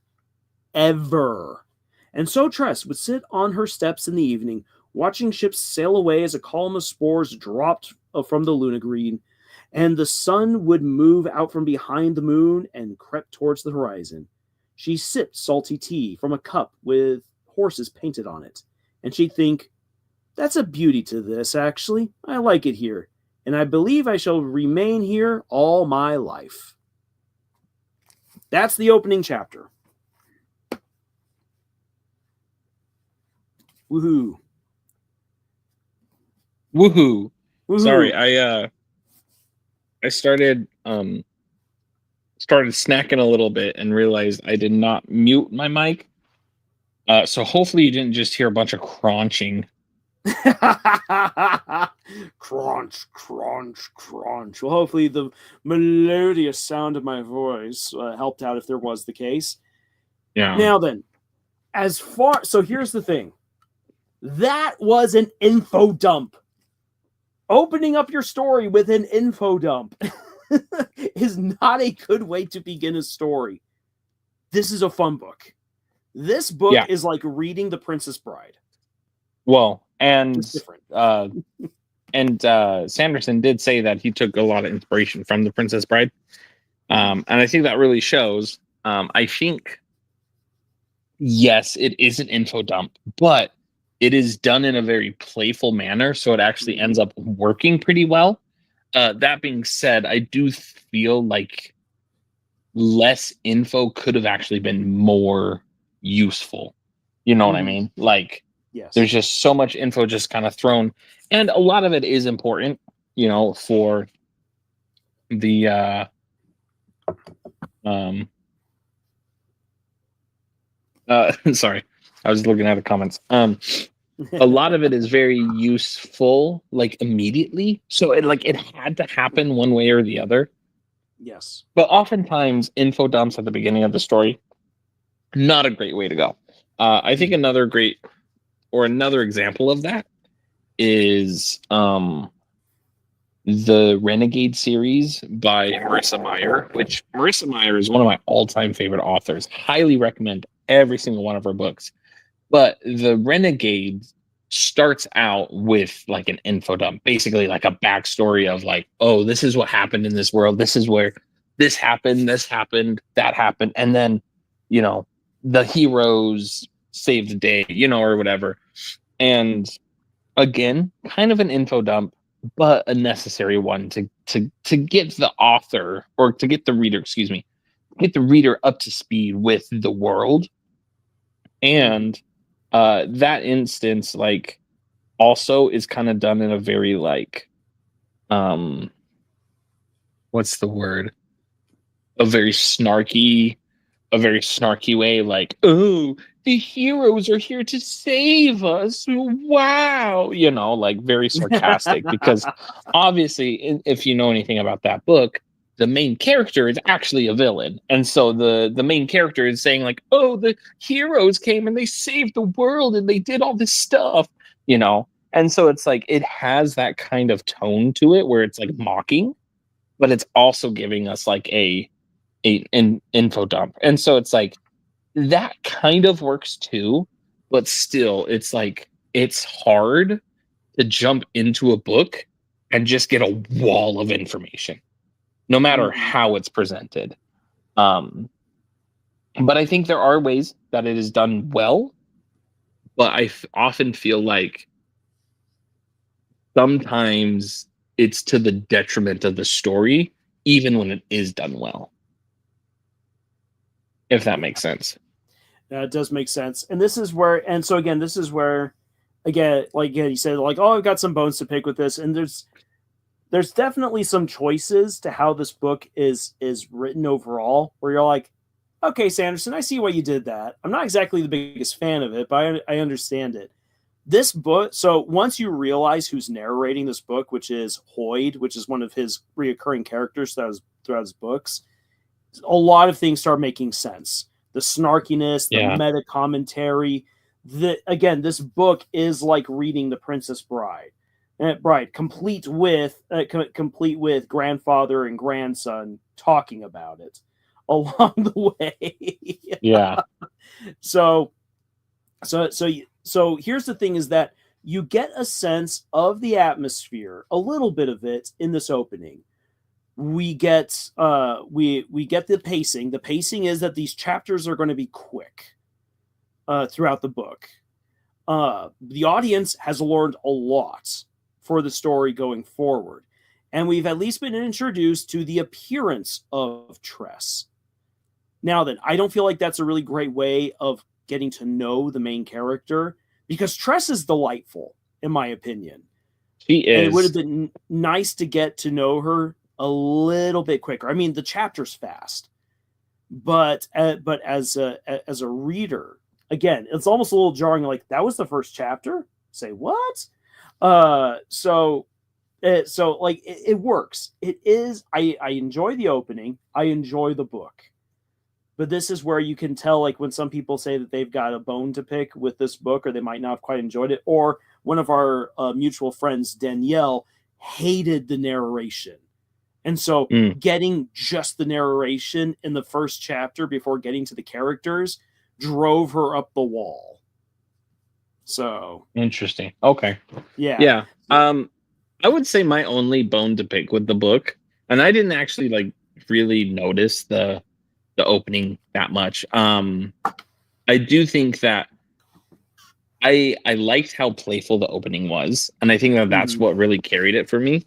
Ever. And so Tress would sit on her steps in the evening, watching ships sail away as a column of spores dropped from the Luna Green, and the sun would move out from behind the moon and crept towards the horizon. She sipped salty tea from a cup with horses painted on it, and she'd think, "That's a beauty to this, actually. I like it here, and I believe I shall remain here all my life." That's the opening chapter. Woohoo. Woohoo. Woohoo. Sorry, I started snacking a little bit and realized I did not mute my mic. So hopefully you didn't just hear a bunch of crunching. Crunch, crunch, crunch. Well, hopefully the melodious sound of my voice helped out if there was the case. Yeah. Now then, so here's the thing. That was an info dump. Opening up your story with an info dump is not a good way to begin a story. This is a fun book. This book is like reading The Princess Bride. Well, and Sanderson did say that he took a lot of inspiration from The Princess Bride. And I think that really shows. I think, yes, it is an info dump, but it is done in a very playful manner, so it actually ends up working pretty well. That being said, I do feel like less info could have actually been more useful. You know what I mean? Like, yes, there's just so much info just kind of thrown, and a lot of it is important, you know, for the sorry, I was looking at the comments. a lot of it is very useful, like immediately. So it had to happen one way or the other. Yes. But oftentimes, info dumps at the beginning of the story, not a great way to go. I think another example of that is the Renegade series by Marissa Meyer, which Marissa Meyer is one of my all-time favorite authors. Highly recommend every single one of her books. But the Renegade starts out with like an info dump, basically like a backstory of like, oh, this is what happened in this world. This is where this happened, that happened. And then, the heroes save the day, or whatever. And again, kind of an info dump, but a necessary one to get the author, or to get the reader, get the reader up to speed with the world. And that instance, like, also is kind of done in a very like, what's the word? A very snarky way, like, oh, the heroes are here to save us. Wow. Like very sarcastic, because obviously, if you know anything about that book, the main character is actually a villain. And so the main character is saying like, oh, the heroes came and they saved the world and they did all this stuff, And so it's like, it has that kind of tone to it where it's like mocking, but it's also giving us like an info dump. And so it's like, that kind of works too, but still it's like, it's hard to jump into a book and just get a wall of information, no matter how it's presented. But I think there are ways that it is done well, but I often feel like sometimes it's to the detriment of the story, even when it is done well. If that makes sense. It does make sense. And this is where, again, like you said, like, oh, I've got some bones to pick with this. And there's definitely some choices to how this book is written overall, where you're like, okay, Sanderson, I see why you did that. I'm not exactly the biggest fan of it, but I understand it. This book, so once you realize who's narrating this book, which is Hoyd, which is one of his reoccurring characters throughout his books, a lot of things start making sense. The snarkiness, the meta commentary. Again, this book is like reading The Princess Bride. Complete with grandfather and grandson talking about it along the way. Yeah. So here's the thing: is that you get a sense of the atmosphere, a little bit of it in this opening. We get the pacing. The pacing is that these chapters are going to be quick throughout the book. The audience has learned a lot for the story going forward, and we've at least been introduced to the appearance of Tress. Now then, I don't feel like that's a really great way of getting to know the main character, because Tress is delightful, in my opinion. She is. And it would have been nice to get to know her a little bit quicker. I mean, the chapter's fast, but as a reader, again, it's almost a little jarring. Like, that was the first chapter. Say what? So it works. It is. I enjoy the opening. I enjoy the book, but this is where you can tell, like, when some people say that they've got a bone to pick with this book, or they might not have quite enjoyed it, or one of our mutual friends, Danielle, hated the narration. And so getting just the narration in the first chapter before getting to the characters drove her up the wall. So interesting. Okay. Yeah. I would say my only bone to pick with the book, and I didn't actually like really notice the opening that much. I do think that I liked how playful the opening was, and I think that that's what really carried it for me.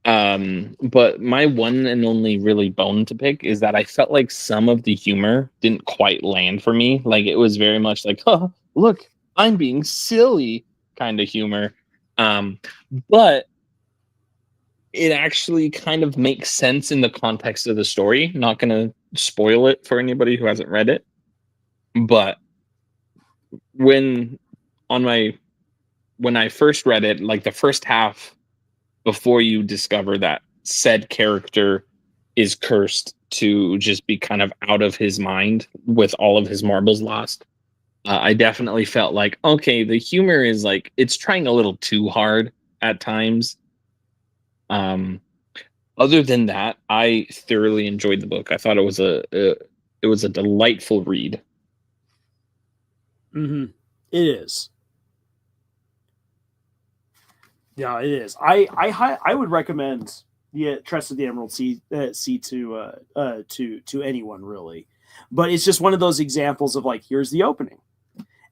But my one and only really bone to pick is that I felt like some of the humor didn't quite land for me. Like, it was very much like, oh, look, I'm being silly kind of humor. But it actually kind of makes sense in the context of the story. Not going to spoil it for anybody who hasn't read it. But when on my when I first read it, like the first half, before you discover that said character is cursed to just be kind of out of his mind with all of his marbles lost. I definitely felt like, okay, the humor is like, it's trying a little too hard at times. Other than that, I thoroughly enjoyed the book. I thought it was a delightful read. Mm-hmm. It is. Yeah, it is. I would recommend the Trust of the Emerald Sea to anyone really, but it's just one of those examples of like, here's the opening,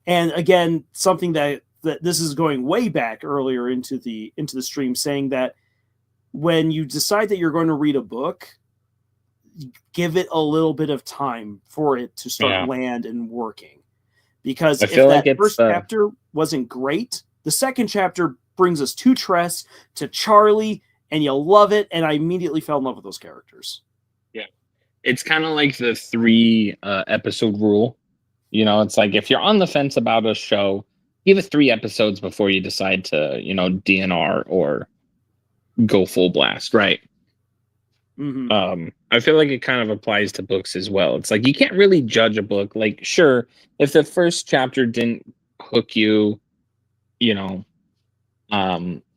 and again, something that this is going way back earlier into the stream, saying that when you decide that you're going to read a book, give it a little bit of time for it to start land and working, because I if feel that like first chapter wasn't great, the second chapter brings us to Tress, to Charlie, and you love it. And I immediately fell in love with those characters. Yeah. It's kind of like the 3 episode rule. You know, it's like if you're on the fence about a show, give it 3 episodes before you decide to, you know, DNR or go full blast, right? Mm-hmm. I feel like it kind of applies to books as well. It's like you can't really judge a book. Like, sure, if the first chapter didn't hook you, you know,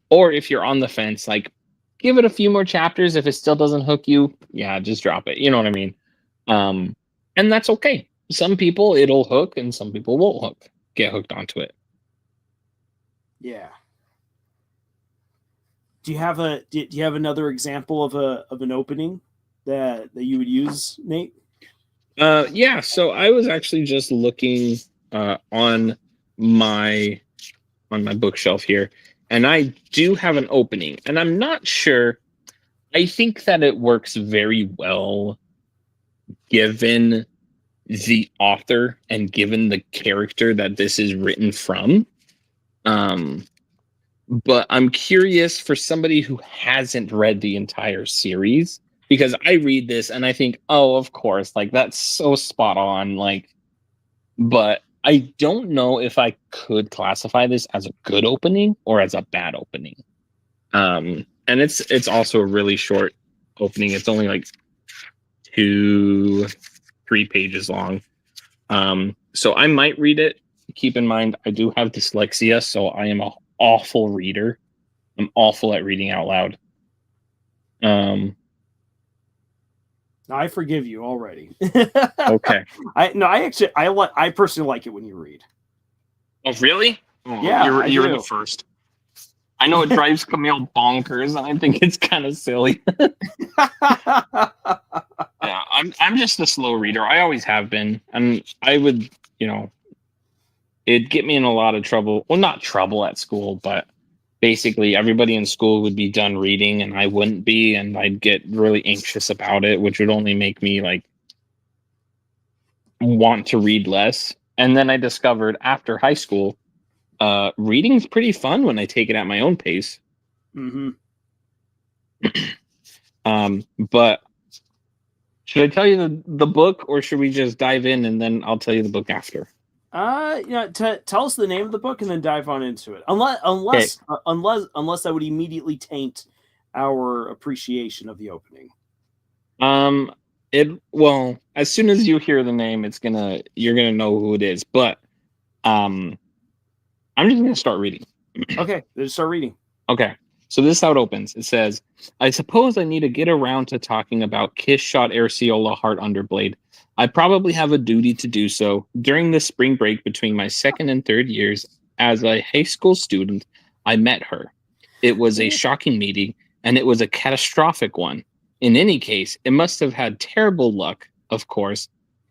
or if you're on the fence, like give it a few more chapters. If it still doesn't hook you, yeah, just drop it. You know what I mean? And that's okay. Some people it'll hook, and some people won't get hooked onto it. Yeah. Do you have another example of an opening that you would use, Nate? Yeah. So I was actually just looking on my bookshelf here, and I do have an opening, and I'm not sure. I think that it works very well given the author and given the character that this is written from. But I'm curious for somebody who hasn't read the entire series, because I read this and I think, oh, of course, like that's so spot on. Like, but I don't know if I could classify this as a good opening or as a bad opening. And it's also a really short opening. It's only like 2-3 pages long. So I might read it. Keep in mind, I do have dyslexia, so I am an awful reader. I'm awful at reading out loud. I forgive you already. Okay. I personally like it when you read. Oh, really? Oh, Yeah, you're the first. I know it drives Camille bonkers, and I think it's kind of silly. Yeah, I'm just a slow reader. I always have been, and I would, you know, it'd get me in a lot of trouble. Well, not trouble at school, but basically everybody in school would be done reading and I wouldn't be, and I'd get really anxious about it, which would only make me like want to read less. And then I discovered after high school, reading's pretty fun when I take it at my own pace. Mm-hmm. But should I tell you the book, or should we just dive in and then I'll tell you the book after? Tell us the name of the book and then dive on into it. Unless that would immediately taint our appreciation of the opening. Well, as soon as you hear the name, you're gonna know who it is. But I'm just gonna start reading. Okay, let's start reading. Okay. So this is how it opens. It says, I suppose I need to get around to talking about Kiss Shot Airseola Heart Underblade. I probably have a duty to do so. During the spring break between my 2nd and 3rd years as a high school student, I met her. It was a shocking meeting, and it was a catastrophic one. In any case, it must have had terrible luck, of course,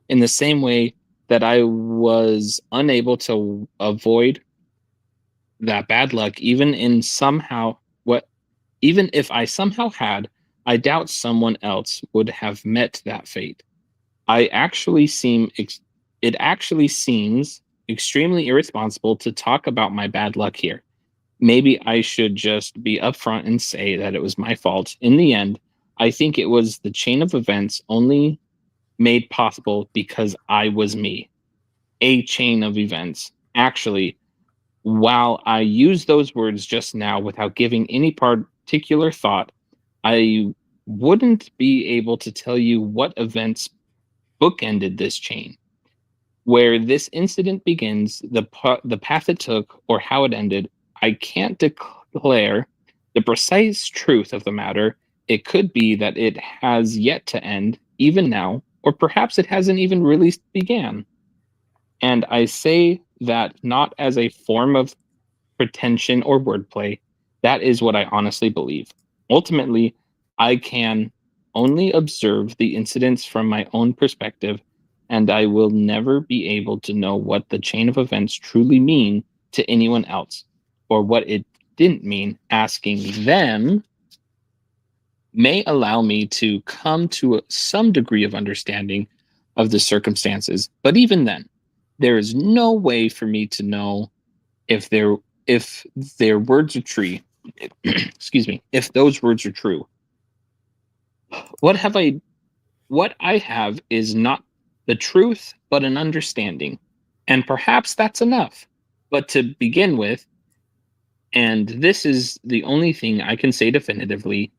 in the same way that I was unable to avoid that bad luck, even if I somehow had, I doubt someone else would have met that fate. It actually seems extremely irresponsible to talk about my bad luck here. Maybe I should just be upfront and say that it was my fault. In the end, I think it was the chain of events only made possible because I was me. A chain of events. Actually, While I use those words just now without giving any particular thought, I wouldn't be able to tell you what events bookended this chain. Where this incident begins, the path it took, or how it ended, I can't declare the precise truth of the matter. It could be that it has yet to end, even now, or perhaps it hasn't even really began. And I say that not as a form of pretension or wordplay. That is what I honestly believe. Ultimately, I can only observe the incidents from my own perspective, and I will never be able to know what the chain of events truly mean to anyone else, or what it didn't mean. Asking them may allow me to come to some degree of understanding of the circumstances, but even then, there is no way for me to know if their if their words are true. Excuse me, if those words are true. what have i what I have is not the truth but an understanding, and perhaps that's enough. But to begin with, and this is the only thing I can say definitively,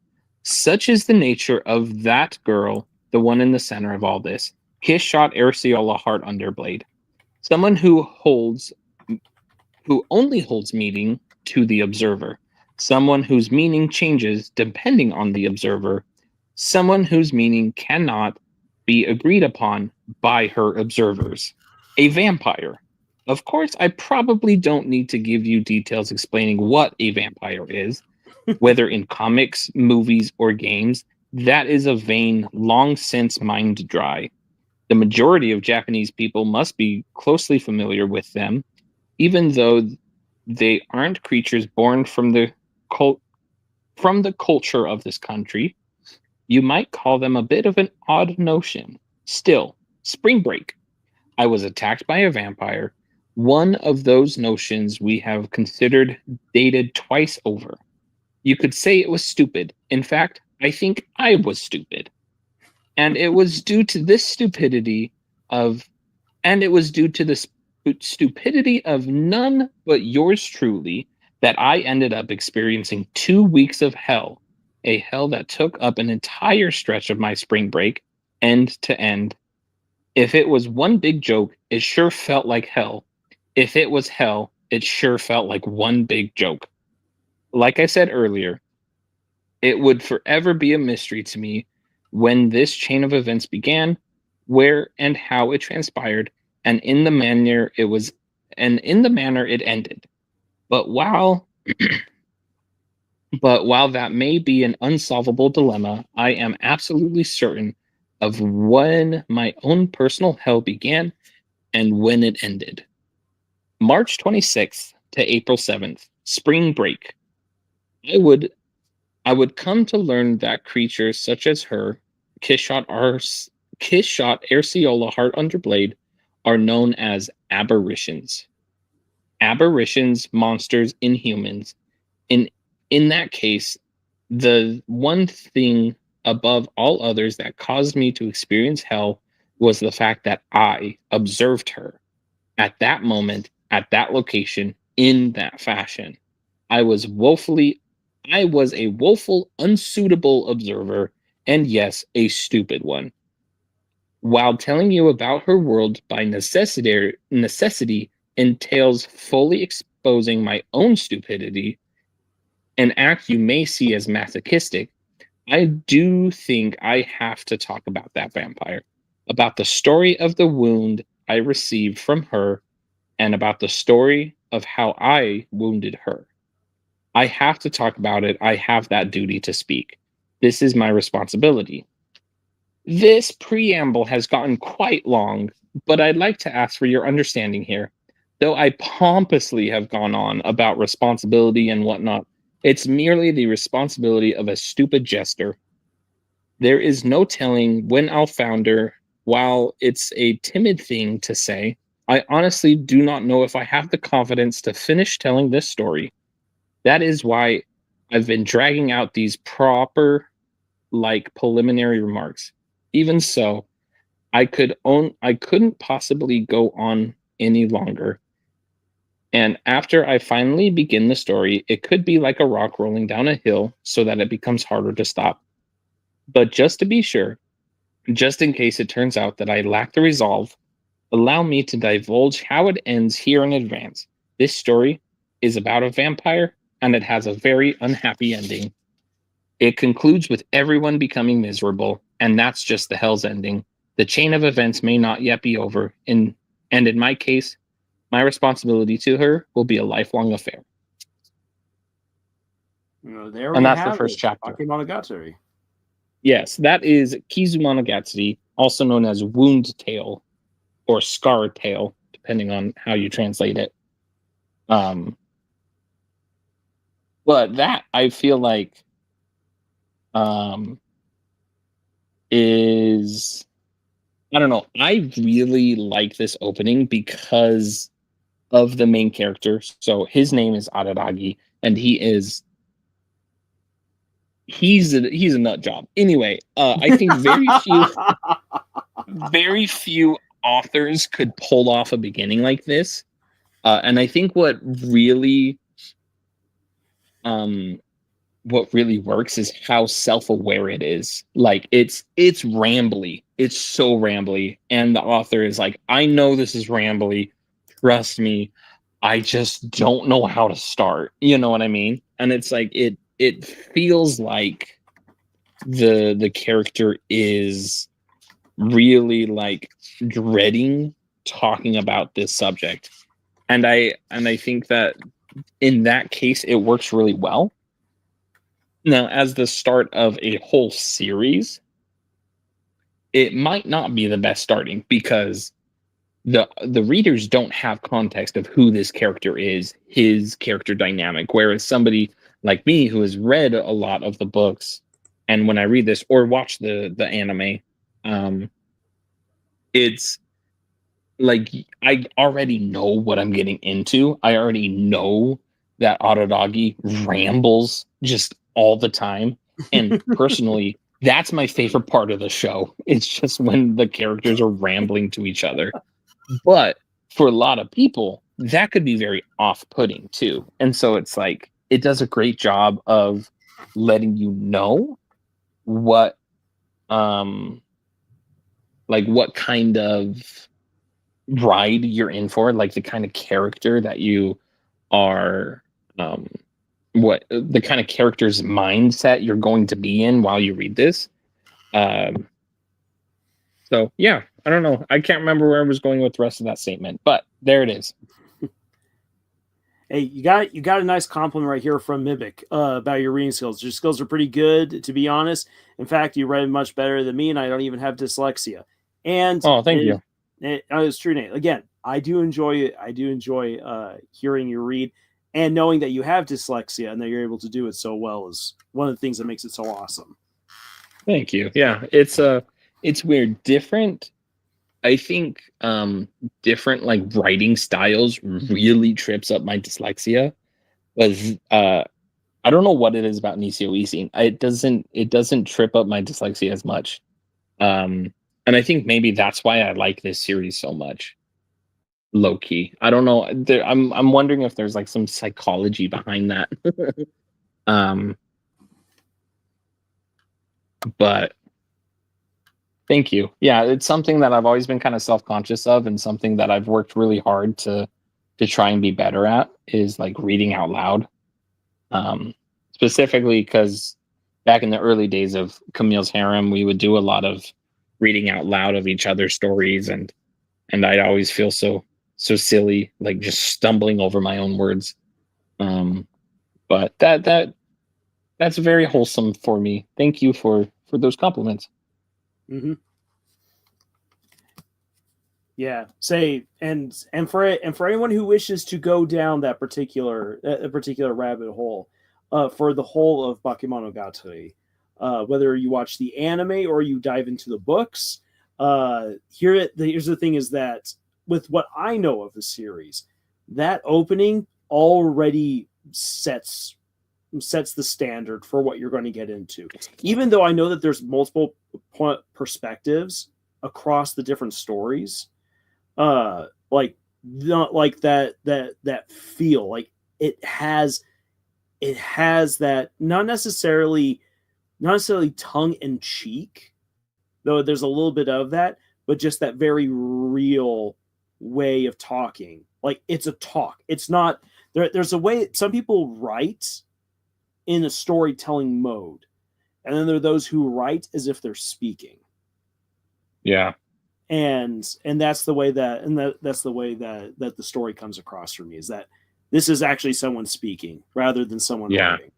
such is the nature of that girl, the one in the center of all this, kiss shot Arceola heart underblade, someone who only holds meaning to the observer, someone whose meaning changes depending on the observer, someone whose meaning cannot be agreed upon by her observers. A vampire. Of course, I probably don't need to give you details explaining what a vampire is, whether in comics, movies, or games. That is a vein long since mined dry. The majority of Japanese people must be closely familiar with them, even though they aren't creatures born from the culture of this country. You might call them a bit of an odd notion. Still, spring break. I was attacked by a vampire. One of those notions we have considered dated twice over. You could say it was stupid. In fact, I think I was stupid. And it was due to this stupidity of and it was due to the stupidity of none but yours truly that I ended up experiencing 2 weeks of hell, a hell that took up an entire stretch of my spring break, end to end. If it was one big joke, it sure felt like hell. If it was hell, it sure felt like one big joke. Like I said earlier, it would forever be a mystery to me when this chain of events began, where and how it transpired, and in the manner it ended. But while but while that may be an unsolvable dilemma, I am absolutely certain of when my own personal hell began and when it ended. March 26th to April 7th, spring break. I would I would come to learn that creatures such as her, Kishot Ars Kishot Arceola Heart Underblade, are known as aberrations. Aberrations, monsters, inhumans. In in that case, the one thing above all others that caused me to experience hell was the fact that I observed her at that moment, at that location, in that fashion. I was woefully I was a woeful, unsuitable observer, and yes, a stupid one. While telling you about her world by necessity entails fully exposing my own stupidity, an act you may see as masochistic, I do think I have to talk about that vampire, about the story of the wound I received from her, and about the story of how I wounded her. I have to talk about it. I have that duty to speak. This is my responsibility. This preamble has gotten quite long, but I'd like to ask for your understanding here. Though I pompously have gone on about responsibility and whatnot, it's merely the responsibility of a stupid jester. There is no telling when I'll founder. While it's a timid thing to say, I honestly do not know if I have the confidence to finish telling this story. That is why I've been dragging out these proper, like, preliminary remarks. Even so, I couldn't possibly go on any longer. And after I finally begin the story, it could be like a rock rolling down a hill so that it becomes harder to stop. But just to be sure, just in case it turns out that I lack the resolve, allow me to divulge how it ends here in advance. This story is about a vampire, and it has a very unhappy ending. It concludes with everyone becoming miserable, and that's just the hell's ending. The chain of events may not yet be over, and in my case, my responsibility to her will be a lifelong affair. There And we that's the have first it. chapter. Bakemonogatari. Yes, that is Kizumonogatari, also known as Wound Tale or Scar Tale, depending on how you translate it. But that I feel like is, I don't know. I really like this opening because of the main character. So his name is Araragi, and he's a nut job. Anyway, I think very few authors could pull off a beginning like this. And I think what really works is how self-aware it is. Like it's rambly. It's so rambly. And the author is like, I know this is rambly. Trust me. I just don't know how to start. You know what I mean? And it's like it feels like the character is really like dreading talking about this subject. And I think that in that case it works really well. Now, as the start of a whole series, it might not be the best starting because the readers don't have context of who this character is, his character dynamic. Whereas somebody like me who has read a lot of the books, and when I read this or watch the anime, it's like I already know what I'm getting into. I already know that Araragi rambles just all the time. And personally, that's my favorite part of the show. It's just when the characters are rambling to each other. But for a lot of people, that could be very off-putting too. And so it's like it does a great job of letting you know what what kind of ride you're in for, like the kind of character that you are, what the kind of character's mindset you're going to be in while you read this. Um, so yeah, I don't know. I can't remember where I was going with the rest of that statement, but there it is. Hey, you got a nice compliment right here from Mimic about your reading skills. Your skills are pretty good, to be honest. In fact, you read much better than me, and I don't even have dyslexia. And Oh, thank you. It's true, Nate. Again, I do enjoy hearing you read, and knowing that you have dyslexia and that you're able to do it so well is one of the things that makes it so awesome. Thank you. Yeah, it's weird. Different. I think different like writing styles really trips up my dyslexia. But I don't know what it is about Nisio Easing. It doesn't trip up my dyslexia as much. And I think maybe that's why I like this series so much. Low key. I don't know. I'm wondering if there's like some psychology behind that. But thank you. Yeah, it's something that I've always been kind of self-conscious of, and something that I've worked really hard to try and be better at is like reading out loud. Specifically because back in the early days of Camille's Harem, we would do a lot of reading out loud of each other's stories, and I'd always feel so silly, like just stumbling over my own words. But that's very wholesome for me. Thank you for those compliments. Mm-hmm. Yeah. Say and for anyone who wishes to go down that particular rabbit hole, for the whole of Bakemonogatari, whether you watch the anime or you dive into the books, here's the thing: is that with what I know of the series, that opening already sets the standard for what you're going to get into. Even though I know that there's multiple perspectives across the different stories, like not like that feel. Like it has that not necessarily tongue in cheek, though there's a little bit of that, but just that very real way of talking. Like it's a talk. It's not there's a way some people write in a storytelling mode, and then there are those who write as if they're speaking. Yeah. And that's the way that's the way that the story comes across for me, is that this is actually someone speaking rather than someone writing.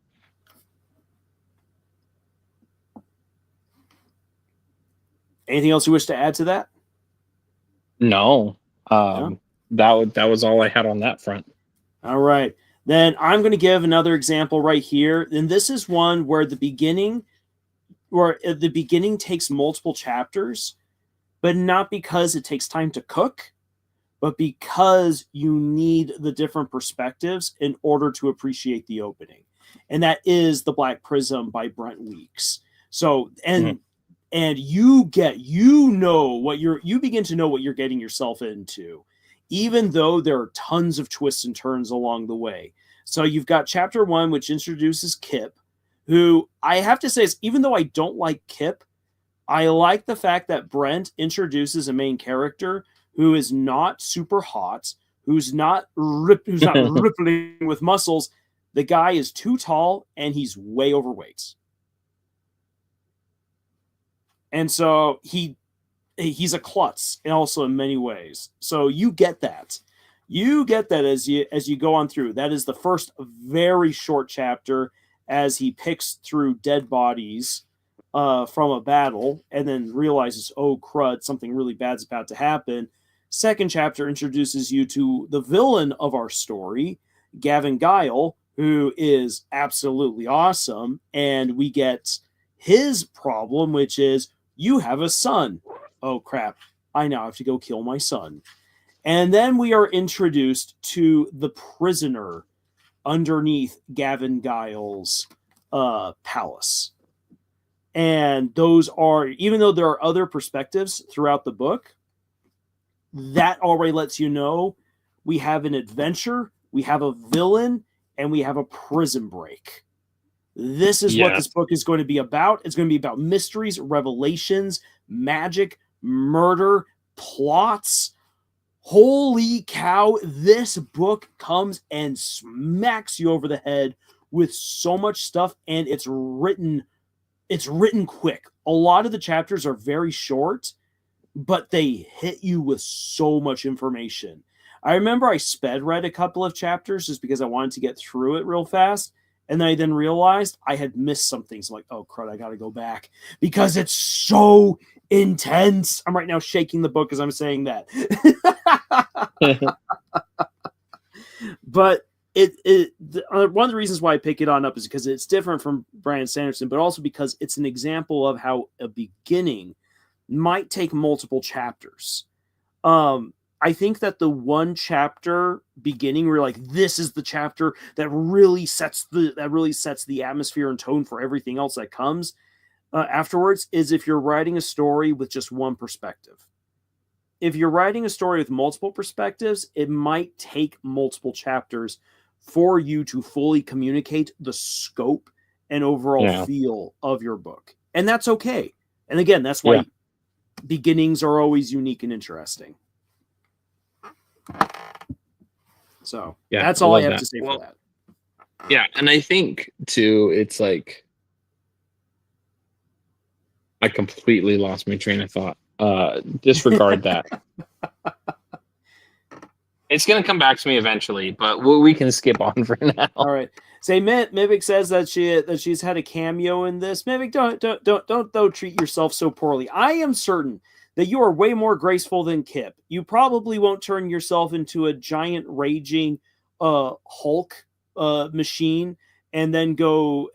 Anything else you wish to add to that? No. That was all I had on that front. All right. Then I'm going to give another example right here. And this is one where the beginning takes multiple chapters, but not because it takes time to cook, but because you need the different perspectives in order to appreciate the opening. And that is The Black Prism by Brent Weeks. So, and you begin to know what you're getting yourself into, even though there are tons of twists and turns along the way. So you've got chapter 1, which introduces Kip, who I have to say is, even though I don't like Kip, I like the fact that Brent introduces a main character who is not super hot, who's not rippling with muscles. The guy is too tall and he's way overweight. And so he's a klutz, and also in many ways. So you get that. You get that as you go on through. That is the first very short chapter, as he picks through dead bodies from a battle, and then realizes, oh crud, something really bad's about to happen. Second chapter introduces you to the villain of our story, Gavin Guile, who is absolutely awesome, and we get his problem, which is, you have a son. Oh crap, I now have to go kill my son. And then we are introduced to the prisoner underneath Gavin Guile's palace. And those are, even though there are other perspectives throughout the book, that already lets you know we have an adventure, we have a villain, and we have a prison break. This is what this book is going to be about. It's going to be about mysteries, revelations, magic, murder, plots. Holy cow, this book comes and smacks you over the head with so much stuff, and it's written quick. A lot of the chapters are very short, but they hit you with so much information. I remember I sped read a couple of chapters just because I wanted to get through it real fast. And then I realized I had missed something. So I'm like, oh, crud, I got to go back because it's so intense. I'm right now shaking the book as I'm saying that. But one of the reasons why I pick it on up is because it's different from Brandon Sanderson, but also because it's an example of how a beginning might take multiple chapters. I think that the one chapter beginning where like this is the chapter that really sets the atmosphere and tone for everything else that comes afterwards is if you're writing a story with just one perspective. If you're writing a story with multiple perspectives, it might take multiple chapters for you to fully communicate the scope and overall feel of your book. And that's okay. And again, that's why beginnings are always unique and interesting. So that's all I have to say for that. Yeah, and I think too, it's like I completely lost my train of thought. Disregard that. It's gonna come back to me eventually, but we can skip on for now. All right. Say Mimic says that she's had a cameo in this. Mimic, don't treat yourself so poorly. I am certain that you are way more graceful than Kip. You probably won't turn yourself into a giant raging Hulk machine and then go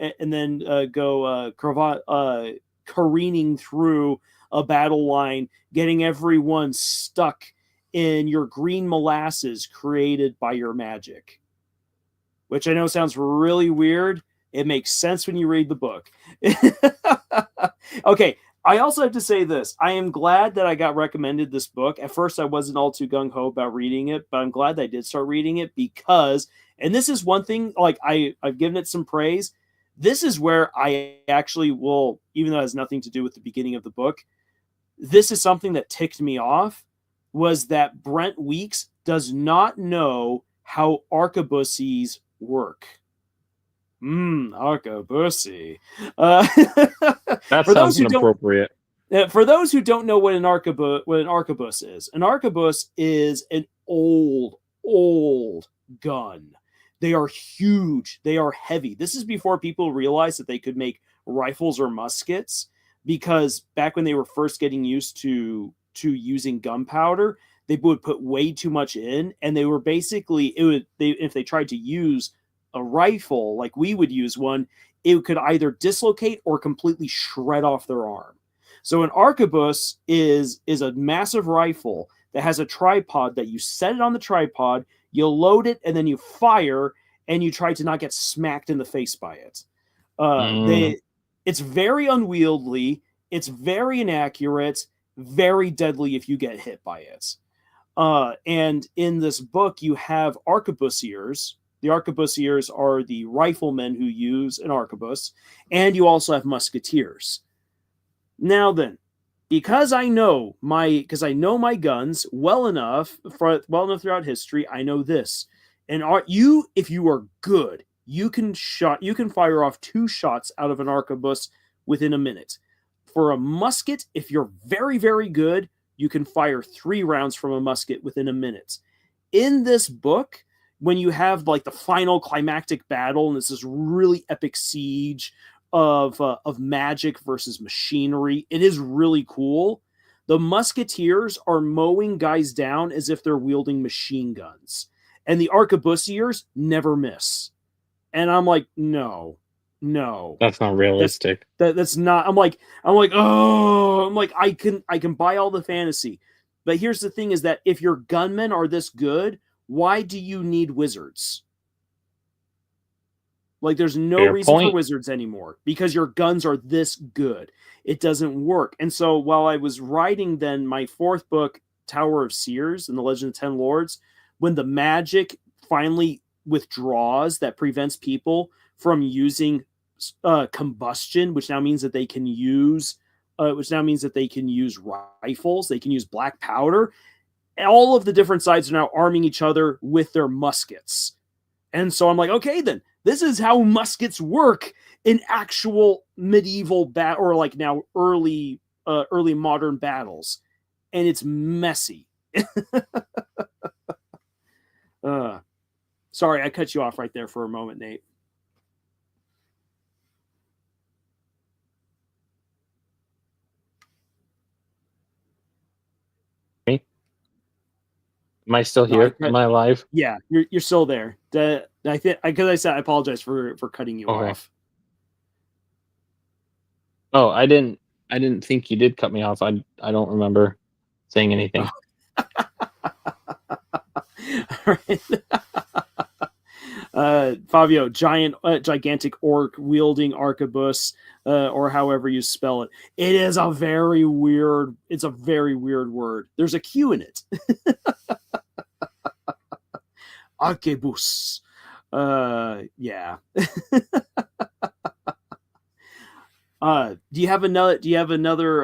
careening through a battle line, getting everyone stuck in your green molasses created by your magic. Which I know sounds really weird. It makes sense when you read the book. Okay, I also have to say this. I am glad that I got recommended this book. At first, I wasn't all too gung ho about reading it, but I'm glad that I did start reading it because, and this is one thing, like I've given it some praise. This is where I actually will, even though it has nothing to do with the beginning of the book, this is something that ticked me off, was that Brent Weeks does not know how arquebuses work. Arquebussy. That For those sounds who don't, inappropriate. for those who don't know what an arquebus is, an arquebus is an old gun. They are huge. They are heavy. This is before people realized that they could make rifles or muskets, because back when they were first getting used to using gunpowder, they would put way too much in, and they were basically if they tried to use a rifle like we would use one, it could either dislocate or completely shred off their arm. So an arquebus is a massive rifle that has a tripod that you set it on the tripod, you load it, and then you fire, and you try to not get smacked in the face by it. It's very unwieldy, it's very inaccurate, very deadly if you get hit by it. And in this book, you have arquebusiers. The arquebusiers are the riflemen who use an arquebus, and you also have musketeers. Now then, because I know my guns well enough throughout history, I know this. And if you are good, you can fire off 2 shots out of an arquebus within a minute. For a musket, if you're very, very good, you can fire 3 rounds from a musket within a minute. In this book, when you have like the final climactic battle, and this is really epic siege of magic versus machinery, it is really cool. The musketeers are mowing guys down as if they're wielding machine guns, and the arquebusiers never miss. And I'm like, no, That's not realistic. that's not. I'm like, I can buy all the fantasy, but here's the thing: is that if your gunmen are this good, why do you need wizards? Like, there's no Fair reason point. for wizards anymore, because your guns are this good. It doesn't work. And so while I was writing then my 4th book, Tower of Seers and the Legend of 10 Lords, when the magic finally withdraws that prevents people from using combustion, which now means that they can use rifles, they can use black powder. All of the different sides are now arming each other with their muskets. And so I'm like, okay, then this is how muskets work in actual medieval or like now early modern battles. And it's messy. Sorry, I cut you off right there for a moment, Nate. Am I still here? Am I alive? Yeah, you're still there. I think, because I said, I apologize for cutting you off. Oh, I didn't think you did cut me off. I don't remember saying anything. All right. Fabio, gigantic orc wielding arquebus, or however you spell it. It is a very weird. It's a very weird word. There's a Q in it. Arquebus. Yeah. Do you have another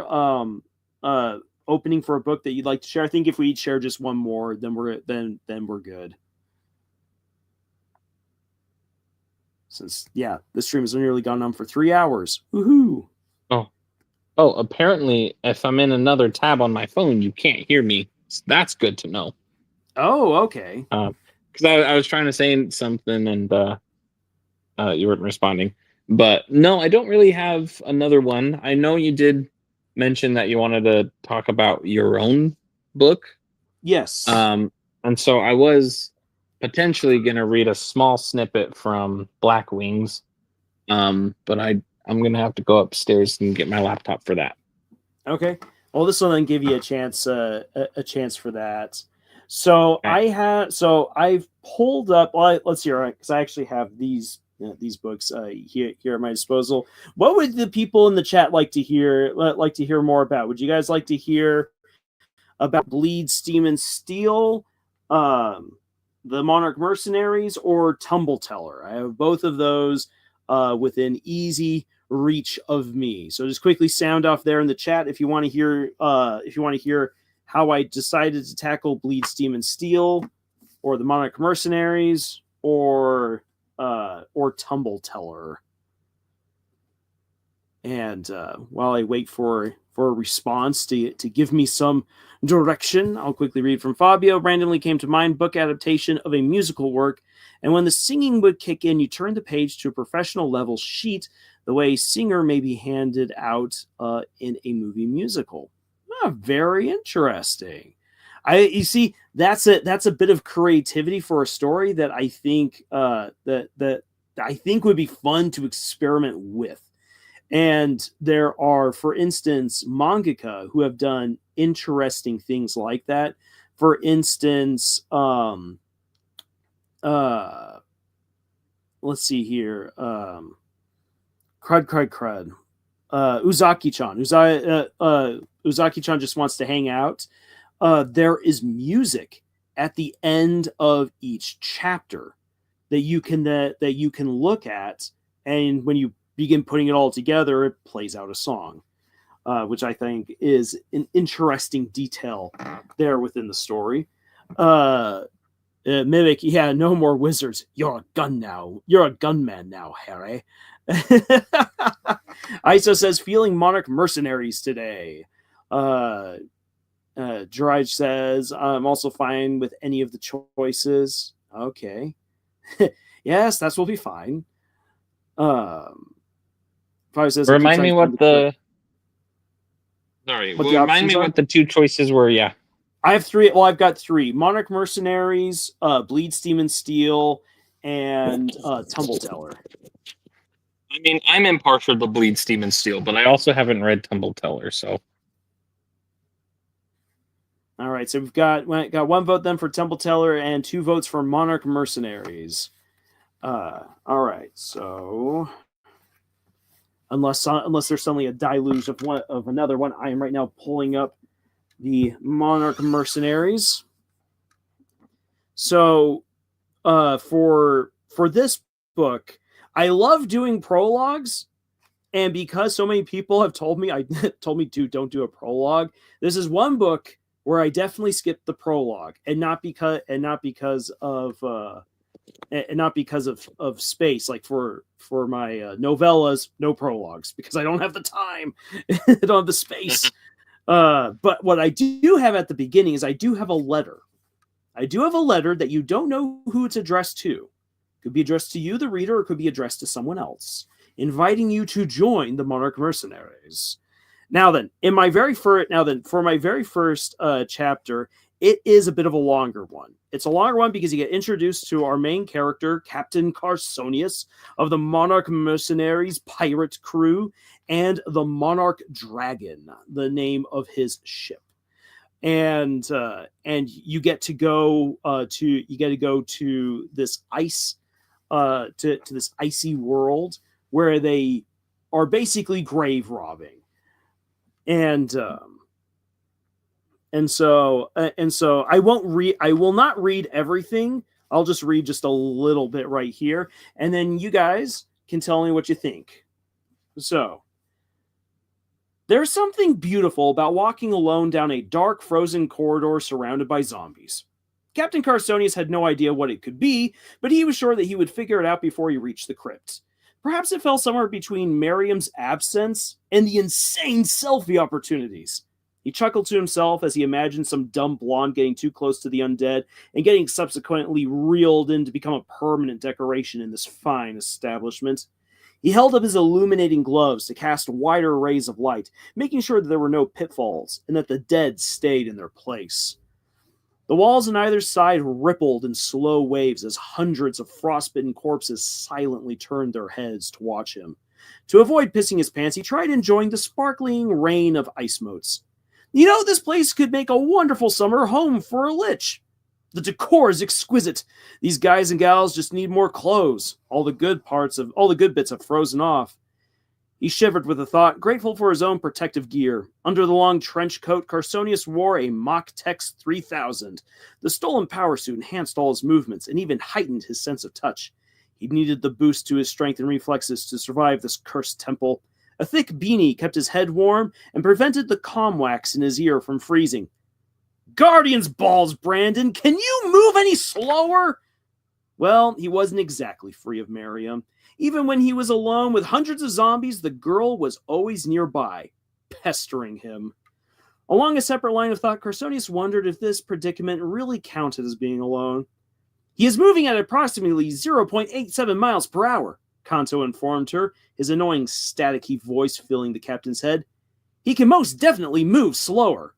opening for a book that you'd like to share? I think if we each share just one more, then we're good. Since this stream has nearly gone on for 3 hours. Woohoo! Oh, apparently if I'm in another tab on my phone, you can't hear me. So that's good to know. Oh, okay. Because I was trying to say something and you weren't responding. But no, I don't really have another one. I know you did mention that you wanted to talk about your own book. Yes. And so I was potentially going to read a small snippet from Black Wings. But I'm going to have to go upstairs and get my laptop for that. Okay. Well, this will then give you a chance for that. So okay. I've pulled up. Well, let's see, because I actually have these these books here at my disposal. What would the people in the chat like to hear more about? Would you guys like to hear about Bleed, Steam, and Steel, the Monarch Mercenaries, or Tumble Teller? I have both of those within easy reach of me. So just quickly sound off there in the chat if you want to hear how I decided to tackle Bleed, Steam, and Steel, or the Monarch Mercenaries, or Tumble Teller. And while I wait for a response to give me some direction, I'll quickly read from Fabio. Randomly came to mind, book adaptation of a musical work, and when the singing would kick in, you turn the page to a professional level sheet, the way a singer may be handed out in a movie musical. Very interesting. You see, that's a bit of creativity for a story that I think that I think would be fun to experiment with. And there are, for instance, mangaka who have done interesting things like that. For instance, let's see here. Crud. Uzaki-chan. Uzaki-chan just wants to hang out. There is music at the end of each chapter that you can look at, and when you begin putting it all together, it plays out a song, which I think is an interesting detail there within the story. Mimic, yeah, no more wizards. You're a gunman now, Harry. Iso says, feeling Monarch Mercenaries today. Jiraj says, I'm also fine with any of the choices. Okay. Yes, that will be fine. Says, remind me what the two choices were. Yeah, I have three. Well, I've got three: Monarch Mercenaries, Bleed, Steam, and Steel, and Tumble Teller. I mean, I'm impartial to Bleed, Steam, and Steel, but I also haven't read Tumble Teller, so. All right, so we've got one vote then for Tumble Teller and 2 votes for Monarch Mercenaries. All right, so unless there's suddenly a deluge of another one, I am right now pulling up the Monarch Mercenaries. So for this book, I love doing prologues, and because so many people have told me don't do a prologue, this is one book where I definitely skipped the prologue, and not because of space. Like for my novellas, no prologues, because I don't have the time, I don't have the space. But what I do have at the beginning is I do have a letter. I do have a letter that you don't know who it's addressed to. It could be addressed to you, the reader, or it could be addressed to someone else, inviting you to join the Monarch Mercenaries. For my very first chapter, it is a bit of a longer one. It's a longer one because you get introduced to our main character, Captain Carsonius of the Monarch Mercenaries pirate crew, and the Monarch Dragon, the name of his ship. And you get to go to this ice to this icy world where they are basically grave robbing. And so I will not read everything. I'll just read just a little bit right here, and then you guys can tell me what you think. So, there's something beautiful about walking alone down a dark, frozen corridor surrounded by zombies. Captain Carsonius had no idea what it could be, but he was sure that he would figure it out before he reached the crypt. Perhaps it fell somewhere between Miriam's absence and the insane selfie opportunities. He chuckled to himself as he imagined some dumb blonde getting too close to the undead and getting subsequently reeled in to become a permanent decoration in this fine establishment. He held up his illuminating gloves to cast wider rays of light, making sure that there were no pitfalls and that the dead stayed in their place. The walls on either side rippled in slow waves as hundreds of frostbitten corpses silently turned their heads to watch him. To avoid pissing his pants, he tried enjoying the sparkling rain of ice motes. You know, this place could make a wonderful summer home for a lich. The decor is exquisite. These guys and gals just need more clothes. All the good bits have frozen off. He shivered with the thought, grateful for his own protective gear. Under the long trench coat, Carsonius wore a Mach Tex 3000. The stolen power suit enhanced all his movements and even heightened his sense of touch. He needed the boost to his strength and reflexes to survive this cursed temple. A thick beanie kept his head warm and prevented the calm wax in his ear from freezing. Guardian's balls, Brandon! Can you move any slower? Well, he wasn't exactly free of Miriam. Even when he was alone with hundreds of zombies, the girl was always nearby, pestering him. Along a separate line of thought, Carsonius wondered if this predicament really counted as being alone. He is moving at approximately 0.87 miles per hour, Kanto informed her, his annoying staticky voice filling the captain's head. He can most definitely move slower.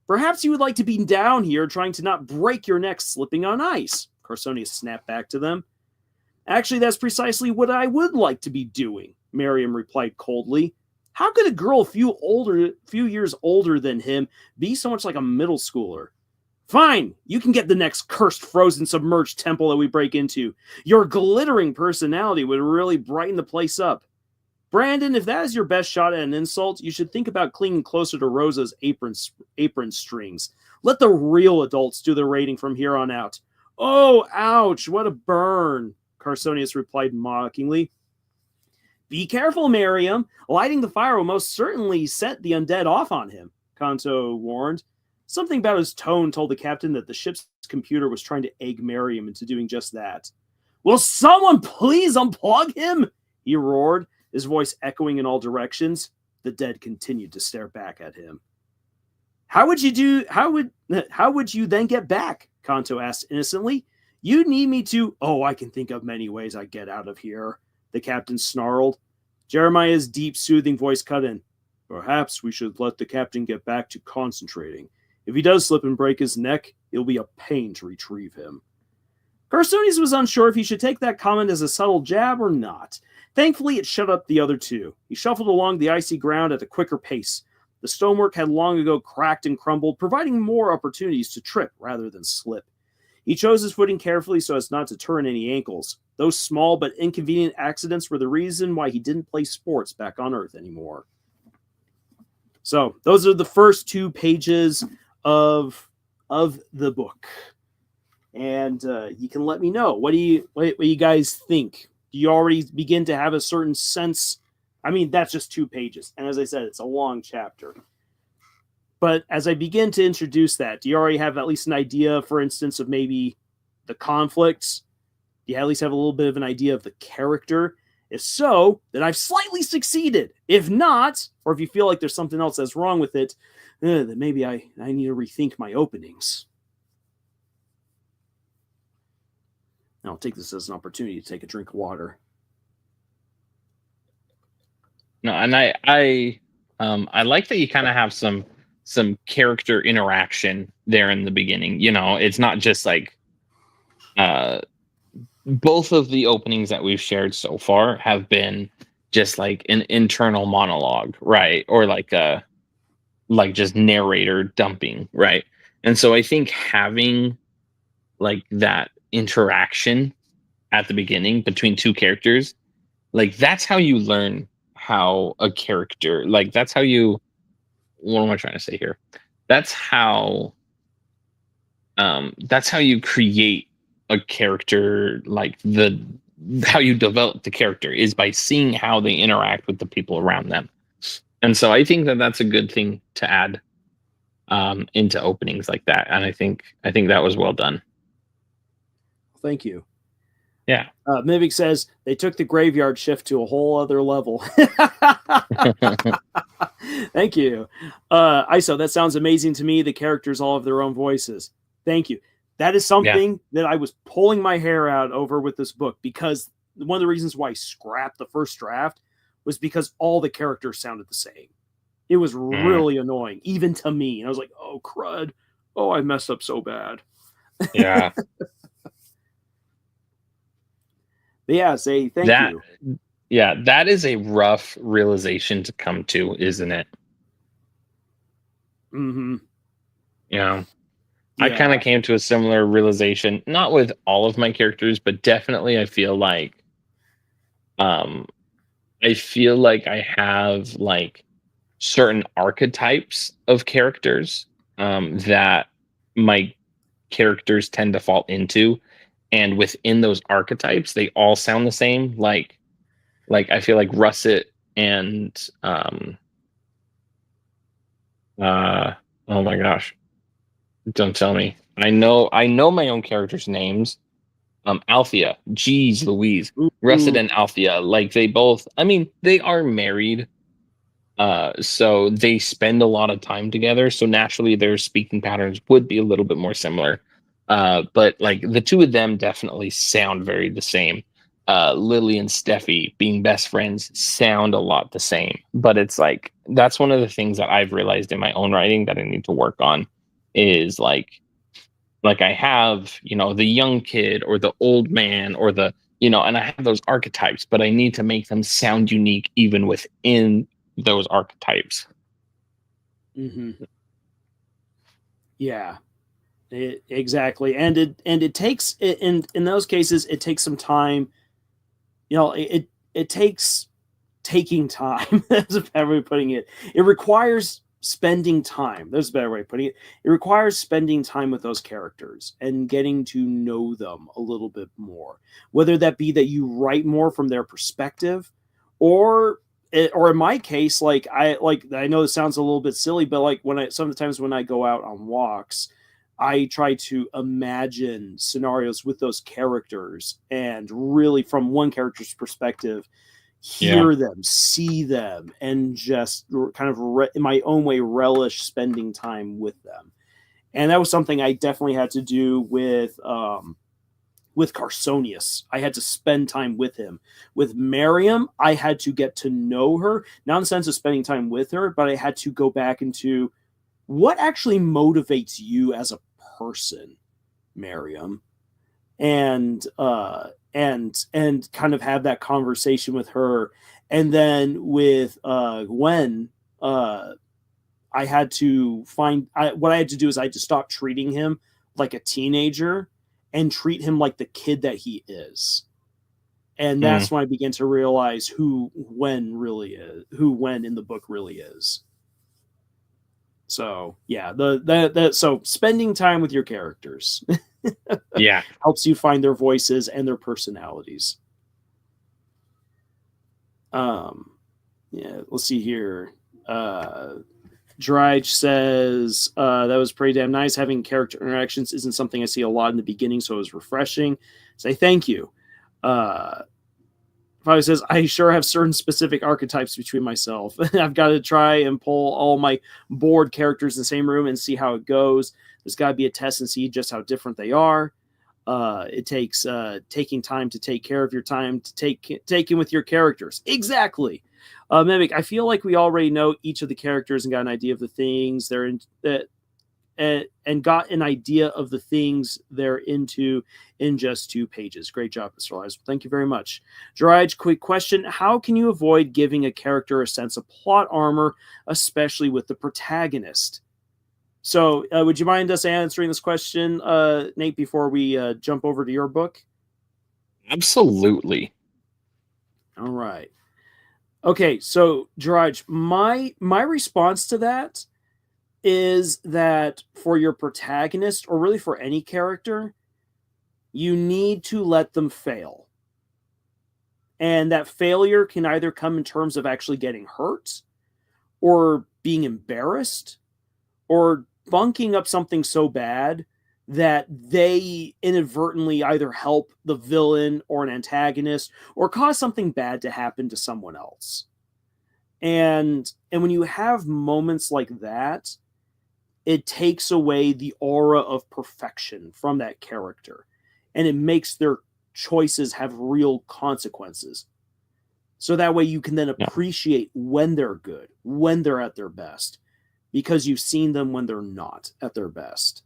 Perhaps you would like to be down here trying to not break your neck slipping on ice, Carsonius snapped back to them. Actually, that's precisely what I would like to be doing, Miriam replied coldly. How could a girl a few years older than him be so much like a middle schooler? Fine, you can get the next cursed frozen submerged temple that we break into. Your glittering personality would really brighten the place up. Brandon, if that is your best shot at an insult, you should think about clinging closer to Rosa's apron strings. Let the real adults do the rating from here on out. Oh, ouch, what a burn, Carsonius replied mockingly. Be careful, Miriam. Lighting the fire will most certainly set the undead off on him, Kanto warned. Something about his tone told the captain that the ship's computer was trying to egg Miriam into doing just that. Will someone please unplug him? He roared, his voice echoing in all directions. The dead continued to stare back at him. How would you then get back? Kanto asked innocently. You need me to... Oh, I can think of many ways I get out of here, the captain snarled. Jeremiah's deep, soothing voice cut in. Perhaps we should let the captain get back to concentrating. If he does slip and break his neck, it'll be a pain to retrieve him. Carsonius was unsure if he should take that comment as a subtle jab or not. Thankfully, it shut up the other two. He shuffled along the icy ground at a quicker pace. The stonework had long ago cracked and crumbled, providing more opportunities to trip rather than slip. He chose his footing carefully so as not to turn any ankles. Those small but inconvenient accidents were the reason why he didn't play sports back on Earth anymore. So, those are the first 2 pages of the book. And you can let me know. What do you guys think? Do you already begin to have a certain sense? I mean, that's just 2 pages. And as I said, it's a long chapter. But as I begin to introduce that, do you already have at least an idea, for instance, of maybe the conflicts? Do you at least have a little bit of an idea of the character? If so, then I've slightly succeeded. If not, or if you feel like there's something else that's wrong with it, then maybe I need to rethink my openings. I'll take this as an opportunity to take a drink of water. No, and I like that you kind of have some character interaction there in the beginning. You know, it's not just like both of the openings that we've shared so far have been just like an internal monologue, right? Or like just narrator dumping, right? And so I think having like that interaction at the beginning between 2 characters, like that's how you learn how a character, like that's how you, what am I trying to say here? That's how you create a character, like how you develop the character is by seeing how they interact with the people around them. And so I think that that's a good thing to add into openings like that. And I think that was well done. Thank you. Yeah. Mimic says they took the graveyard shift to a whole other level. Thank you. ISO, that sounds amazing to me. The characters all have their own voices. Thank you. That is something that I was pulling my hair out over with this book, because one of the reasons why I scrapped the first draft was because all the characters sounded the same. It was really annoying, even to me. And I was like, oh, crud. Oh, I messed up so bad. Yeah. But yeah, say thank you. Yeah, that is a rough realization to come to, isn't it? Mm-hmm. Yeah. I kind Yeah. of came to a similar realization, not with all of my characters, but definitely um I feel like I have like certain archetypes of characters that my characters tend to fall into, and within those archetypes they all sound the same. Like I feel like Russet and uh oh my gosh, don't tell me. I know my own characters' names. Althea, geez Louise, Russet Ooh. and Althea, like they both, I mean, they are married, so they spend a lot of time together. So naturally, their speaking patterns would be a little bit more similar. But like the two of them definitely sound very the same. Lily and Steffi being best friends sound a lot the same. But it's like that's one of the things that I've realized in my own writing that I need to work on is like I have, the young kid or the old man or and I have those archetypes, but I need to make them sound unique even within those archetypes. Hmm. Yeah. Exactly. And it takes in those cases it takes some time. It takes taking time. That's a better way of putting it. It requires spending time. There's a better way of putting it. It requires spending time with those characters and getting to know them a little bit more. Whether that be that you write more from their perspective, or or in my case, I know this sounds a little bit silly, but like sometimes when I go out on walks, I try to imagine scenarios with those characters and really from one character's perspective Yeah. hear them, see them, and just kind of in my own way relish spending time with them. And that was something I definitely had to do with Carsonius. I had to spend time with him. With Miriam, I had to get to know her, not in the sense of spending time with her, but I had to go back into what actually motivates you as a person, Miriam, and kind of have that conversation with her. And then with Gwen, I had to what I had to do is I had to stop treating him like a teenager and treat him like the kid that he is. And Mm, that's when I began to realize who Wen in the book really is. So yeah, so spending time with your characters yeah. helps you find their voices and their personalities. Um, yeah, let's see here. Drige says that was pretty damn nice. Having character interactions isn't something I see a lot in the beginning, so it was refreshing. Say thank you. Probably says I sure have certain specific archetypes between myself. I've got to try and pull all my board characters in the same room and see how it goes. There's got to be a test and see just how different they are. It takes taking time to take care of your time to take in with your characters. Exactly. Mimic, I feel like we already know each of the characters and got an idea of the things they're in, and got an idea of the things they're into in just 2 pages. Great job, Mr. Lars. Thank you very much. Jiraj, quick question. How can you avoid giving a character a sense of plot armor, especially with the protagonist? So, would you mind us answering this question, Nate, before we jump over to your book? Absolutely. All right. Okay, so Jiraj, my response to that is that for your protagonist, or really for any character, you need to let them fail. And that failure can either come in terms of actually getting hurt, or being embarrassed, or bunking up something so bad that they inadvertently either help the villain or an antagonist or cause something bad to happen to someone else. And when you have moments like that, it takes away the aura of perfection from that character, and it makes their choices have real consequences. So that way you can then Yeah. appreciate when they're good, when they're at their best, because you've seen them when they're not at their best.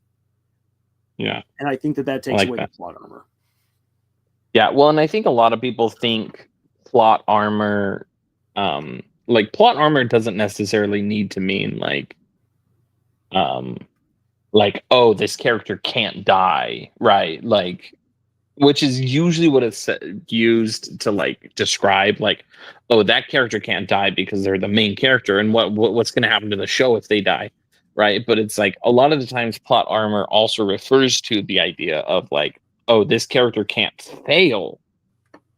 Yeah. And I think that I takes like away the that. plot armor. Yeah. Well, and I think a lot of people think plot armor, like plot armor doesn't necessarily need to mean um, like, oh, this character can't die, right? Like, which is usually what it's used to like describe, like, oh, that character can't die because they're the main character, and what's going to happen to the show if they die, right? But it's like a lot of the times plot armor also refers to the idea of like, oh, this character can't fail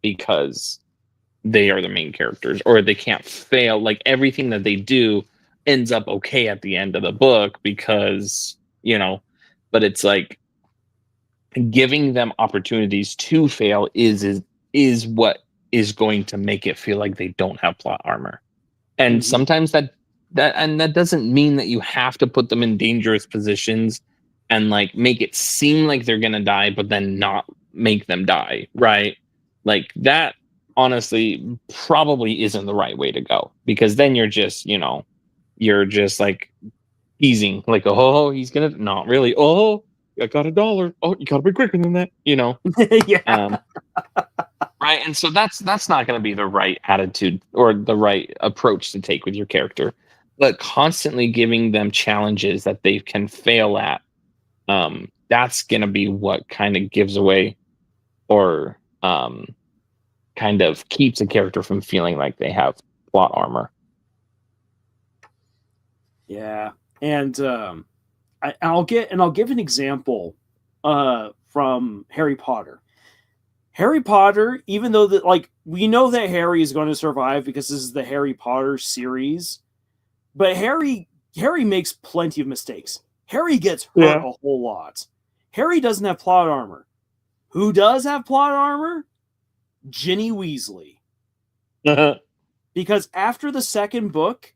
because they are the main characters, or they can't fail, like everything that they do ends up okay at the end of the book because, but it's like giving them opportunities to fail is what is going to make it feel like they don't have plot armor. And sometimes that doesn't mean that you have to put them in dangerous positions and like make it seem like they're going to die but then not make them die, right? Like that honestly probably isn't the right way to go, because then you're just like teasing, like, oh, he's gonna, not really, oh, I got $1, oh, you gotta be quicker than that, Yeah. Right. And so that's not going to be the right attitude or the right approach to take with your character, but constantly giving them challenges that they can fail at. That's going to be what kind of gives away, or kind of keeps a character from feeling like they have plot armor. Yeah. And I'll give an example from Harry Potter. Harry Potter, even though that, like, we know that Harry is going to survive because this is the Harry Potter series, but Harry makes plenty of mistakes. Harry gets hurt a whole lot. Harry doesn't have plot armor. Who does have plot armor? Ginny Weasley. Because after the second book,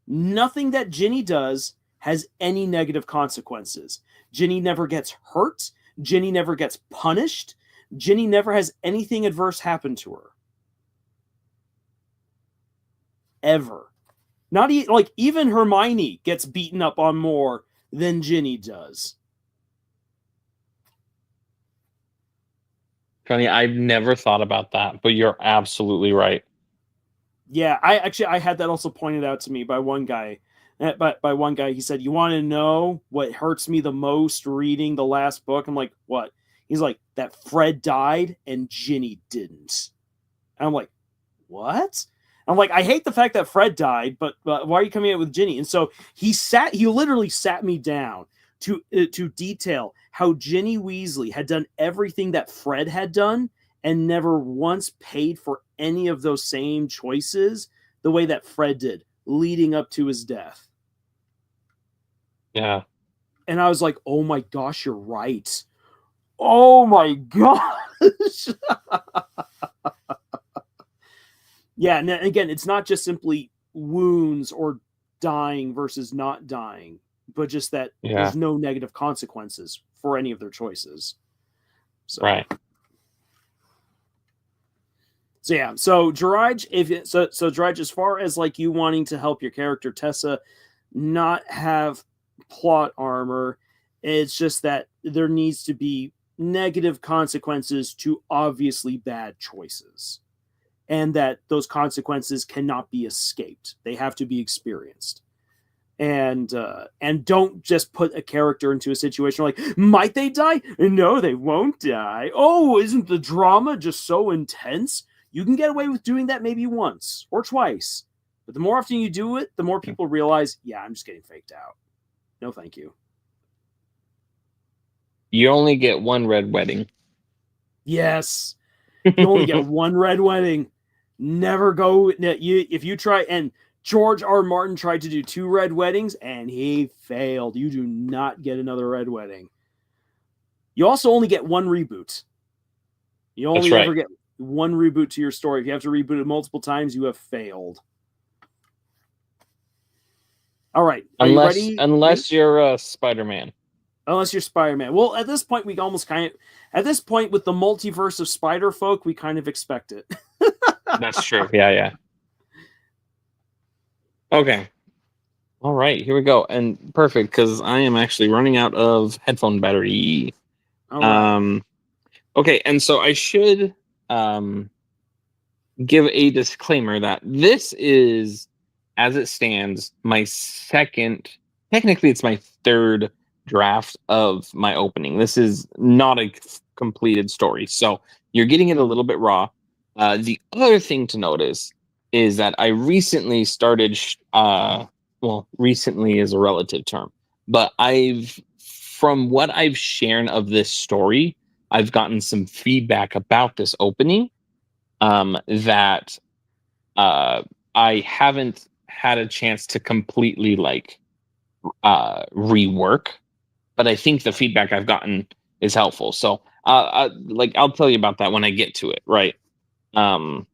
nothing that Ginny does has any negative consequences. Ginny never gets hurt. Ginny never gets punished. Ginny never has anything adverse happen to her. Ever. Not like even Hermione gets beaten up on more than Ginny does. Funny, I've never thought about that, but you're absolutely right. Yeah, I had that also pointed out to me by one guy. By one guy, he said, "You want to know what hurts me the most reading the last book?" I'm like, "What?" He's like, "That Fred died and Ginny didn't." And I'm like, "What?" I'm like, "I hate the fact that Fred died, but why are you coming out with Ginny?" And so he literally sat me down to detail how Ginny Weasley had done everything that Fred had done and never once paid for any of those same choices the way that Fred did leading up to his death. Yeah. And I was like, "Oh my gosh, you're right. Oh my gosh." Yeah, and again, it's not just simply wounds or dying versus not dying, but just that there's no negative consequences for any of their choices. So. Right. So yeah, so Jiraj, Jiraj, as far as like you wanting to help your character Tessa not have plot armor, it's just that there needs to be negative consequences to obviously bad choices, and that those consequences cannot be escaped. They have to be experienced. And don't just put a character into a situation like, might they die? No, they won't die. Oh, isn't the drama just so intense? You can get away with doing that maybe once or twice. But the more often you do it, the more people realize, yeah, I'm just getting faked out. No, thank you. You only get one red wedding. Yes. You only get one red wedding. Never go. If you try, and George R. Martin tried to do 2 red weddings and he failed. You do not get another red wedding. You also only get one reboot. You only ever get one reboot to your story. If you have to reboot it multiple times, you have failed. All right. Are you ready? Unless you're Spider-Man. Unless you're Spider-Man. Well, at this point, with the multiverse of Spider-Folk, we kind of expect it. That's true. Yeah. Okay. All right, here we go. And perfect, because I am actually running out of headphone battery. All right. Okay, and so I should give a disclaimer that this is, as it stands, my second, technically it's my third draft of my opening. This is not a completed story, so you're getting it a little bit raw. The other thing to notice is that I recently started, well, recently is a relative term, but from what I've shared of this story, I've gotten some feedback about this opening that I haven't had a chance to completely rework, but I think the feedback I've gotten is helpful. So I'll tell you about that when I get to it, right? But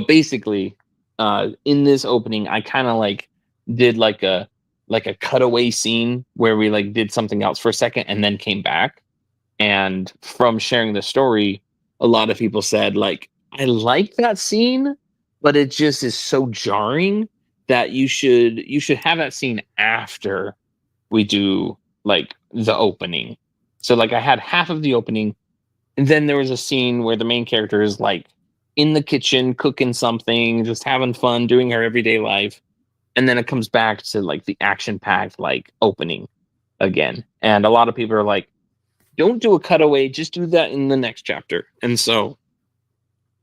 basically, in this opening, I kind of did a cutaway scene where we did something else for a second and then came back. And from sharing the story, a lot of people said I like that scene, but it just is so jarring that you should have that scene after we do the opening. So I had half of the opening, and then there was a scene where the main character is in the kitchen cooking something, just having fun, doing her everyday life, and then it comes back to the action-packed opening again. And a lot of people are don't do a cutaway, just do that in the next chapter. And so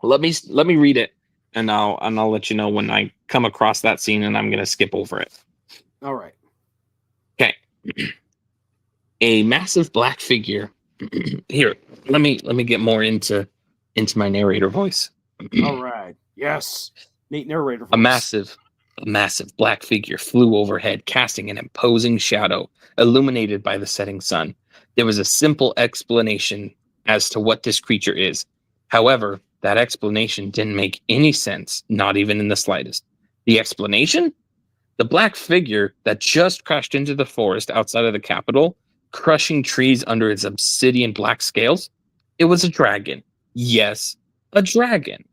let me read it, and I'll let you know when I come across that scene, and I'm gonna skip over it. All right. Okay. A massive black figure. Here, let me get more into my narrator voice. All right. Yes. Neat narrator voice. A massive black figure flew overhead, casting an imposing shadow, illuminated by the setting sun. There was a simple explanation as to what this creature is. However, that explanation didn't make any sense, not even in the slightest. The explanation? The black figure that just crashed into the forest outside of the capital, crushing trees under its obsidian black scales? It was a dragon. Yes, a dragon.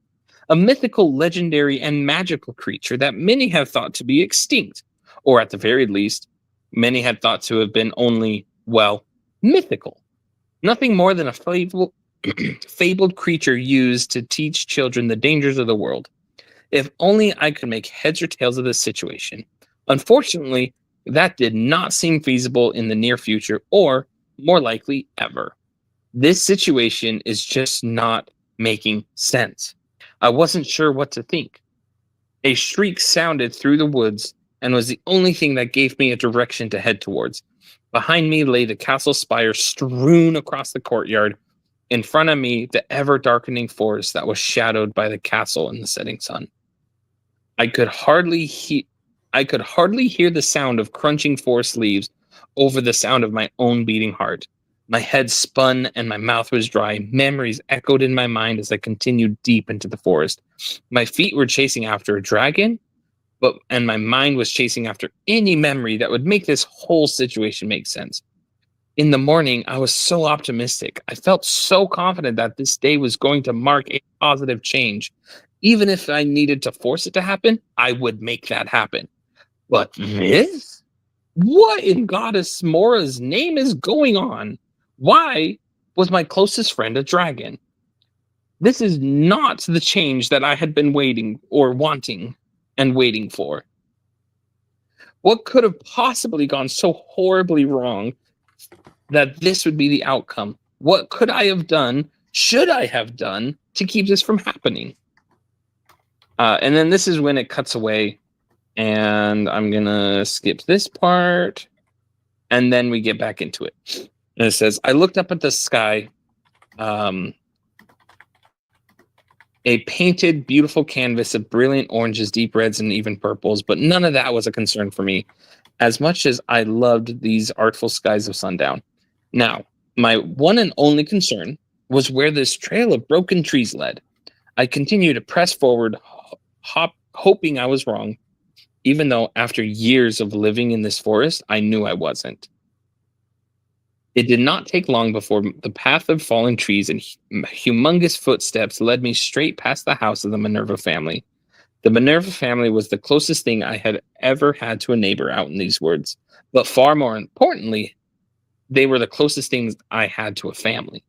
A mythical, legendary, and magical creature that many have thought to be extinct, or at the very least, many had thought to have been only, well, mythical. Nothing more than a fabled creature used to teach children the dangers of the world. If only I could make heads or tails of this situation. Unfortunately, that did not seem feasible in the near future, or more likely, ever. This situation is just not making sense. I wasn't sure what to think. A shriek sounded through the woods and was the only thing that gave me a direction to head towards. Behind me lay the castle spire strewn across the courtyard. In front of me, the ever-darkening forest that was shadowed by the castle in the setting sun. I could hardly hear the sound of crunching forest leaves over the sound of my own beating heart. My head spun and my mouth was dry. Memories echoed in my mind as I continued deep into the forest. My feet were chasing after a dragon, and my mind was chasing after any memory that would make this whole situation make sense. In the morning, I was so optimistic. I felt so confident that this day was going to mark a positive change. Even if I needed to force it to happen, I would make that happen. But this? What in Goddess Mora's name is going on? Why was my closest friend a dragon? This is not the change that I had been waiting for. What could have possibly gone so horribly wrong that this would be the outcome? What could I have done, should I have done, to keep this from happening? And then this is when it cuts away, and I'm going to skip this part, and then we get back into it. And it says, I looked up at the sky, a painted, beautiful canvas of brilliant oranges, deep reds, and even purples, but none of that was a concern for me, as much as I loved these artful skies of sundown. Now, my one and only concern was where this trail of broken trees led. I continued to press forward, hoping I was wrong, even though after years of living in this forest, I knew I wasn't. It did not take long before the path of fallen trees and humongous footsteps led me straight past the house of the Minerva family. The Minerva family was the closest thing I had ever had to a neighbor out in these woods, but far more importantly, they were the closest things I had to a family.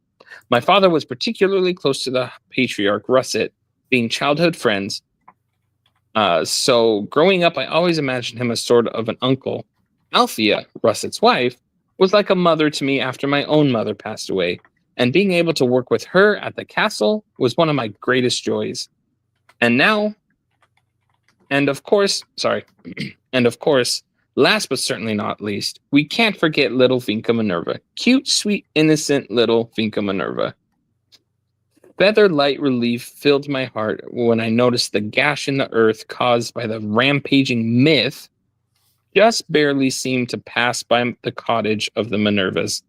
My father was particularly close to the patriarch, Russet, being childhood friends. So growing up, I always imagined him as sort of an uncle. Althea, Russet's wife, was like a mother to me after my own mother passed away, and being able to work with her at the castle was one of my greatest joys. And now, and of course, sorry, and of course, last but certainly not least, we can't forget little Vinca Minerva. Cute, sweet, innocent little Vinca Minerva. Feather light relief filled my heart when I noticed the gash in the earth caused by the rampaging myth just barely seemed to pass by the cottage of the Minervas.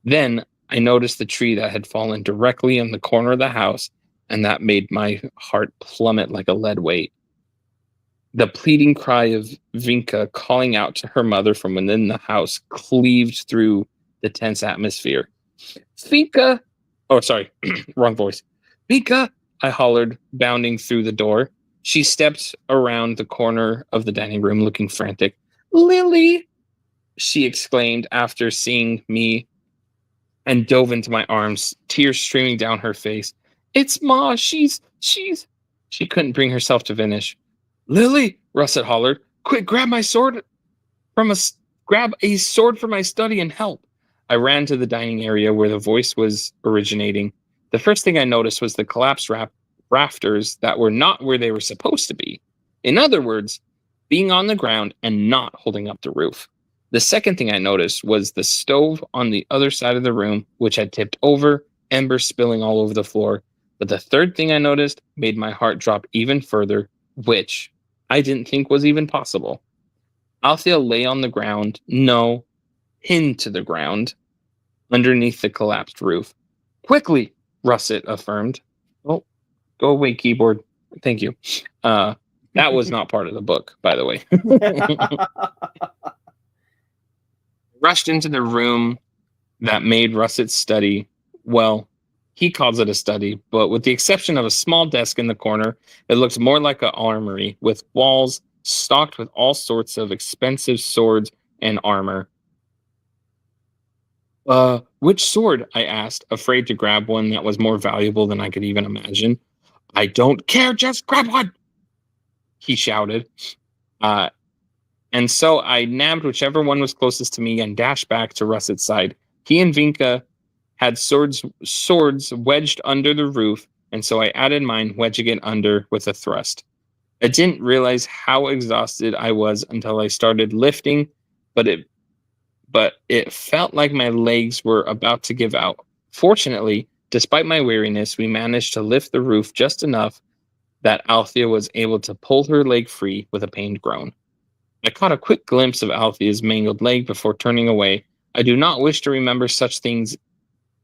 Then I noticed the tree that had fallen directly in the corner of the house, and that made my heart plummet like a lead weight. The pleading cry of Vinca calling out to her mother from within the house cleaved through the tense atmosphere. Vinca! Oh, sorry, wrong voice. Vinca! I hollered, bounding through the door. She stepped around the corner of the dining room looking frantic. Lily! She exclaimed after seeing me and dove into my arms, tears streaming down her face. It's Ma, she's... She couldn't bring herself to finish. Lily, Russet hollered, quick, grab a sword from my study and help. I ran to the dining area where the voice was originating. The first thing I noticed was the collapsed rafters that were not where they were supposed to be. In other words, being on the ground and not holding up the roof. The second thing I noticed was the stove on the other side of the room, which had tipped over, embers spilling all over the floor. But the third thing I noticed made my heart drop even further, which I didn't think was even possible. Althea lay on the ground, no, pinned to the ground, underneath the collapsed roof. Quickly, Russet affirmed. Oh, go away, keyboard. Thank you. That was not part of the book, by the way. Rushed into the room that made Russet's study, well, he calls it a study, but with the exception of a small desk in the corner, it looks more like an armory with walls stocked with all sorts of expensive swords and armor. Which sword? I asked, afraid to grab one that was more valuable than I could even imagine. I don't care, just grab one, he shouted. And so I nabbed whichever one was closest to me and dashed back to Russet's side. He and Vinca had swords wedged under the roof, and so I added mine, wedging it under with a thrust. I didn't realize how exhausted I was until I started lifting, but it felt like my legs were about to give out. Fortunately, despite my weariness, we managed to lift the roof just enough that Althea was able to pull her leg free with a pained groan. I caught a quick glimpse of Althea's mangled leg before turning away. I do not wish to remember such things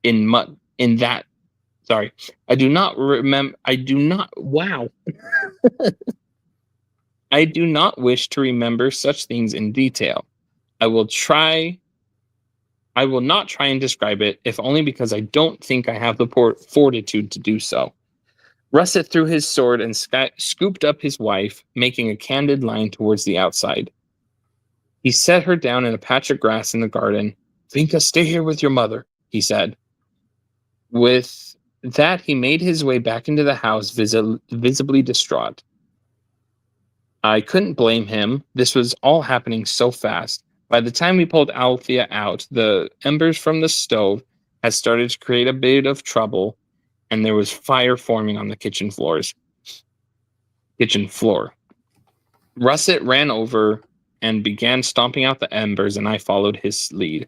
I do not wish to remember such things in detail. I will not try and describe it, if only because I don't think I have the fortitude to do so. Russet threw his sword and scooped up his wife, making a candid line towards the outside. He set her down in a patch of grass in the garden. Vinca, stay here with your mother, he said. With that, he made his way back into the house, visibly distraught. I couldn't blame him. This was all happening so fast. By the time we pulled Althea out, the embers from the stove had started to create a bit of trouble, and there was fire forming on the kitchen floor. Russet ran over and began stomping out the embers, and I followed his lead.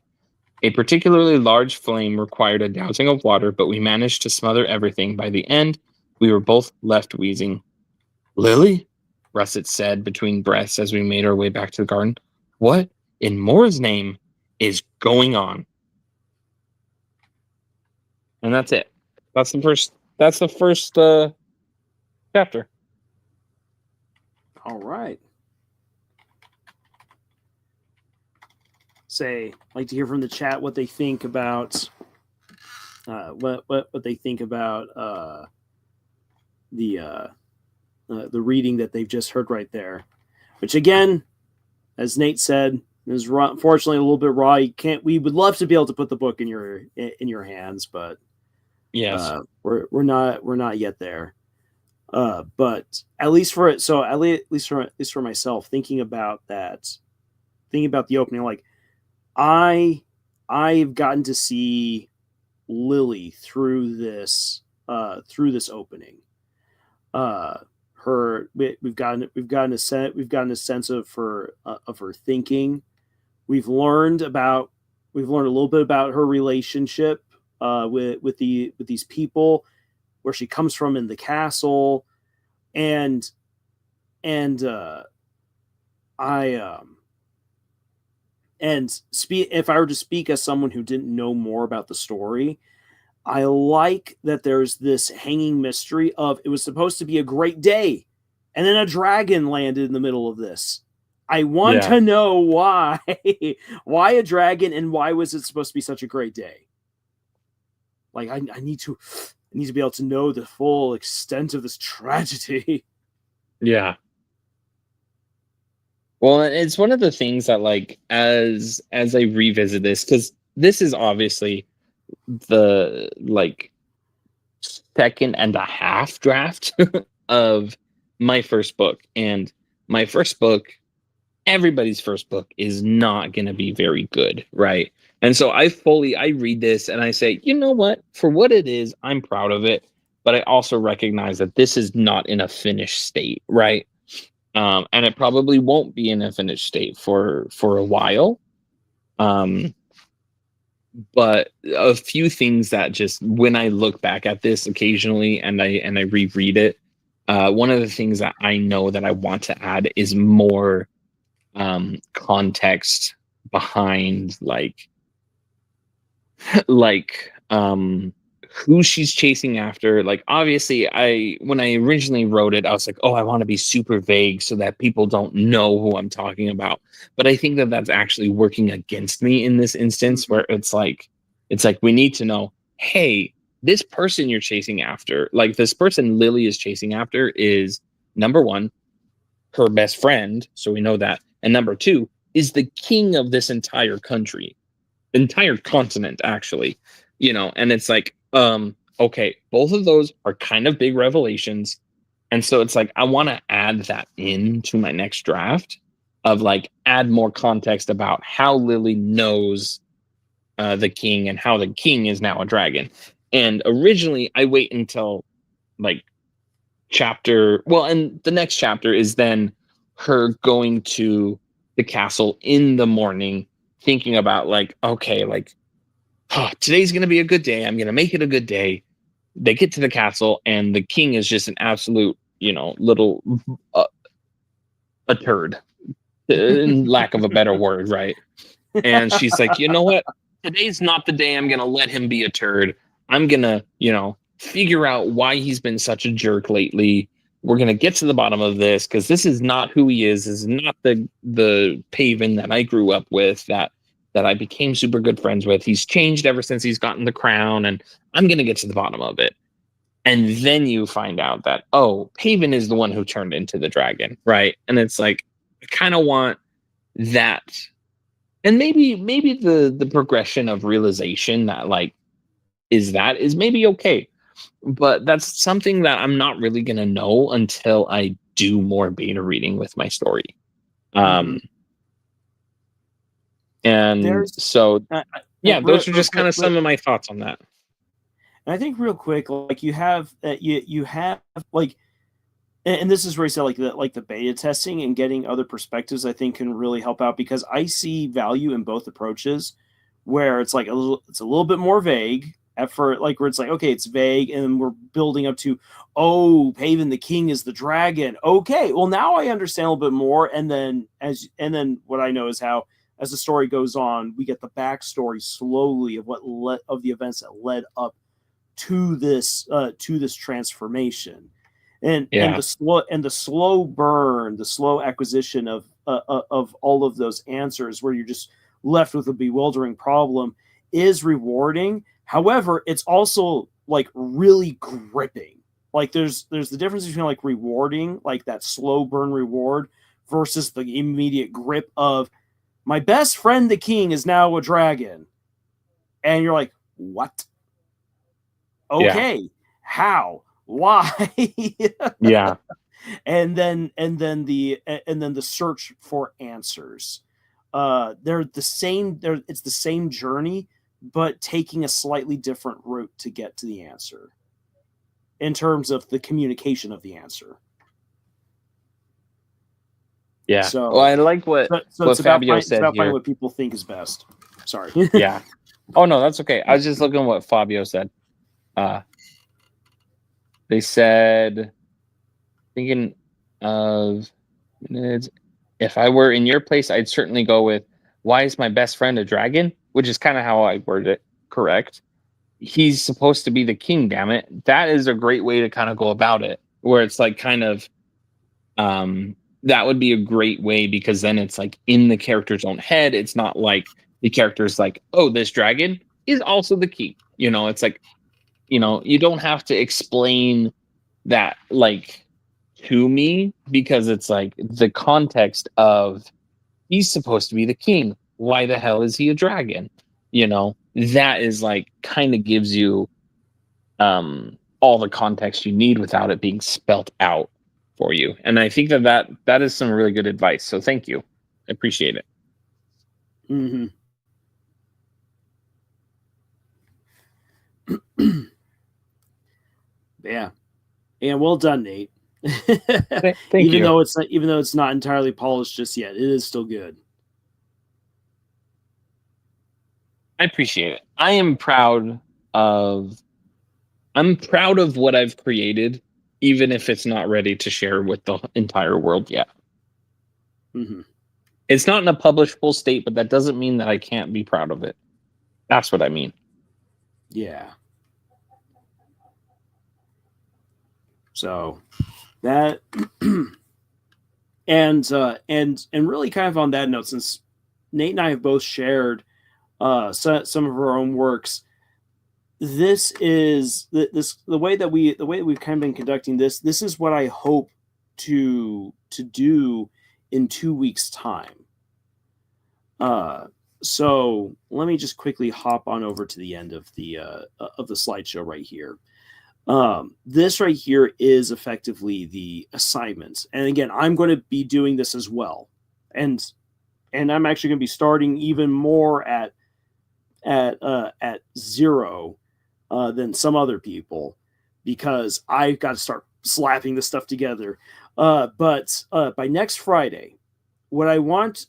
A particularly large flame required a dousing of water, but we managed to smother everything. By the end, we were both left wheezing. Lily? Russet said between breaths as we made our way back to the garden. What in Moore's name is going on? And that's it. That's the first chapter. All right. Like to hear from the chat what they think about what they think about the reading that they've just heard right there. Which again, as Nate said, is unfortunately a little bit raw. We would love to be able to put the book in your hands, but yes, we're not yet there. But at least for myself, thinking about the opening, like I I've gotten to see Lily through this opening. We've gotten a sense of her thinking. We've learned a little bit about her relationship with these people, where she comes from in the castle, and I if I were to speak as someone who didn't know more about the story, I like that there's this hanging mystery of it was supposed to be a great day, and then a dragon landed in the middle of this. I want to know why. Why a dragon, and why was it supposed to be such a great day? Like, I need to be able to know the full extent of this tragedy. Yeah. Well, it's one of the things that, like, as I revisit this, because this is obviously the, like, second and a half draft of my first book. And my first book, everybody's first book, is not going to be very good, right? And so I read this and I say, you know what? For what it is, I'm proud of it. But I also recognize that this is not in a finished state, right? And it probably won't be in a finished state for a while. But a few things that, just when I look back at this occasionally and I reread it, one of the things that I know that I want to add is more context behind, like who she's chasing after. Like, obviously, when I originally wrote it, I was like, oh, I want to be super vague so that people don't know who I'm talking about. But I think that that's actually working against me in this instance, where it's like we need to know, hey, this person you're chasing after, like this person Lily is chasing after, is number one, her best friend, so we know that, and number two, is the king of this entire country, entire continent, actually. And it's like, okay, both of those are kind of big revelations. And so it's like, I want to add that into my next draft, of like, add more context about how Lily knows the king, and how the king is now a dragon. And originally I wait until, like, and the next chapter is then her going to the castle in the morning, thinking about, like, okay, like, oh, today's going to be a good day. I'm going to make it a good day. They get to the castle, and the king is just an absolute, little a turd, in lack of a better word, right? And she's like, you know what? Today's not the day I'm going to let him be a turd. I'm going to, figure out why he's been such a jerk lately. We're going to get to the bottom of this, because this is not who he is. This is not the Paven that I grew up with, that I became super good friends with. He's changed ever since he's gotten the crown, and I'm going to get to the bottom of it. And then you find out that, oh, Paven is the one who turned into the dragon, right? And it's like, I kind of want that. And maybe the progression of realization that, like, is maybe okay. But that's something that I'm not really going to know until I do more beta reading with my story. And so, yeah, those are just kind of some of my thoughts on that. And I think, real quick, like, you have like, and this is where I said, like the beta testing and getting other perspectives, I think, can really help out, because I see value in both approaches, where it's like it's a little bit more vague at first, like, where it's like, okay, it's vague, and we're building up to, oh, Paven the king is the dragon. Okay, well, now I understand a little bit more, and then what I know is how, as the story goes on, we get the backstory slowly of of the events that led up to this transformation, and the slow burn, the slow acquisition of all of those answers, where you're just left with a bewildering problem, is rewarding. However, it's also, like, really gripping. Like, there's the difference between, like, rewarding, like that slow burn reward, versus the immediate grip of, my best friend the king is now a dragon, and you're like, what? Okay, how? Why? Yeah. And then the search for answers. they're the same. It's the same journey, but taking a slightly different route to get to the answer in terms of the communication of the answer. Yeah. So, Well, I like so what Fabio it's said about finding here. what people think is best. Sorry. Yeah. Oh no, that's okay. I was just looking at what Fabio said. They said, thinking of minutes. If I were in your place, I'd certainly go with, why is my best friend a dragon? Which is kind of how I worded it. Correct. He's supposed to be the king, damn it. That is a great way to kind of go about it. Where it's like kind of that would be a great way, because then it's like in the character's own head. It's not like the character's like, oh, this dragon is also the king. It's like, you don't have to explain that like to me, because it's like the context of, he's supposed to be the king. Why the hell is he a dragon? That is like kind of gives you all the context you need without it being spelt out for you. And I think that is some really good advice. So thank you. I appreciate it. Mm-hmm. Yeah. And well done, Nate. Thank even you. though it's not entirely polished just yet, it is still good. I appreciate it. I'm proud of what I've created, even if it's not ready to share with the entire world yet. Mm-hmm. It's not in a publishable state, but that doesn't mean that I can't be proud of it. That's what I mean. Yeah. So that and really kind of on that note, since Nate and I have both shared some of our own works, this is the way that we've kind of been conducting this. This is what I hope to do in 2 weeks' time. So let me just quickly hop on over to the end of the slideshow right here. This right here is effectively the assignments, and again, I'm going to be doing this as well, and I'm actually going to be starting even more at 0 than some other people, because I've got to start slapping this stuff together. But by next Friday, what I want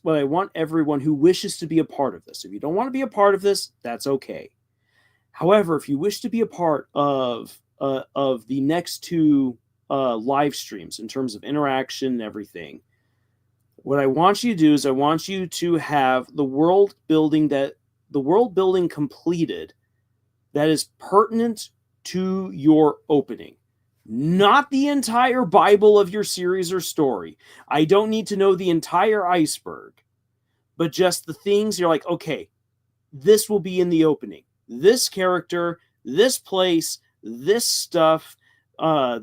everyone who wishes to be a part of this. If you don't want to be a part of this, that's okay. However, if you wish to be a part of the next 2 live streams in terms of interaction and everything, what I want you to do is I want you to have the world building completed that is pertinent to your opening. Not the entire Bible of your series or story. I don't need to know the entire iceberg, but just the things you're like, okay, this will be in the opening. This character, this place, this stuff,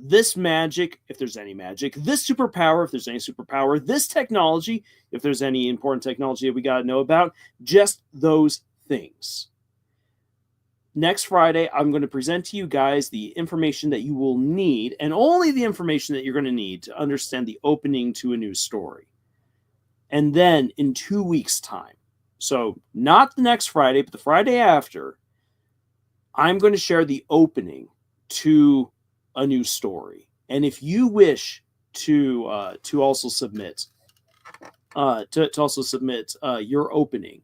this magic, if there's any magic, this superpower, if there's any superpower, this technology, if there's any important technology that we got to know about, just those things. Next Friday, I'm going to present to you guys the information that you will need, and only the information that you're going to need to understand the opening to a new story. And then in 2 weeks' time, so not the next Friday, but the Friday after, I'm going to share the opening to a new story. And if you wish to also submit your opening,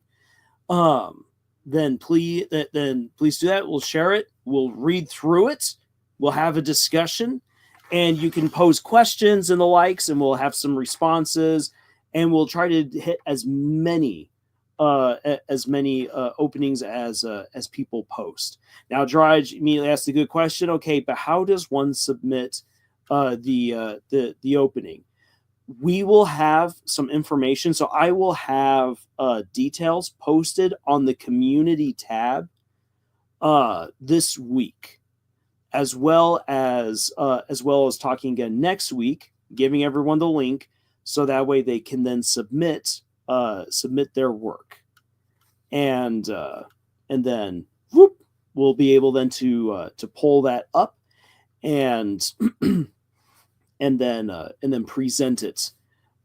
then please do that. We'll share it. We'll read through it. We'll have a discussion, and you can pose questions and the likes, and we'll have some responses, and we'll try to hit as many openings as people post. Now, Draj immediately asked a good question. Okay, but how does one submit the opening? We will have some information. So I will have details posted on the community tab this week, as well as talking again next week, giving everyone the link so that way they can then submit their work, and then whoop, we'll be able then to pull that up and and then present it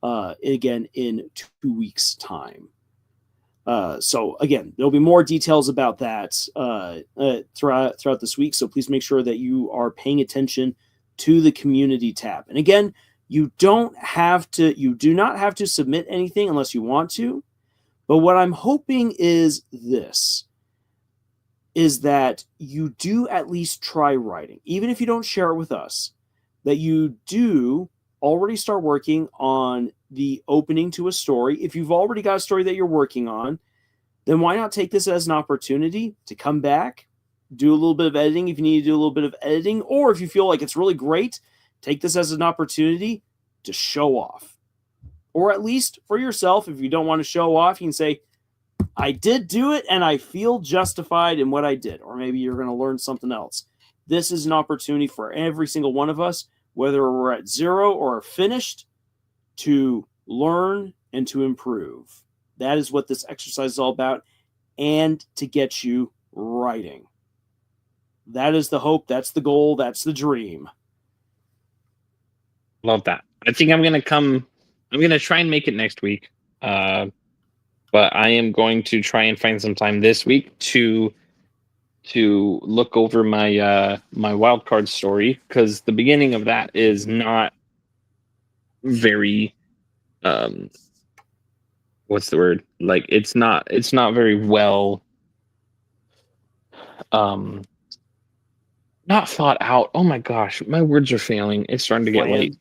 again in 2 weeks' time. So again, there'll be more details about that throughout this week. So please make sure that you are paying attention to the community tab. And again, you do not have to submit anything unless you want to. But what I'm hoping is that you do at least try writing, even if you don't share it with us, that you do already start working on the opening to a story. If you've already got a story that you're working on, then why not take this as an opportunity to come back, do a little bit of editing if you need to do a little bit of editing, or if you feel like it's really great, take this as an opportunity to show off. Or at least for yourself, if you don't want to show off, you can say, I did do it and I feel justified in what I did. Or maybe you're going to learn something else. This is an opportunity for every single one of us, whether we're at 0 or finished, to learn and to improve. That is what this exercise is all about, and to get you writing. That is the hope. That's the goal. That's the dream. Love that. I think I'm going to try and make it next week. But I am going to try and find some time this week to look over my my wild card story, because the beginning of that is not very what's the word? Like it's not very well not thought out. Oh my gosh, my words are failing. It's starting to get late.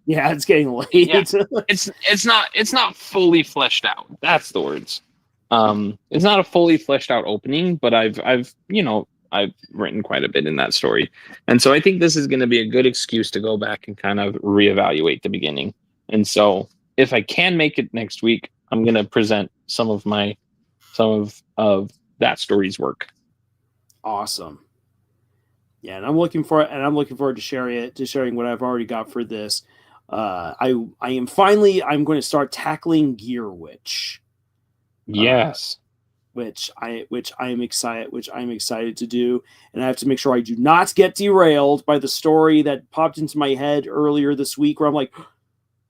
Yeah, it's getting late. Yeah, it's not fully fleshed out. That's the words. It's not a fully fleshed out opening, but I've written quite a bit in that story. And so I think this is going to be a good excuse to go back and kind of reevaluate the beginning. And so if I can make it next week, I'm going to present some of that story's work. Awesome. Yeah, and I'm looking forward to sharing what I've already got for this. I'm going to start tackling Gear Witch. Yes. Which I am excited to do, and I have to make sure I do not get derailed by the story that popped into my head earlier this week, where I'm like,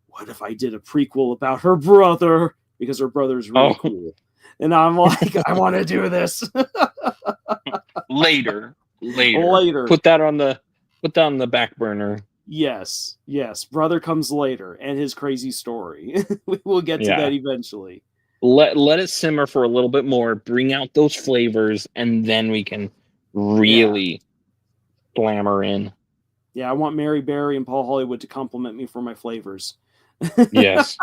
what if I did a prequel about her brother, because her brother's really cool, and I'm like, I want to do this later. Put that on the back burner. Yes, brother comes later, and his crazy story. We will get to that eventually. Let it simmer for a little bit more, bring out those flavors, and then we can really slammer in. Yeah, I want Mary Berry and Paul Hollywood to compliment me for my flavors. Yes.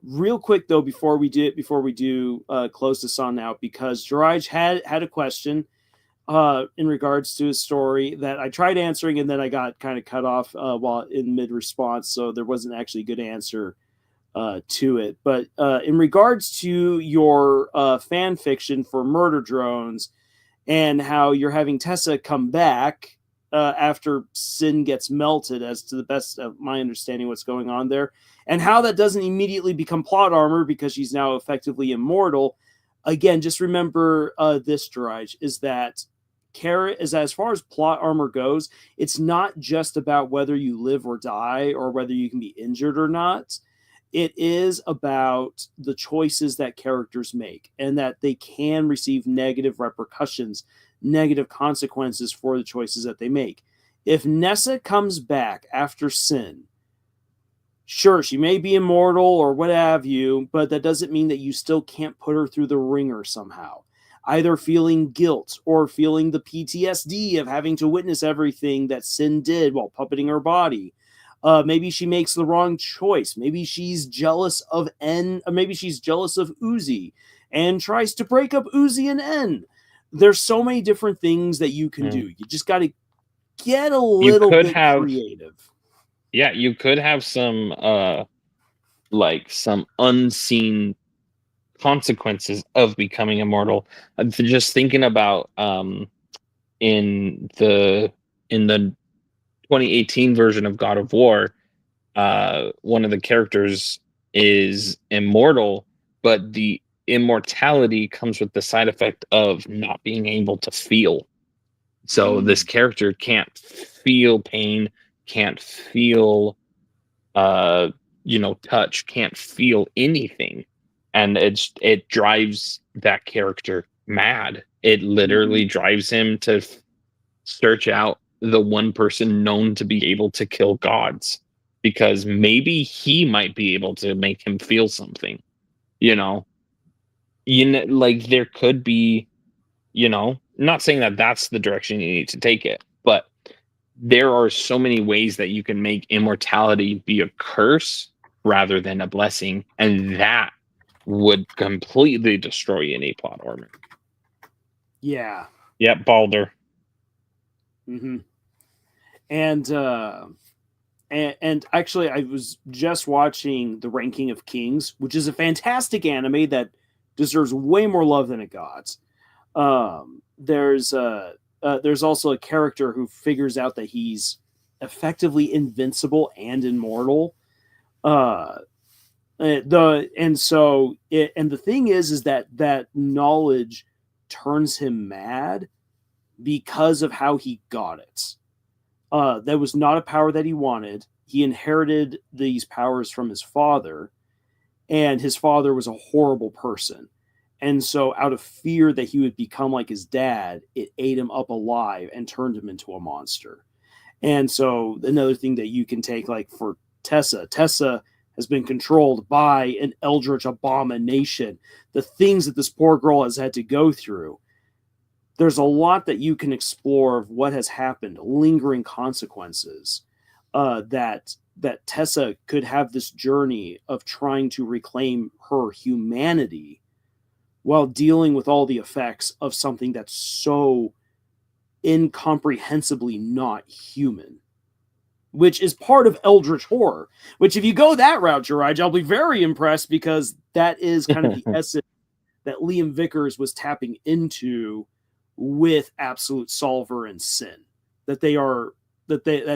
Real quick though, before we do close this on out, because Jiraj had a question in regards to his story that I tried answering, and then I got kind of cut off while in mid response, so there wasn't actually a good answer to it. But in regards to your fan fiction for Murder Drones, and how you're having Tessa come back after Sin gets melted, as to the best of my understanding what's going on there, and how that doesn't immediately become plot armor because she's now effectively immortal. Again, just remember this, Jiraj, is that as far as plot armor goes, it's not just about whether you live or die or whether you can be injured or not. It is about the choices that characters make, and that they can receive negative repercussions, negative consequences for the choices that they make. If Nessa comes back after Sin, sure, she may be immortal or what have you, but that doesn't mean that you still can't put her through the ringer somehow. Either feeling guilt or feeling the PTSD of having to witness everything that Sin did while puppeting her body. Maybe she makes the wrong choice. Maybe she's jealous of N. Maybe she's jealous of Uzi and tries to break up Uzi and N. There's so many different things that you can do. You just got to get a little bit creative. Yeah, you could have some some unseen consequences of becoming immortal. Just thinking about in the 2018 version of God of War, one of the characters is immortal, but the immortality comes with the side effect of not being able to feel. So this character can't feel pain, can't feel touch, can't feel anything, and it drives that character mad. It literally drives him to search out the one person known to be able to kill gods, because maybe he might be able to make him feel something. You know, like there could be, not saying that that's the direction you need to take it, but there are so many ways that you can make immortality be a curse rather than a blessing, and that would completely destroy any plot armor. Yeah. Yep, Balder. Mm-hmm. And actually, I was just watching The Ranking of Kings, which is a fantastic anime that deserves way more love than it got. There's also a character who figures out that he's effectively invincible and immortal. The thing is that knowledge turns him mad because of how he got it. That was not a power that he wanted. He inherited these powers from his father, and his father was a horrible person. And so, out of fear that he would become like his dad, it ate him up alive and turned him into a monster. And so, another thing that you can take, like for Tessa has been controlled by an eldritch abomination. The things that this poor girl has had to go through. There's a lot that you can explore of what has happened, lingering consequences, that Tessa could have this journey of trying to reclaim her humanity while dealing with all the effects of something that's so incomprehensibly not human, which is part of eldritch horror. Which, if you go that route, Jiraj, I'll be very impressed, because that is kind of the essence that Liam Vickers was tapping into with Absolute Solver and Sin. That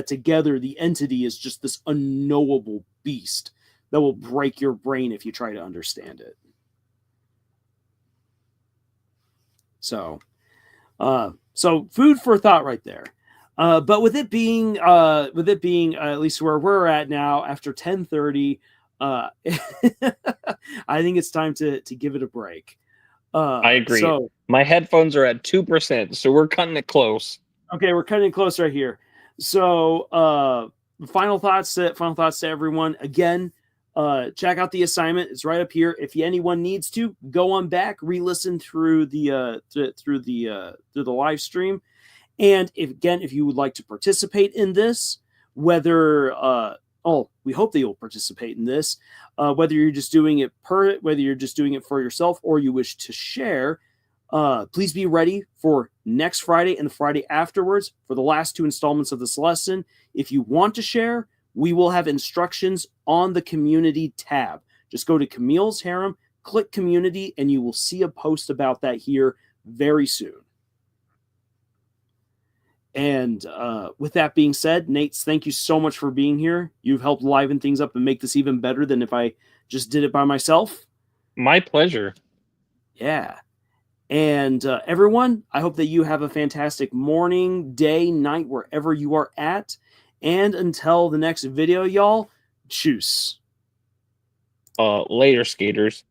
together the entity is just this unknowable beast that will break your brain if you try to understand it. So food for thought right there. But with it being at least where we're at now after 10:30, I think it's time to give it a break. I agree. So my headphones are at 2%, so we're cutting it close. Okay, we're cutting it close right here. So final thoughts to everyone. Again, check out the assignment. It's right up here. If anyone needs to, go on back, re-listen through the live stream. And if you would like to participate in this, whether we hope that you'll participate in this, whether you're just doing it for yourself or you wish to share, please be ready for next Friday and the Friday afterwards for the last 2 installments of this lesson. If you want to share, we will have instructions on the community tab. Just go to Camille's Harem, click community, and you will see a post about that here very soon. And with that being said, Nate, thank you so much for being here. You've helped liven things up and make this even better than if I just did it by myself. My pleasure. Yeah. And everyone, I hope that you have a fantastic morning, day, night, wherever you are at. And until the next video, y'all, choose. Later, skaters.